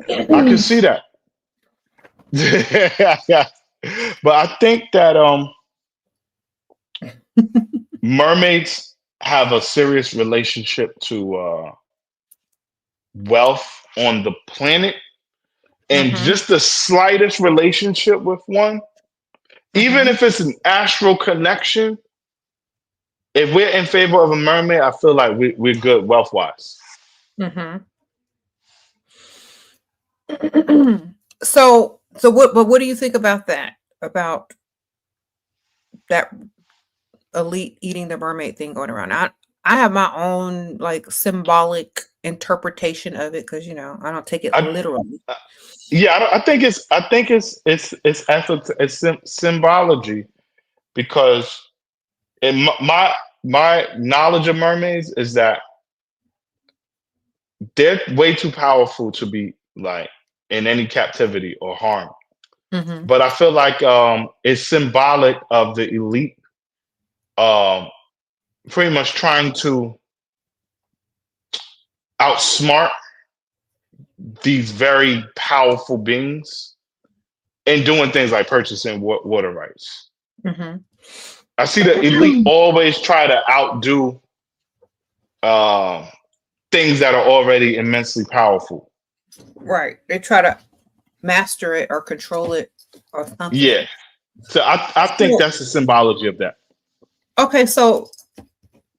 I can see that. But I think that mermaids have a serious relationship to wealth on the planet, and just the slightest relationship with one, even if it's an astral connection, if we're in favor of a mermaid, I feel like we're good wealth wise. So what do you think about that? about that elite eating the mermaid thing going around. I have my own like symbolic interpretation of it because I don't take it I, literally. yeah, I think it's symbology because in my knowledge of mermaids is that they're way too powerful to be like in any captivity or harm. Mm-hmm. But I feel like it's symbolic of the elite um, pretty much trying to outsmart these very powerful beings and doing things like purchasing water rights. Mm-hmm. I see the elite always try to outdo uh, things that are already immensely powerful. Right. They try to master it or control it or Yeah. something. So I think So, that's the symbology of that. okay, so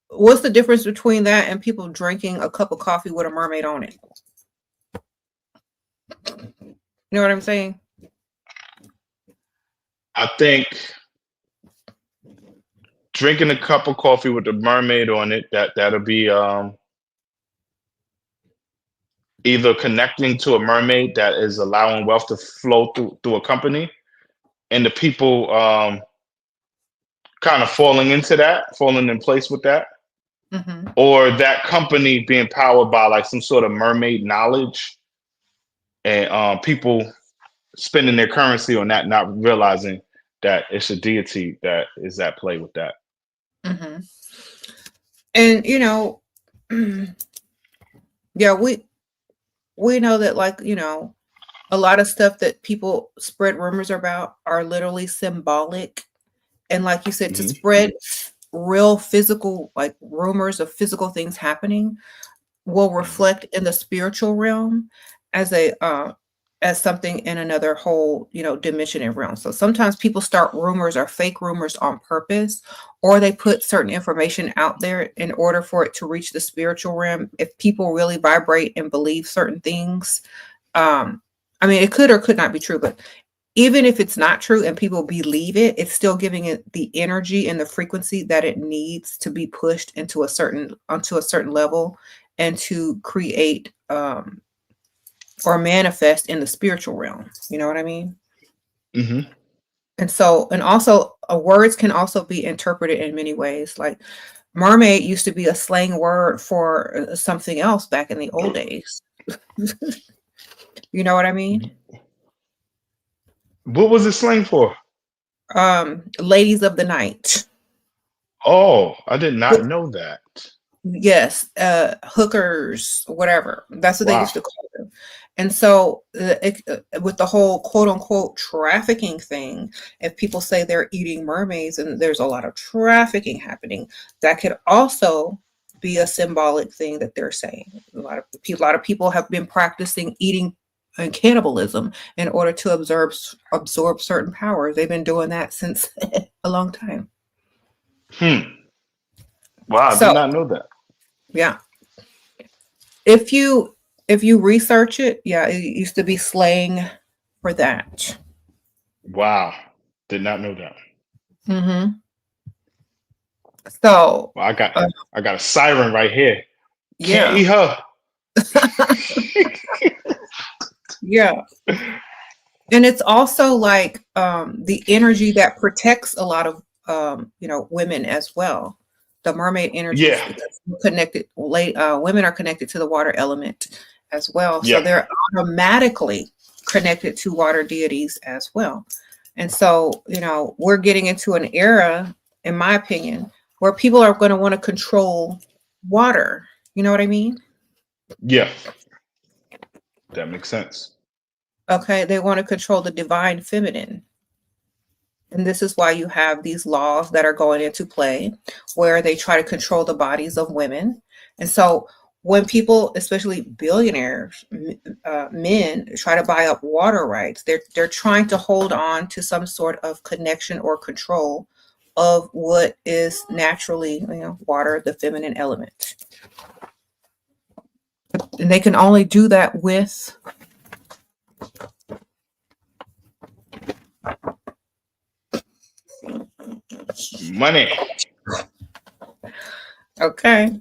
what's the difference between that and people drinking a cup of coffee with a mermaid on it? You know what I'm saying? I think drinking a cup of coffee with a mermaid on it, that'll be either connecting to a mermaid that is allowing wealth to flow through a company, and the people kind of falling in place with that, Mm-hmm. or that company being powered by like some sort of mermaid knowledge, and people spending their currency on that, not realizing that it's a deity that is at play with that. Mm-hmm. And yeah, we know that, like, a lot of stuff that people spread rumors about are literally symbolic. And like you said, to Hmm. spread real physical, like rumors of physical things happening, will reflect in the spiritual realm as a as something in another whole dimension and realm. So sometimes people start rumors or fake rumors on purpose, or they put certain information out there in order for it to reach the spiritual realm. If people really vibrate and believe certain things, I mean, it could or could not be true, but even if it's not true and people believe it, it's still giving it the energy and the frequency that it needs to be pushed into onto a certain level, and to create or manifest in the spiritual realm. You know what I mean? Hmm. And also, words can also be interpreted in many ways. Like mermaid used to be a slang word for something else back in the old days. You know what I mean? What was it slang for? Ladies of the night. Oh, I did not know that. Yes, hookers, whatever. That's what they Wow. used to call them. And so, with the whole quote unquote trafficking thing, if people say they're eating mermaids and there's a lot of trafficking happening, that could also be a symbolic thing that they're saying. A lot of people have been practicing eating and cannibalism in order to absorb certain powers. They've been doing that since a long time. Hmm. Wow, I did So, not know that. yeah. If you research it, yeah, it used to be slang for that. Wow, did not know that. Mm-hmm. So, Well, uh, I got a siren right here. Can't yeah, eat her. yeah, and it's also like the energy that protects a lot of women as well. The mermaid Yeah, energies connected. Women are connected to the water element as well, so yeah. they're automatically connected to water deities as well. And so, we're getting into an era, in my opinion, where people are going to want to control water. You know what I mean? Yeah, that makes sense. Okay, they want to control the divine feminine. And this is why you have these laws that are going into play where they try to control the bodies of women. And so when people, especially billionaires, men, try to buy up water rights, they're trying to hold on to some sort of connection or control of what is naturally, water, the feminine element. And they can only do that with Money. Okay.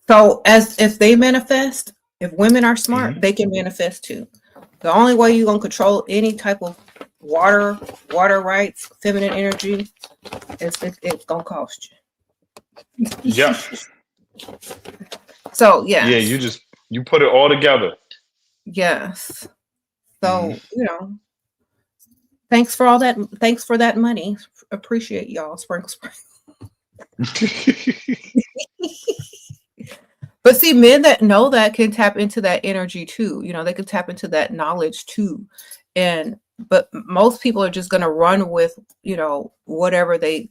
So as if they manifest, if women are smart, they can manifest too. The only way you're gonna control any type of water rights, feminine energy, is it's gonna cost you. Yep. So yeah. Yeah, you put it all together. Yes. So, thanks for all that. Thanks for that money. Appreciate y'all. Sprinkle. But see, men that know that can tap into that energy too. They can tap into that knowledge too. But most people are just going to run with, whatever they,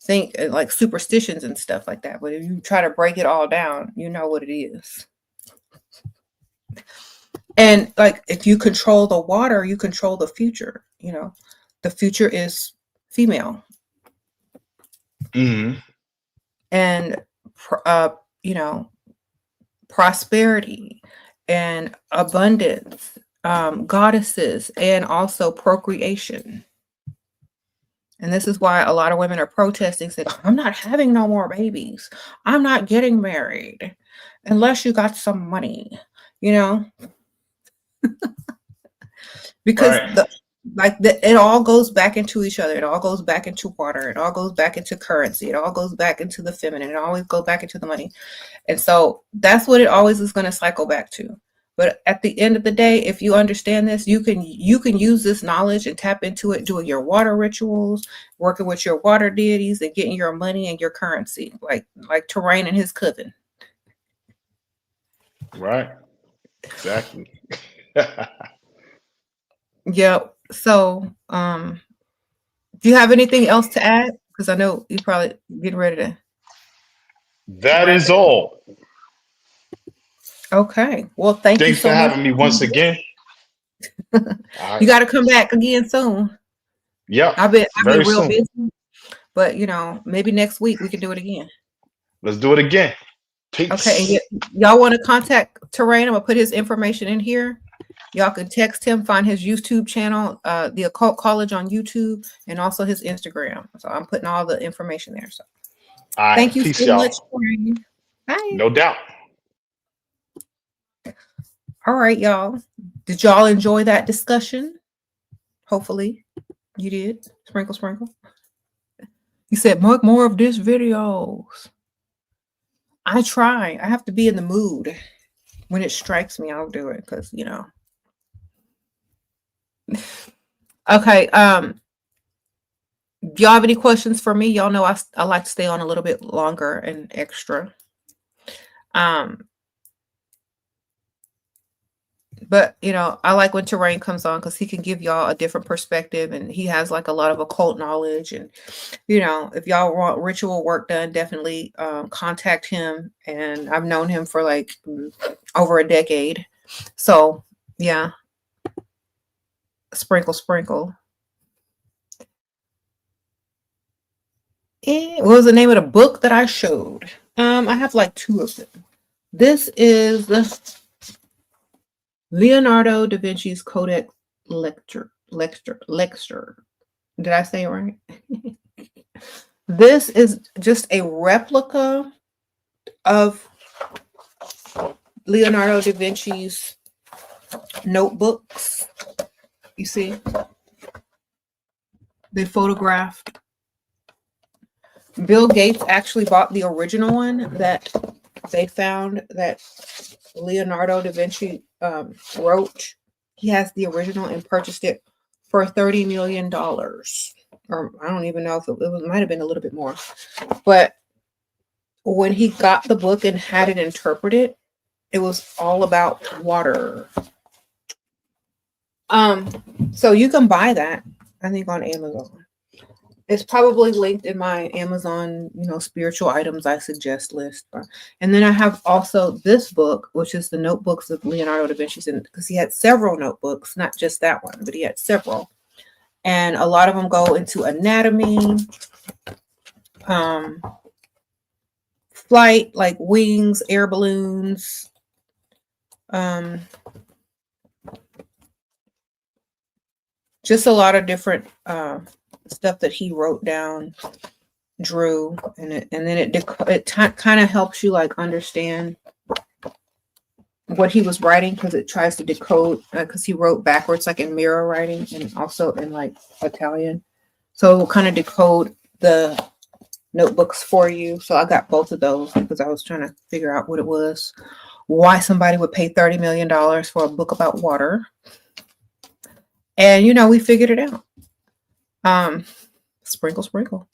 think, like superstitions and stuff like that. But if you try to break it all down, you know what it is. And like, if you control the water, you control the future. The future is female. And, prosperity and abundance, goddesses, and also procreation. And this is why a lot of women are protesting, saying, I'm not having no more babies. I'm not getting married unless you got some money, because it all goes back into each other. It all goes back into water. It all goes back into currency. It all goes back into the feminine. It always goes back into the money. And so that's what it always is going to cycle back to. But at the end of the day, if you understand this, you can use this knowledge and tap into it, doing your water rituals, working with your water deities, and getting your money and your currency, like Terrane and his coven. Right. Exactly. Yeah. So, do you have anything else to add? Because I know you're probably getting ready to. That is all. Okay. Well, thanks you so for much having me once again. You got to come back again soon. Yep. I've been real soon. busy, but maybe next week we can do it again. Let's do it again. Peace. Okay. And y'all want to contact Terrane? I'm gonna put his information in here. Y'all can text him, find his YouTube channel, the Occult College on YouTube, and also his Instagram. So I'm putting all the information there. So thank you so much, Terrane. Bye. No doubt. All right, y'all. Did y'all enjoy that discussion? Hopefully you did. Sprinkle, sprinkle. He said, "Mark more of this videos." I try. I have to be in the mood. When it strikes me, I'll do it because Okay. Do y'all have any questions for me? Y'all know I like to stay on a little bit longer and extra. But I like when Terrane comes on because he can give y'all a different perspective, and he has like a lot of occult knowledge. And if y'all want ritual work done, definitely contact him. And I've known him for like over a decade. So yeah, sprinkle, sprinkle. And what was the name of the book that I showed? I have like 2 of them. This is the Leonardo da Vinci's Codex Lecture. Did I say it right? This is just a replica of Leonardo da Vinci's notebooks. You see? They photographed. Bill Gates actually bought the original one that they found that Leonardo da Vinci wrote. He has the original and purchased it for $30 million. Or I don't even know if it might have been a little bit more. But when he got the book and had it interpreted, it was all about water. So you can buy that, I think, on Amazon. It's probably linked in my Amazon, spiritual items I suggest list. And then I have also this book, which is the notebooks of Leonardo da Vinci, because he had several notebooks, not just that one, but he had several. And a lot of them go into anatomy, flight, like wings, air balloons, just a lot of different stuff that he wrote down, drew, and then it kind of helps you like understand what he was writing, because it tries to decode, because he wrote backwards, like in mirror writing, and also in like Italian. So it will kind of decode the notebooks for you. So I got both of those because I was trying to figure out what it was, why somebody would pay $30 million for a book about water. And, you know, we figured it out. Sprinkle, sprinkle.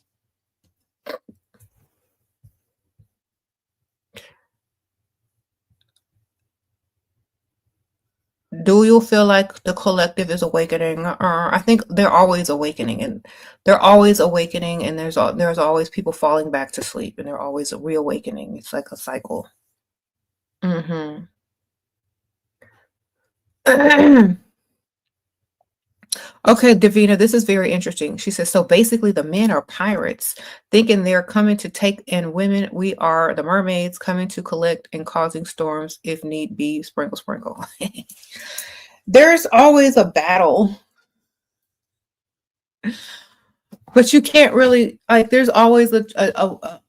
Do you feel like the collective is awakening? I think they're always awakening, and there's always people falling back to sleep, and they're always reawakening. It's like a cycle. Mm-hmm. Okay, Davina, this is very interesting. She says, so basically the men are pirates, thinking they're coming to take in women. We are the mermaids coming to collect and causing storms if need be. Sprinkle, sprinkle. There's always a battle, but you can't really, like, there's always a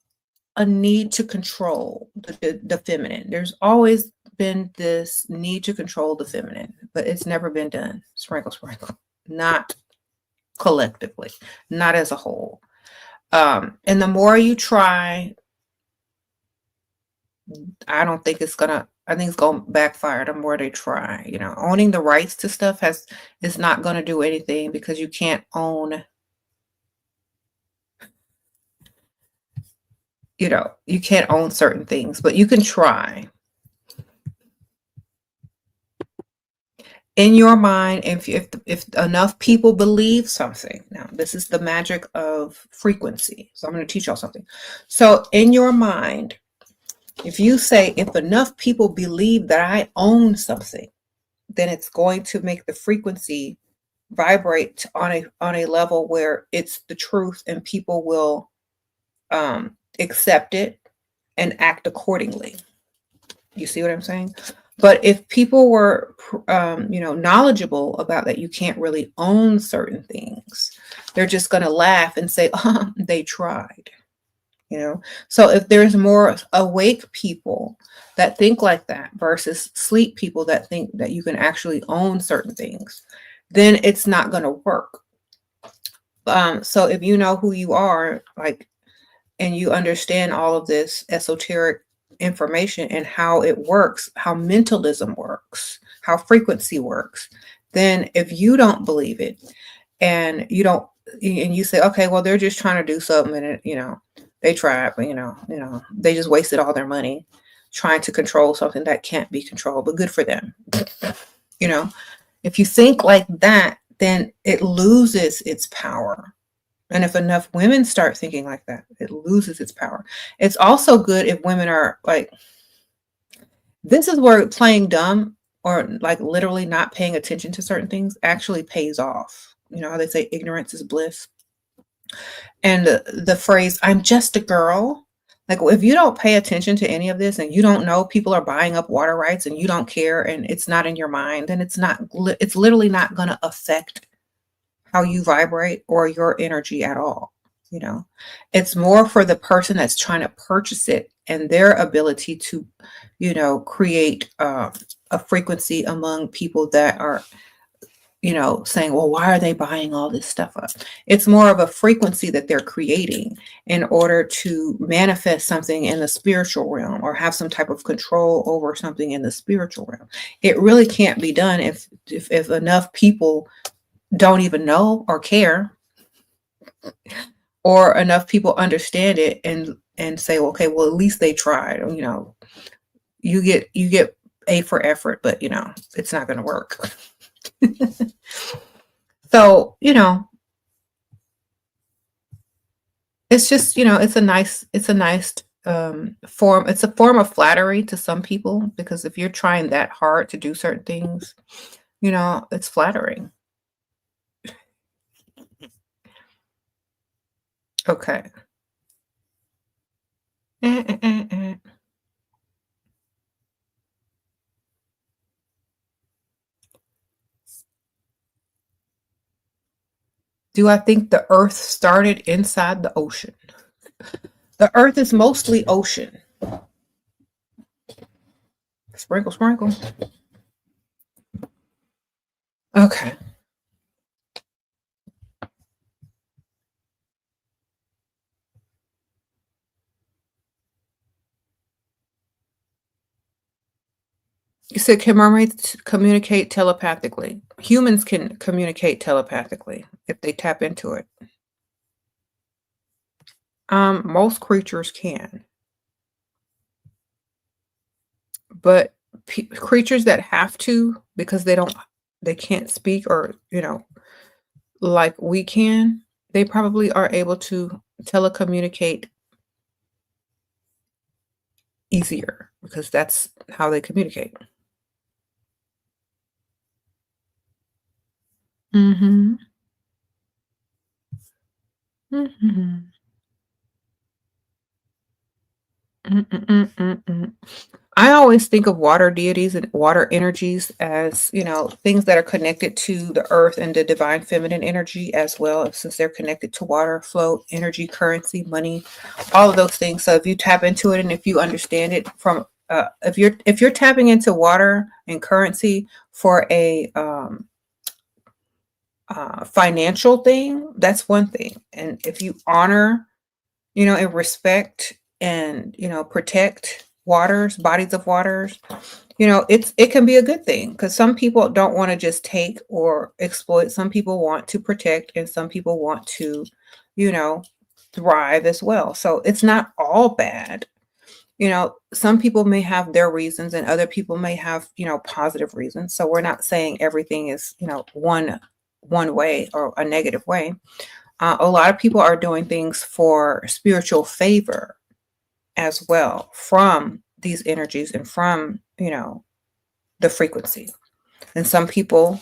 need to control the feminine. There's always been this need to control the feminine, but it's never been done. Sprinkle, sprinkle. Not collectively, not as a whole. And the more you try, I think it's gonna backfire the more they try. You know, owning the rights to stuff is not gonna do anything, because you can't own, you know, you can't own certain things, but you can try. In your mind, if enough people believe something, now this is the magic of frequency. So I'm going to teach y'all something. So in your mind, if you say, if enough people believe that I own something, then it's going to make the frequency vibrate on a level where it's the truth, and people will accept it and act accordingly. You see what I'm saying? But if people were, knowledgeable about that, you can't really own certain things. They're just going to laugh and say, oh, they tried. You know, so if there's more awake people that think like that versus sleep people that think that you can actually own certain things, then it's not going to work. So if you know who you are, like, and you understand all of this esoteric information and how it works, how mentalism works, how frequency works, then if you don't believe it and you say, okay, well, they're just trying to do something, and they tried, but they just wasted all their money trying to control something that can't be controlled, but good for them. If you think like that, then it loses its power. And if enough women start thinking like that, it loses its power. It's also good if women are like, this is where playing dumb or like literally not paying attention to certain things actually pays off. You know how they say ignorance is bliss? And the phrase, I'm just a girl. Like, if you don't pay attention to any of this and you don't know people are buying up water rights and you don't care and it's not in your mind, then it's literally not going to affect how you vibrate or your energy at all. It's more for the person that's trying to purchase it and their ability to, create a frequency among people that are, saying, well, why are they buying all this stuff up? It's more of a frequency that they're creating in order to manifest something in the spiritual realm or have some type of control over something in the spiritual realm. It really can't be done if enough people don't even know or care, or enough people understand it and say, okay, well, at least they tried. You get A for effort, but it's not going to work. So it's just it's a nice form. It's a form of flattery to some people, because if you're trying that hard to do certain things, it's flattering. Okay. Do I think the earth started inside the ocean? The earth is mostly ocean. Sprinkle, sprinkle. Okay. You said, can mermaids communicate telepathically? Humans can communicate telepathically if they tap into it. Most creatures can, but creatures that have to because they can't speak, or like we can, they probably are able to telecommunicate easier because that's how they communicate. Mm-hmm. Mm-hmm. Mm-mm-mm-mm-mm. I always think of water deities and water energies as, things that are connected to the earth and the divine feminine energy as well, since they're connected to water, flow, energy, currency, money, all of those things. So if you tap into it and if you understand it from if you're tapping into water and currency for a financial thing, that's one thing. And if you honor, and respect and, protect waters, bodies of waters, it can be a good thing because some people don't want to just take or exploit. Some people want to protect and some people want to, you know, thrive as well. So it's not all bad. Some people may have their reasons and other people may have, positive reasons. So we're not saying everything is, one way or a negative way. A lot of people are doing things for spiritual favor as well from these energies and from, the frequency. And some people,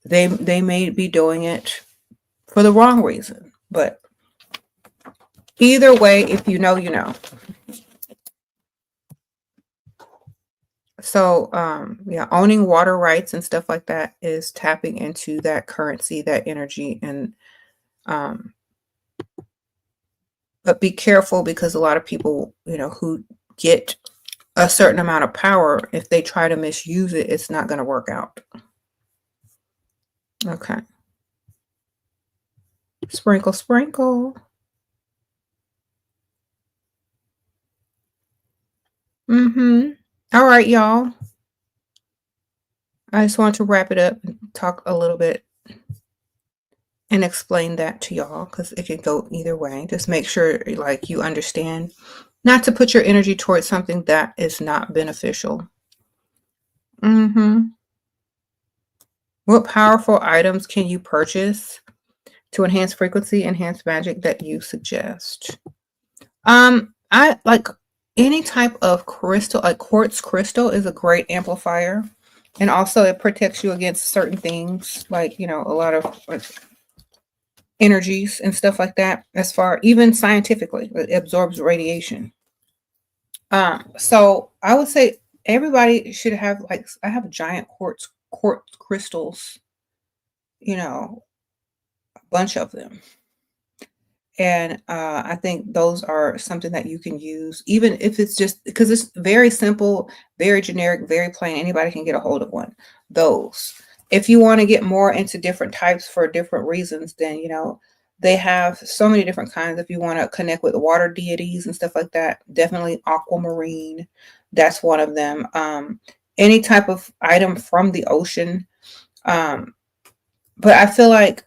they may be doing it for the wrong reason. But either way, if you know, you know. So, yeah, owning water rights and stuff like that is tapping into that currency, that energy, and but be careful because a lot of people, who get a certain amount of power, if they try to misuse it, it's not going to work out. Okay. Sprinkle, sprinkle. All right, y'all. I just want to wrap it up and talk a little bit and explain that to y'all because it can go either way. Just make sure like you understand not to put your energy towards something that is not beneficial. What powerful items can you purchase to enhance frequency, enhance magic that you suggest? I like any type of crystal, like quartz crystal is a great amplifier. And also it protects you against certain things, like, a lot of energies and stuff like that, as far even scientifically, it absorbs radiation. So I would say everybody should have, like, I have giant quartz crystals, a bunch of them. And I think those are something that you can use, even if it's just because it's very simple, very generic, very plain. Anybody can get a hold of one. Those. If you want to get more into different types for different reasons, then, they have so many different kinds. If you want to connect with the water deities and stuff like that, definitely aquamarine. That's one of them. Any type of item from the ocean. But I feel like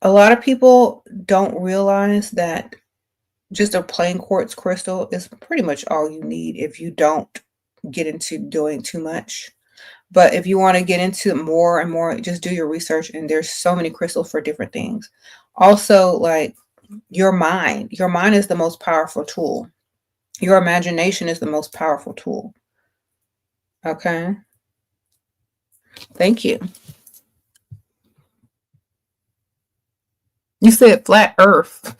a lot of people don't realize that just a plain quartz crystal is pretty much all you need if you don't get into doing too much. But if you want to get into more and more, just do your research. And there's so many crystals for different things. Also, like your mind is the most powerful tool. Your imagination is the most powerful tool. Okay. Thank you. You said flat earth.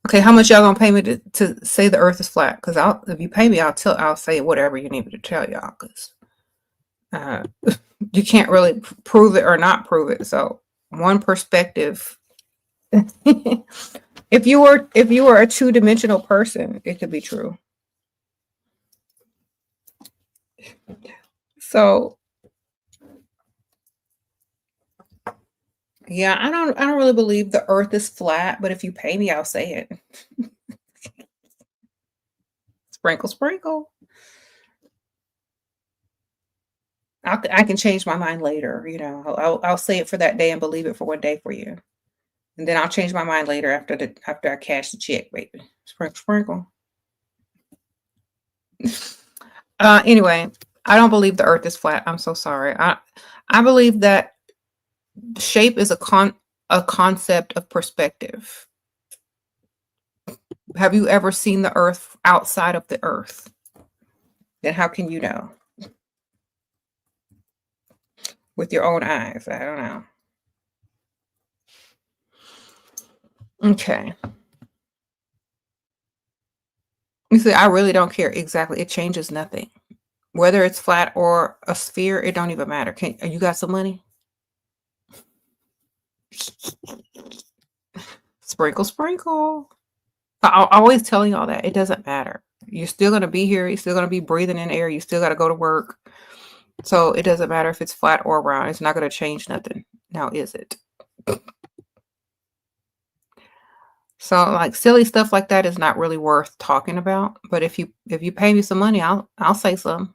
Okay, how much y'all gonna pay me to say the earth is flat? Because if you pay me, I'll say whatever you need me to tell y'all. Because You can't really prove it or not prove it. So one perspective. If you were a two-dimensional person, it could be true. So yeah, I don't really believe the earth is flat, but if you pay me, I'll say it. Sprinkle, sprinkle. I can change my mind later, you know. I'll say it for that day and believe it for one day for you. And then I'll change my mind later after I cash the check, baby. Sprinkle, sprinkle. Anyway, I don't believe the earth is flat. I'm so sorry. I believe that shape is a concept of perspective. Have you ever seen the earth outside of the earth? Then how can you know? With your own eyes. I don't know. Okay. You see, I really don't care exactly. It changes nothing. Whether it's flat or a sphere, it don't even matter. You got some money? Sprinkle, sprinkle. I'm always telling y'all that. It doesn't matter. You're still going to be here. You're still going to be breathing in air. You still got to go to work. So it doesn't matter if it's flat or round. It's not going to change nothing. Now, is it? So like silly stuff like that is not really worth talking about. But if you pay me some money, I'll say some.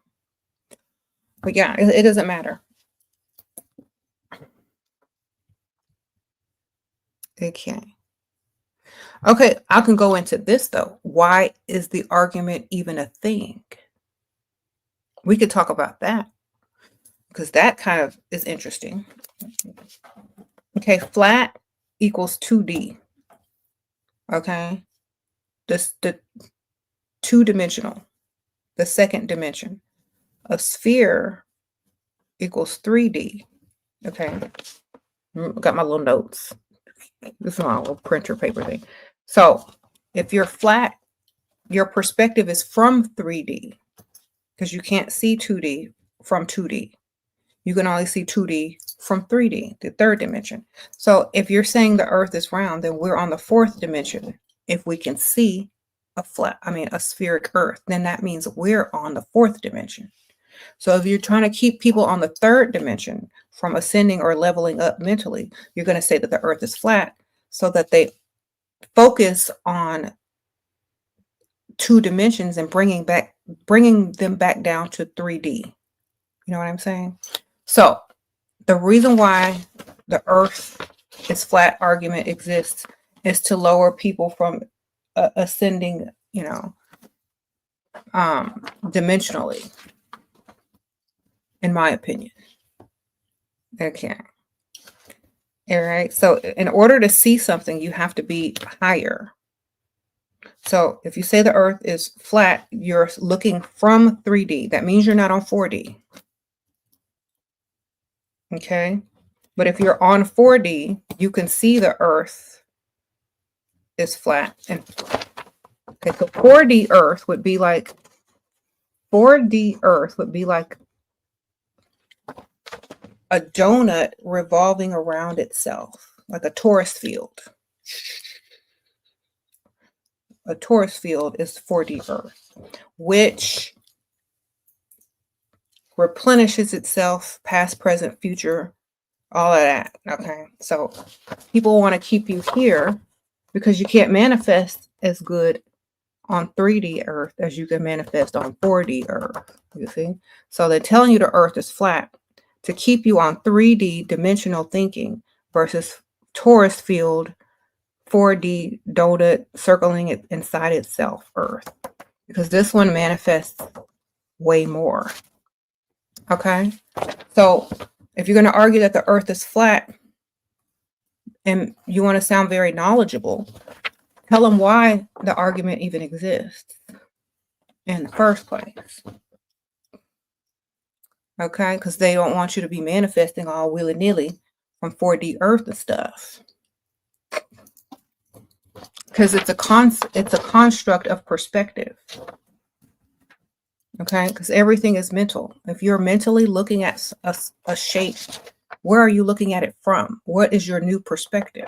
But yeah, it doesn't matter. Okay. Okay, I can go into this though. Why is the argument even a thing? We could talk about that because that kind of is interesting. Okay, flat equals 2D. Okay, the two-dimensional, the second dimension. A sphere equals 3D. Okay, got my little notes. This is my little printer paper thing. So if you're flat, your perspective is from 3D because you can't see 2D from 2D. You can only see 2D from 3D, the third dimension. So if you're saying the earth is round, then we're on the fourth dimension. If we can see a spheric earth, then that means we're on the fourth dimension. So if you're trying to keep people on the third dimension from ascending or leveling up mentally, you're going to say that the earth is flat so that they focus on two dimensions and bringing them back down to 3D. You know what I'm saying? So the reason why the earth is flat argument exists is to lower people from ascending, dimensionally, in my opinion. Okay. All right. So in order to see something, you have to be higher. So if you say the earth is flat, you're looking from 3D. That means you're not on 4D. Okay. But if you're on 4D, you can see the earth is flat. And okay, so 4D earth would be like a donut revolving around itself, like a torus field. A torus field is 4D earth, which replenishes itself, past, present, future, all of that. Okay. So people want to keep you here because you can't manifest as good on 3D earth as you can manifest on 4D earth. You see? So they're telling you the earth is flat to keep you on 3D dimensional thinking versus torus field 4D donut circling it inside itself earth, because this one manifests way more. Okay, so if you're going to argue that the earth is flat and you want to sound very knowledgeable, tell them why the argument even exists in the first place. Okay, because they don't want you to be manifesting all willy-nilly from 4D earth and stuff. Because it's a construct of perspective. Okay, because everything is mental. If you're mentally looking at a shape, where are you looking at it from? What is your new perspective?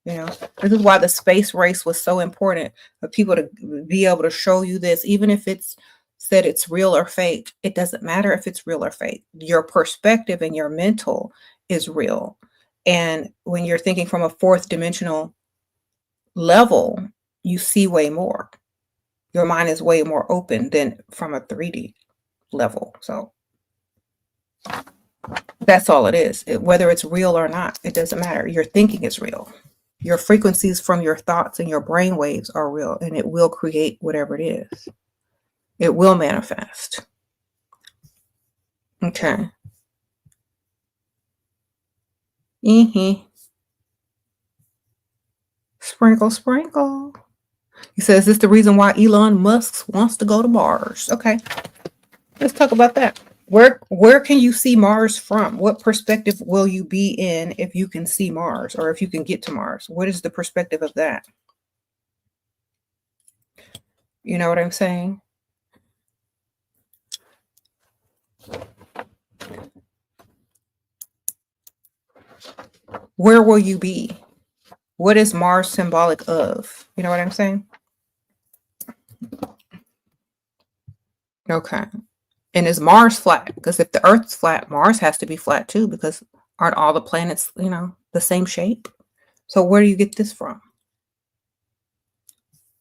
You know, this is why the space race was so important for people to be able to show you this, even if it's said it's real or fake. It doesn't matter if it's real or fake. Your perspective and your mental is real. And when you're thinking from a fourth dimensional level, you see way more. Your mind is way more open than from a 3D level. So that's all it is. Whether it's real or not, it doesn't matter. Your thinking is real. Your frequencies from your thoughts and your brain waves are real, and it will create whatever it is. It will manifest. Okay. Sprinkle, sprinkle. He says, is this the reason why Elon Musk wants to go to Mars? Okay. Let's talk about that. Where can you see Mars from? What perspective will you be in if you can see Mars, or if you can get to Mars? What is the perspective of that? You know what I'm saying? Where will you be? What is Mars symbolic of? You know what I'm saying? Okay. And is Mars flat? Because if the Earth's flat, Mars has to be flat too, because aren't all the planets, you know, the same shape? So where do you get this from?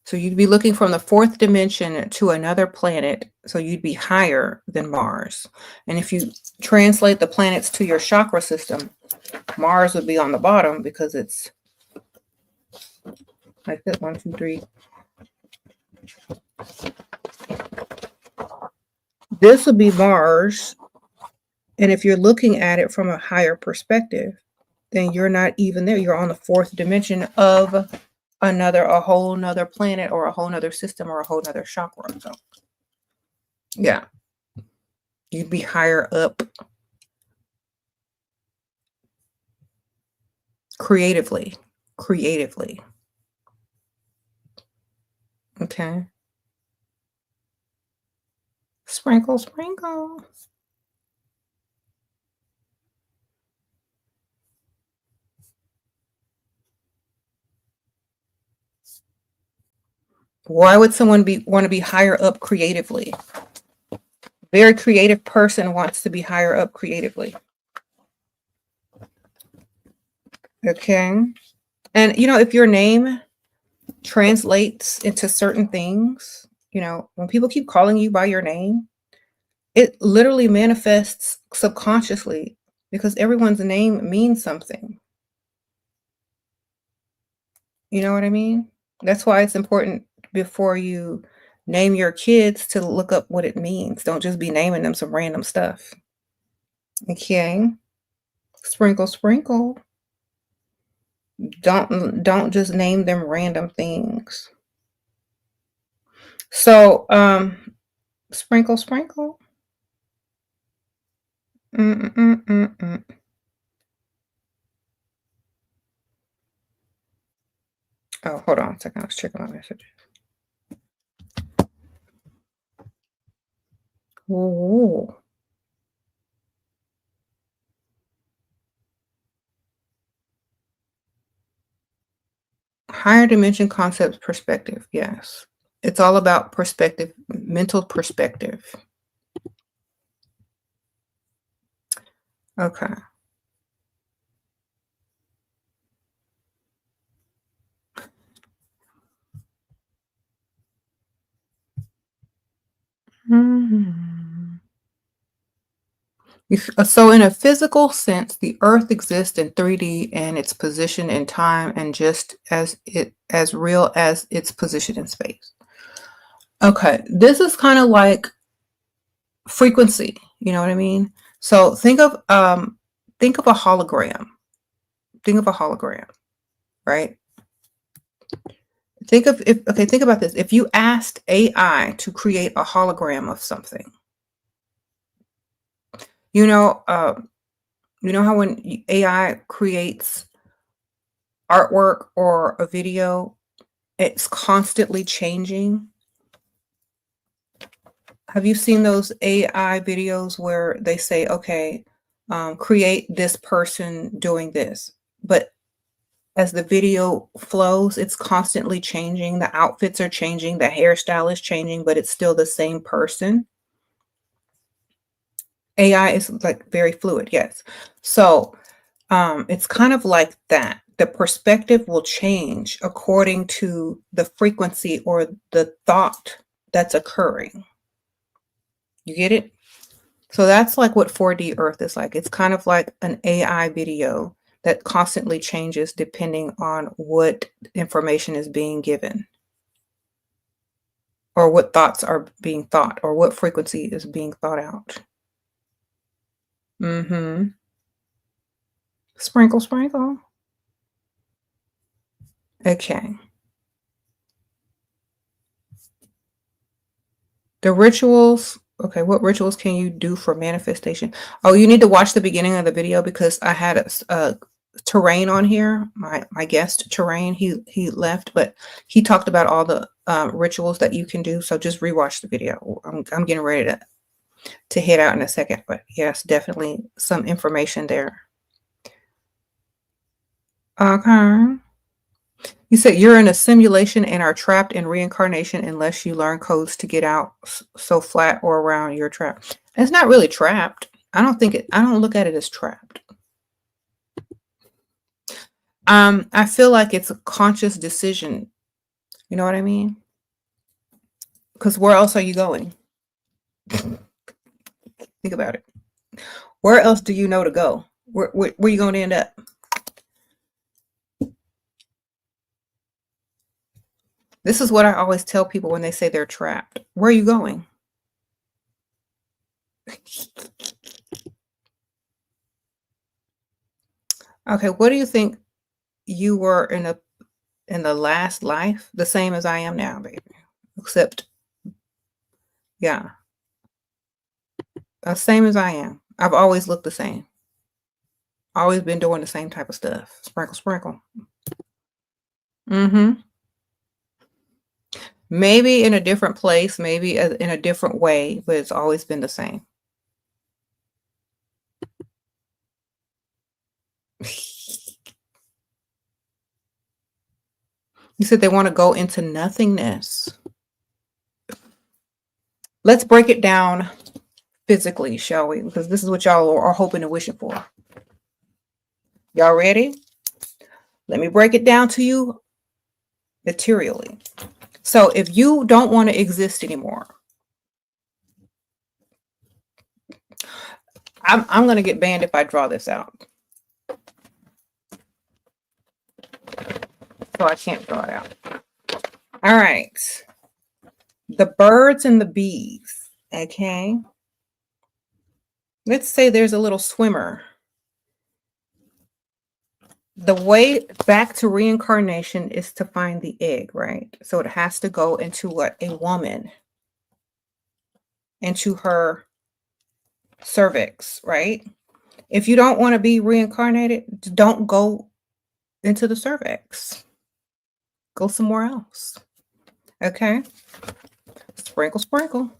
So you'd be looking from the fourth dimension to another planet, so you'd be higher than Mars. And if you translate the planets to your chakra system, Mars would be on the bottom because it's like this, 1, 2, 3. This would be Mars. And if you're looking at it from a higher perspective, then you're not even there. You're on the fourth dimension of a whole nother planet, or a whole nother system, or a whole nother chakra. So yeah, you'd be higher up creatively. Okay. Sprinkle, sprinkle. Why would someone want to be higher up creatively? Very creative person wants to be higher up creatively. Okay. And you know, if your name translates into certain things, you know, when people keep calling you by your name, it literally manifests subconsciously, because everyone's name means something. You know what I mean? That's why it's important before you name your kids to look up what it means. Don't just be naming them some random stuff. Okay. Sprinkle, sprinkle. Don't just name them random things. So, sprinkle, sprinkle. Mm-mm-mm-mm. Oh, hold on a second. I was checking my message. Ooh. Higher dimension concepts, perspective. Yes. It's all about perspective, mental perspective. Okay. So in a physical sense, the Earth exists in 3D, and its position in time, and just as real as its position in space. Okay, this is kind of like frequency, you know what I mean? So think of a hologram. Think of a hologram, right? Think about this. If you asked AI to create a hologram of something, you know how when AI creates artwork or a video, it's constantly changing. Have you seen those AI videos where they say, okay, create this person doing this, but as the video flows, it's constantly changing. The outfits are changing, the hairstyle is changing, but it's still the same person. AI is like very fluid, yes. So it's kind of like that. The perspective will change according to the frequency or the thought that's occurring. You get it? So that's like what 4D Earth is like. It's kind of like an AI video that constantly changes depending on what information is being given, or what thoughts are being thought, or what frequency is being thought out. Mm-hmm. Sprinkle, sprinkle. Okay. The rituals. Okay, what rituals can you do for manifestation? Oh, you need to watch the beginning of the video because I had a Terrane on here, my guest Terrane. He left, but he talked about all the rituals that you can do. So just rewatch the video. I'm getting ready to head out in a second, but yes, definitely some information there. Okay. You said you're in a simulation and are trapped in reincarnation unless you learn codes to get out. So flat or around, you're trapped. It's not really trapped. I don't look at it as trapped. I feel like it's a conscious decision. You know what I mean? Because where else are you going? Think about it. Where else do you know to go? Where are you going to end up? This is what I always tell people when they say they're trapped. Where are you going? Okay, what do you think you were in the last life? The same as I am now, baby. Except, yeah, the same as I am. I've always looked the same. Always been doing the same type of stuff. Sprinkle, sprinkle. Mm-hmm. Maybe in a different place, maybe in a different way, but it's always been the same. You said they want to go into nothingness. Let's break it down physically, shall we? Because this is what y'all are hoping and wishing for. Y'all ready? Let me break it down to you materially. So if you don't want to exist anymore, I'm going to get banned if I draw this out. So I can't draw it out. All right. The birds and the bees. Okay. Let's say there's a little swimmer. The way back to reincarnation is to find the egg, right? So it has to go into what? A woman. Into her cervix, right? If you don't want to be reincarnated, don't go into the cervix. Go somewhere else. Okay? Sprinkle, sprinkle.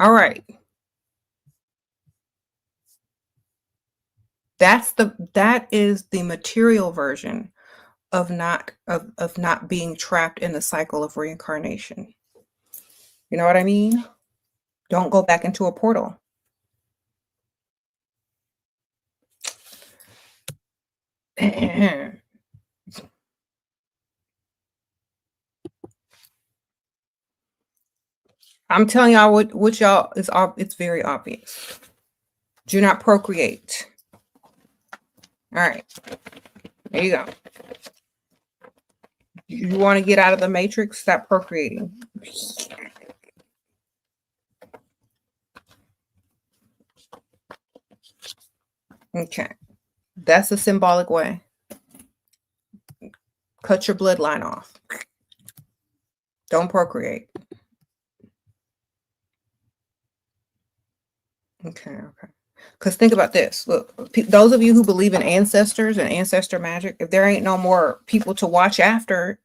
All right. That is the material version of not being trapped in the cycle of reincarnation. You know what I mean? Don't go back into a portal. I'm telling y'all what y'all is. It's very obvious. Do not procreate. All right. There you go. You want to get out of the matrix? Stop procreating. Okay. That's a symbolic way. Cut your bloodline off. Don't procreate. Okay. Because think about this. Look, those of you who believe in ancestors and ancestor magic, if there ain't no more people to watch after,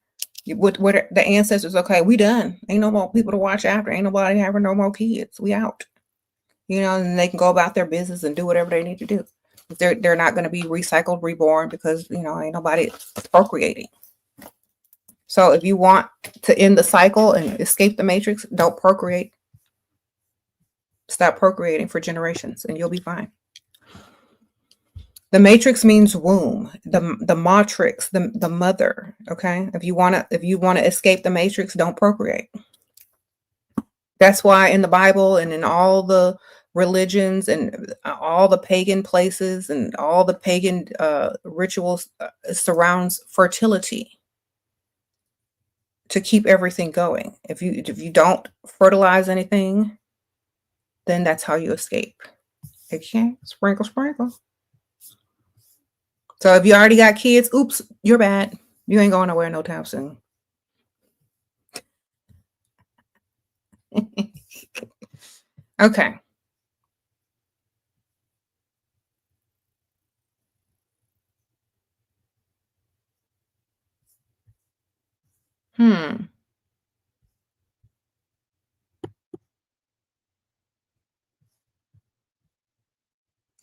What the ancestors? Okay, we done. Ain't no more people to watch after. Ain't nobody having no more kids. We out. And they can go about their business and do whatever they need to do. They're not going to be recycled, reborn, because ain't nobody procreating. So if you want to end the cycle and escape the matrix, don't procreate. Stop procreating for generations, and you'll be fine. The matrix means womb, the matrix, the mother. Okay, if you want to escape the matrix, don't procreate. That's why in the Bible and in all the religions and all the pagan places and all the pagan rituals surrounds fertility to keep everything going. If you don't fertilize anything, then that's how you escape. Okay, sprinkle, sprinkle. So if you already got kids, oops, you're bad. You ain't going nowhere no time soon. Okay.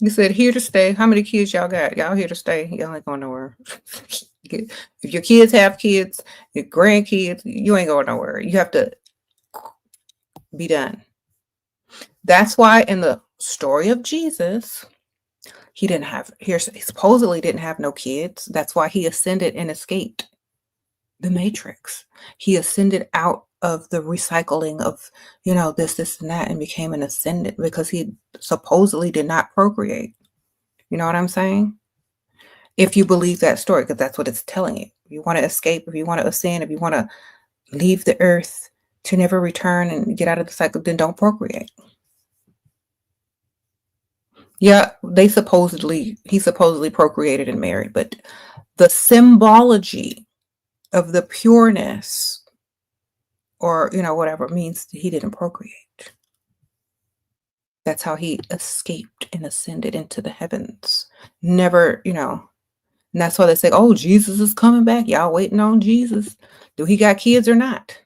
You said here to stay. How many kids y'all got? Y'all here to stay. Y'all ain't going nowhere. If your kids have kids, your grandkids, you ain't going nowhere. You have to be done. That's why in the story of Jesus, he supposedly didn't have no kids. That's why he ascended and escaped the matrix. He ascended out of the recycling of, this and that, and became an ascendant because he supposedly did not procreate. You know what I'm saying? If you believe that story, because that's what it's telling you. If you want to escape, if you want to ascend, if you want to leave the earth to never return and get out of the cycle, then don't procreate. Yeah, he supposedly procreated and married, but the symbology of the pureness or, whatever means he didn't procreate. That's how he escaped and ascended into the heavens. Never, and that's why they say, oh, Jesus is coming back. Y'all waiting on Jesus. Do he got kids or not?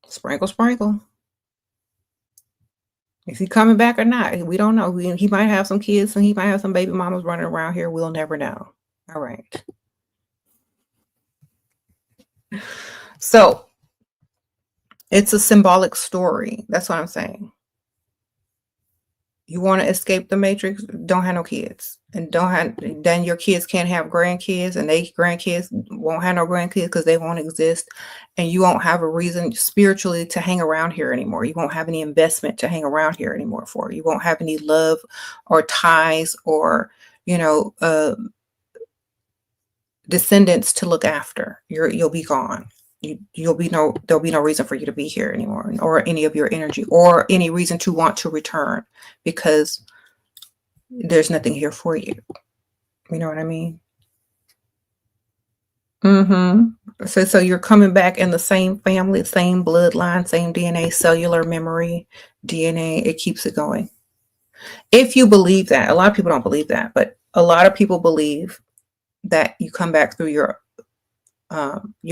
Sprinkle, sprinkle. Is he coming back or not? We don't know. He might have some kids and he might have some baby mamas running around here. We'll never know. All right. So it's a symbolic story. That's what I'm saying. You want to escape the matrix? Don't have no kids, and then your kids can't have grandkids, and they grandkids won't have no grandkids because they won't exist, and you won't have a reason spiritually to hang around here anymore. You won't have any investment to hang around here anymore for. You won't have any love or ties or descendants to look after. You'll be gone. There'll be no reason for you to be here anymore, or any of your energy, or any reason to want to return, because there's nothing here for you. You know what I mean? So you're coming back in the same family, same bloodline, same DNA, cellular memory, DNA. It keeps it going. If you believe that, a lot of people don't believe that, but a lot of people believe that you come back through your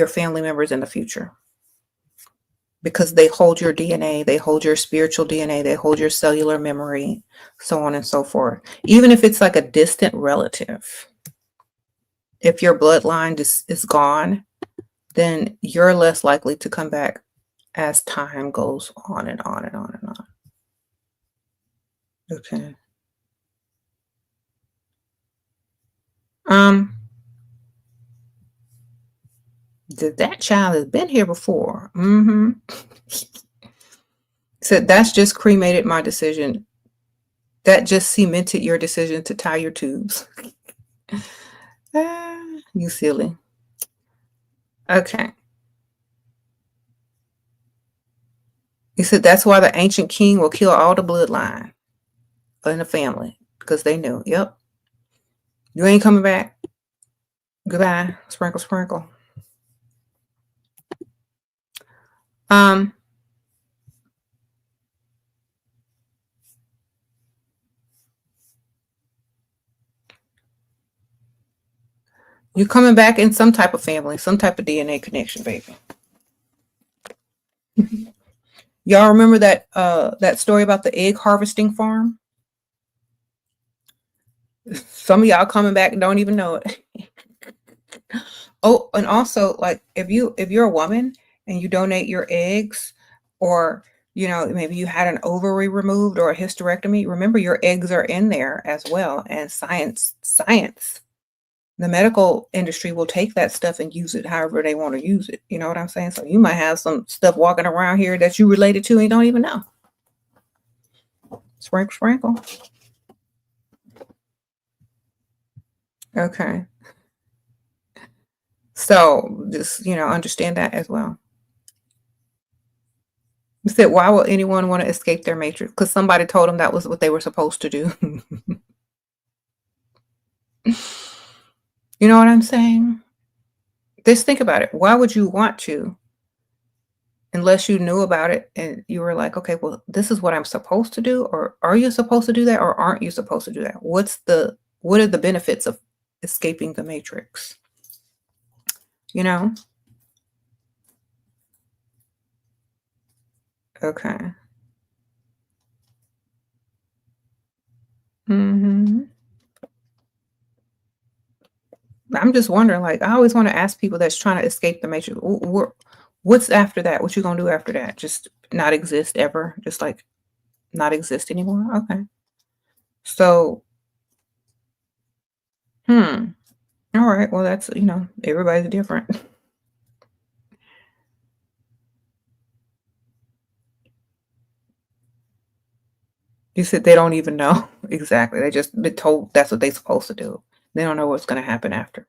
family members in the future, because they hold your DNA, they hold your spiritual DNA, they hold your cellular memory, so on and so forth. Even if it's like a distant relative, if your bloodline is gone, then you're less likely to come back as time goes on and on and on and on. Okay. That child has been here before. So that's just cremated my decision. That just cemented your decision to tie your tubes. You silly. Okay. He said that's why the ancient king will kill all the bloodline in the family, because they knew. Yep. You ain't coming back. Goodbye. Sprinkle, sprinkle. You're coming back in some type of family, some type of DNA connection, baby. Y'all remember that story about the egg harvesting farm? Some of y'all coming back and don't even know it. Oh, and also, like, if you're a woman and you donate your eggs, or maybe you had an ovary removed or a hysterectomy, remember your eggs are in there as well. And science, the medical industry will take that stuff and use it however they want to use it. You know what I'm saying? So you might have some stuff walking around here that you related to and you don't even know. Sprinkle, sprinkle. Okay. So just, understand that as well. You said, why would anyone want to escape their matrix? Because somebody told them that was what they were supposed to do. You know what I'm saying? Just think about it. Why would you want to? Unless you knew about it and you were like, okay, well, this is what I'm supposed to do. Or are you supposed to do that? Or aren't you supposed to do that? What are the benefits of escaping the matrix? Okay. I'm just wondering, like, I always want to ask people that's trying to escape the matrix, what's after that? What you gonna do after that? Just not exist ever? Just like not exist anymore? Okay. So, all right. Well, that's, everybody's different. You said they don't even know exactly. They just been told that's what they're supposed to do. They don't know what's going to happen after.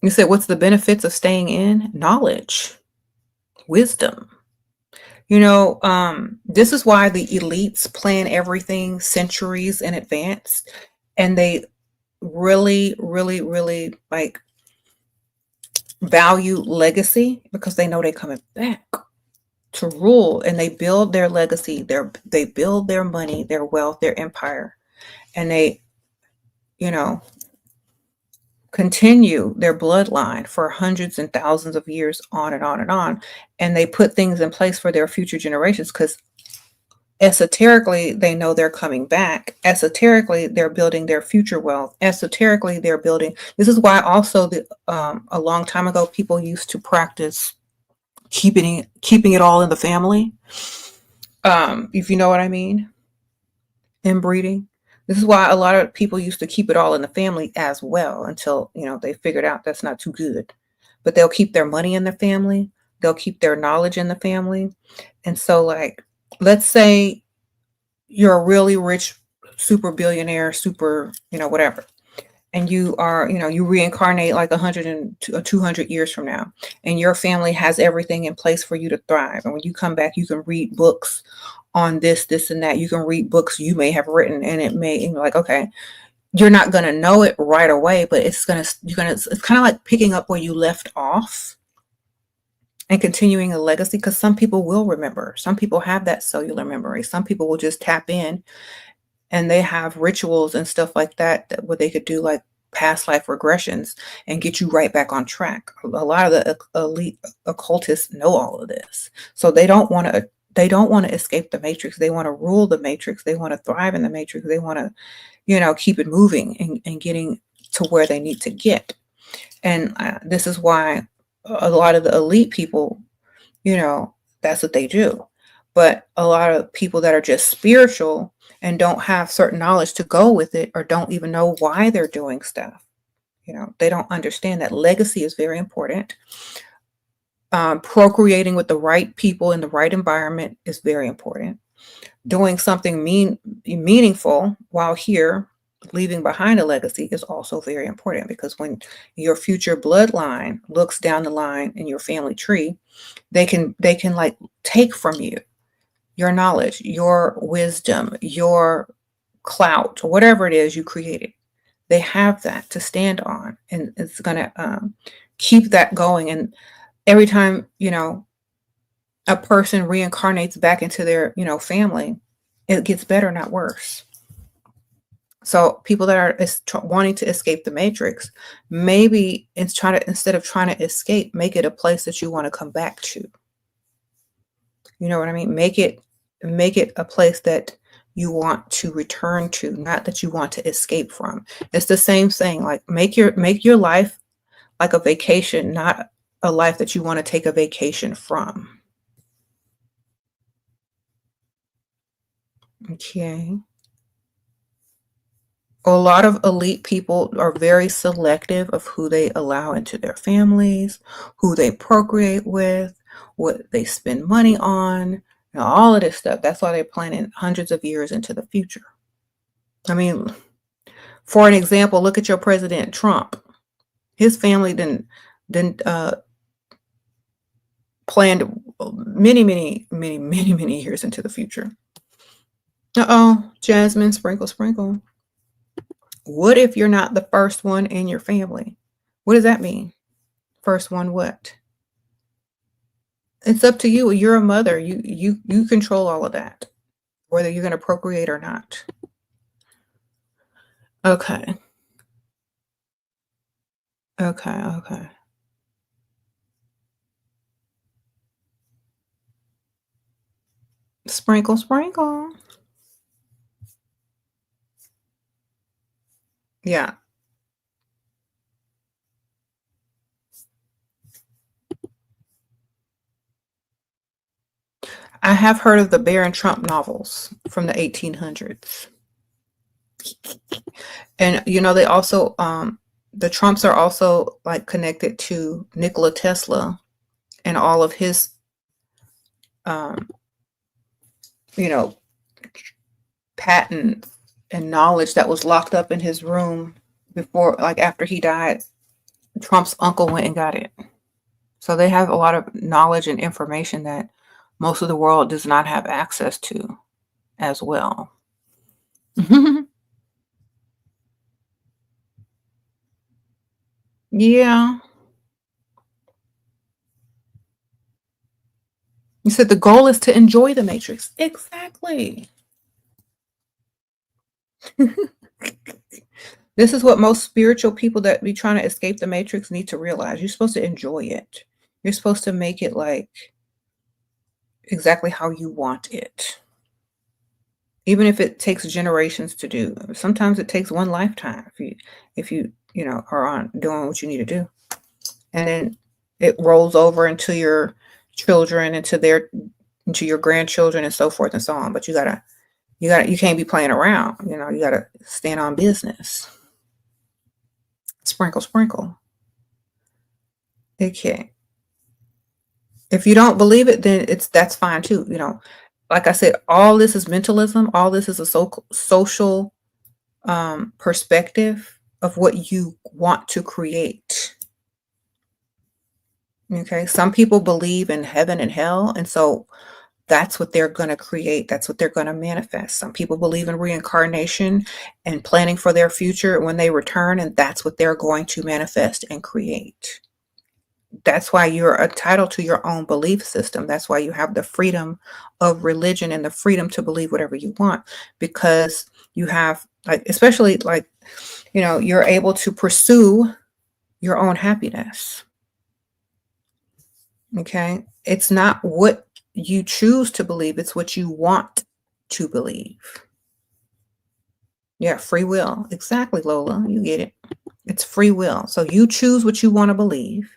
You said, what's the benefits of staying in? Knowledge, wisdom. This is why the elites plan everything centuries in advance, and they really, really, really like value legacy because they know they're coming back to rule, and they build their legacy, they build their money, their wealth, their empire, and they, continue their bloodline for hundreds and thousands of years on and on and on. And they put things in place for their future generations because esoterically they know they're coming back. Esoterically they're building their future wealth. Esoterically they're building. This is why also a long time ago people used to practice keeping it all in the family. If you know what I mean. Inbreeding. This is why a lot of people used to keep it all in the family as well until, they figured out that's not too good. But they'll keep their money in the family. They'll keep their knowledge in the family. And so, like, let's say you're a really rich, super billionaire, super, whatever. And you are, you reincarnate like 100 or 200 years from now. And your family has everything in place for you to thrive. And when you come back, you can read books on this, and that. You can read books you may have written, and it may, like, okay, you're not going to know it right away, but it's kind of like picking up where you left off and continuing a legacy, because some people will remember. Some people have that cellular memory. Some people will just tap in and they have rituals and stuff like that where they could do like past life regressions and get you right back on track. A lot of the elite occultists know all of this. So they don't want to escape the matrix. They want to rule the matrix. They want to thrive in the matrix. They want to, keep it moving and getting to where they need to get. And this is why a lot of the elite people, that's what they do. But a lot of people that are just spiritual and don't have certain knowledge to go with it, or don't even know why they're doing stuff, they don't understand that legacy is very important. Procreating with the right people in the right environment is very important. Doing something meaningful while here, leaving behind a legacy, is also very important, because when your future bloodline looks down the line in your family tree, they can like take from you your knowledge, your wisdom, your clout, or whatever it is you created. They have that to stand on, and it's going to keep that going. And every time, a person reincarnates back into their, family, it gets better, not worse. So people that are wanting to escape the matrix, maybe instead of trying to escape, make it a place that you want to come back to. You know what I mean? Make it a place that you want to return to, not that you want to escape from. It's the same thing. Like make your life like a vacation, not a life that you want to take a vacation from. Okay. A lot of elite people are very selective of who they allow into their families, who they procreate with, what they spend money on, all of this stuff. That's why they're planning hundreds of years into the future. I mean, for an example, look at your President Trump. His family didn't planned many years into the future. Uh-oh, Jasmine, sprinkle, sprinkle. What if you're not the first one in your family? What does that mean? First one what? It's up to you. You're a mother. You control all of that, whether you're going to procreate or not. Okay. Okay. Sprinkle, sprinkle. Yeah. I have heard of the Baron Trump novels from the 1800s. And they also the Trumps are also like connected to Nikola Tesla and all of his patent and knowledge that was locked up in his room before, like after he died. Trump's uncle went and got it. So they have a lot of knowledge and information that most of the world does not have access to as well. Yeah. You said the goal is to enjoy the matrix. Exactly. This is what most spiritual people that be trying to escape the matrix need to realize. You're supposed to enjoy it. You're supposed to make it like exactly how you want it. Even if it takes generations to do. Sometimes it takes one lifetime if you are on doing what you need to do. And then it rolls over into your children, into your grandchildren and so forth and so on. But you can't be playing around. You gotta stand on business. Sprinkle, sprinkle. Okay. If you don't believe it, then that's fine too. Like I said, all this is mentalism. All this is a social perspective of what you want to create. Okay. Some people believe in heaven and hell, and so that's what they're going to create. That's what they're going to manifest. Some people believe in reincarnation and planning for their future when they return, and that's what they're going to manifest and create. That's why you're entitled to your own belief system. That's why you have the freedom of religion and the freedom to believe whatever you want, because you have, like, especially like, you're able to pursue your own happiness. Okay. It's not what you choose to believe. It's what you want to believe. Yeah. Free will. Exactly, Lola. You get it. It's free will. So you choose what you want to believe.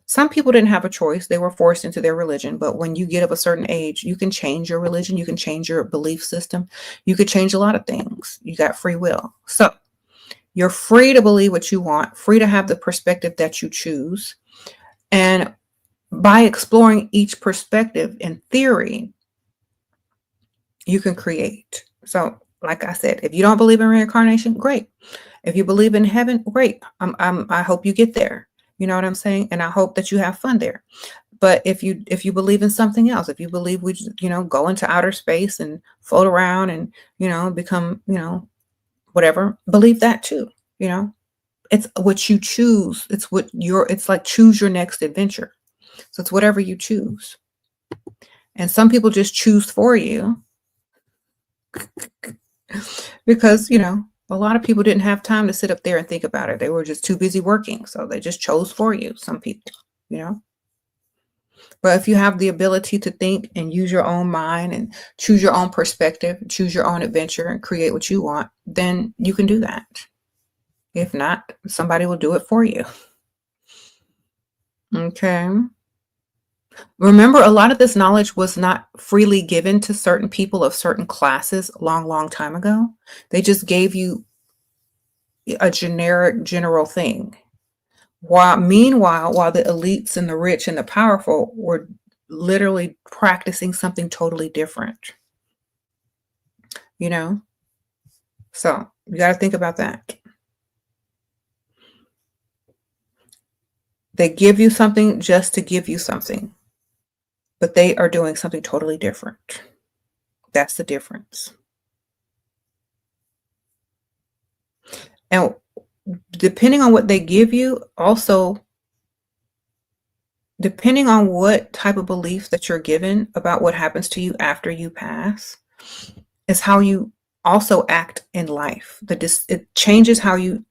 Some people didn't have a choice. They were forced into their religion. But when you get of a certain age, you can change your religion. You can change your belief system. You could change a lot of things. You got free will. So you're free to believe what you want, free to have the perspective that you choose. And by exploring each perspective in theory, you can create. So, like I said, if you don't believe in reincarnation, great. If you believe in heaven, great. I hope you get there. You know what I'm saying? And I hope that you have fun there. But if you believe in something else, if you believe we go into outer space and float around and become whatever, believe that too. It's what you choose. It's like choose your next adventure. So it's whatever you choose. And some people just choose for you because A lot of people didn't have time to sit up there and think about it. They were just too busy working. So they just chose for you, some people, you know. But if you have the ability to think and use your own mind and choose your own perspective, choose your own adventure and create what you want, then you can do that. If not, somebody will do it for you. Okay. Remember, a lot of this knowledge was not freely given to certain people of certain classes a long, long time ago. They just gave you a general thing. Meanwhile, while the elites and the rich and the powerful were literally practicing something totally different, you know? So you got to think about that. They give you something just to give you something, but they are doing something totally different. That's the difference. And depending on what they give you, also, depending on what type of belief that you're given about what happens to you after you pass, is how you also act in life. It changes how you,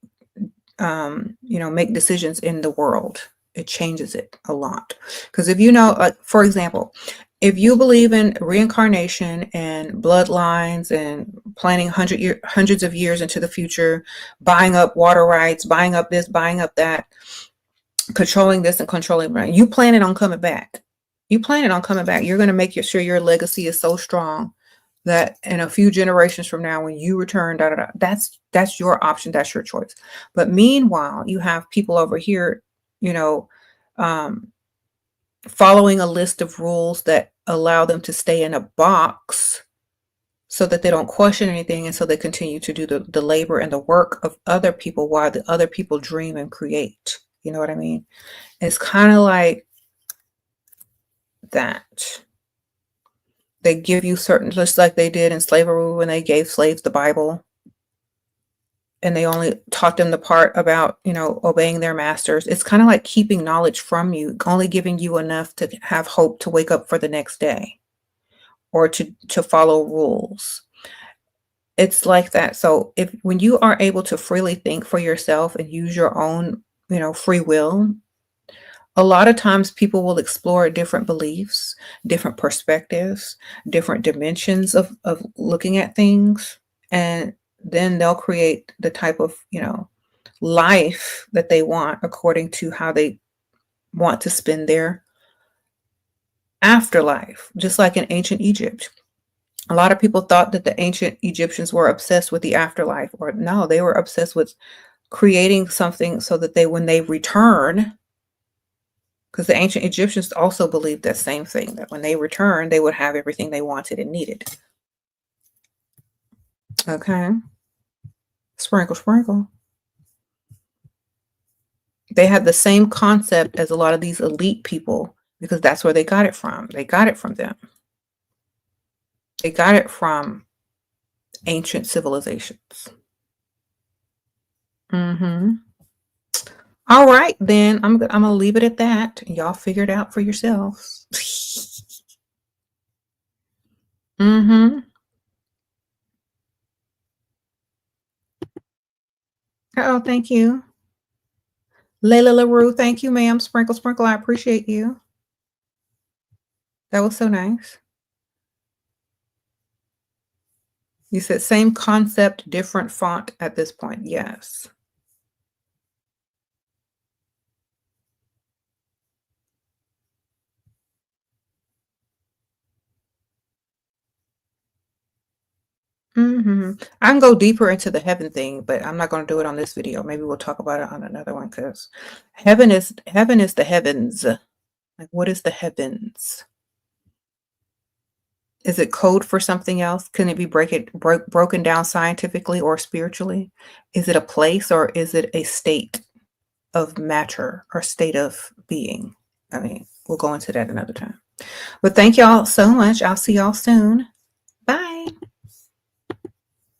make decisions in the world. It changes it a lot. Because if you know, like, for example, if you believe in reincarnation and bloodlines and planning hundreds of years into the future, buying up water rights, buying up this, buying up that, controlling this and controlling that, you planning on coming back. You planning on coming back. You're going to make sure your legacy is so strong that in a few generations from now, when you return, that's your option. That's your choice. But meanwhile, you have people over here, following a list of rules that allow them to stay in a box so that they don't question anything. And so they continue to do the labor and the work of other people while the other people dream and create. You know what I mean? It's kind of like that. They give you certain, just like they did in slavery when they gave slaves the Bible. And they only taught them the part about, obeying their masters. It's kind of like keeping knowledge from you, only giving you enough to have hope to wake up for the next day or to follow rules. It's like that. So when you are able to freely think for yourself and use your own, free will, a lot of times people will explore different beliefs, different perspectives, different dimensions of looking at things. And then they'll create the type of, life that they want according to how they want to spend their afterlife, just like in ancient Egypt. A lot of people thought that the ancient Egyptians were obsessed with the afterlife, or no, they were obsessed with creating something so that when they return, because the ancient Egyptians also believed that same thing, that when they return, they would have everything they wanted and needed. Okay. Sprinkle, sprinkle. They had the same concept as a lot of these elite people because that's where they got it from. They got it from them. They got it from ancient civilizations. All right, then I'm gonna leave it at that. Y'all figure it out for yourselves. Oh, thank you. Layla LaRue, thank you, ma'am. Sprinkle, sprinkle, I appreciate you. That was so nice. You said same concept, different font at this point. Yes. I can go deeper into the heaven thing, but I'm not going to do it on this video. Maybe we'll talk about it on another one because heaven is the heavens. Like, what is the heavens? Is it code for something else? Can it be broken down scientifically or spiritually? Is it a place or is it a state of matter or state of being? I mean, we'll go into that another time. But thank y'all so much. I'll see y'all soon.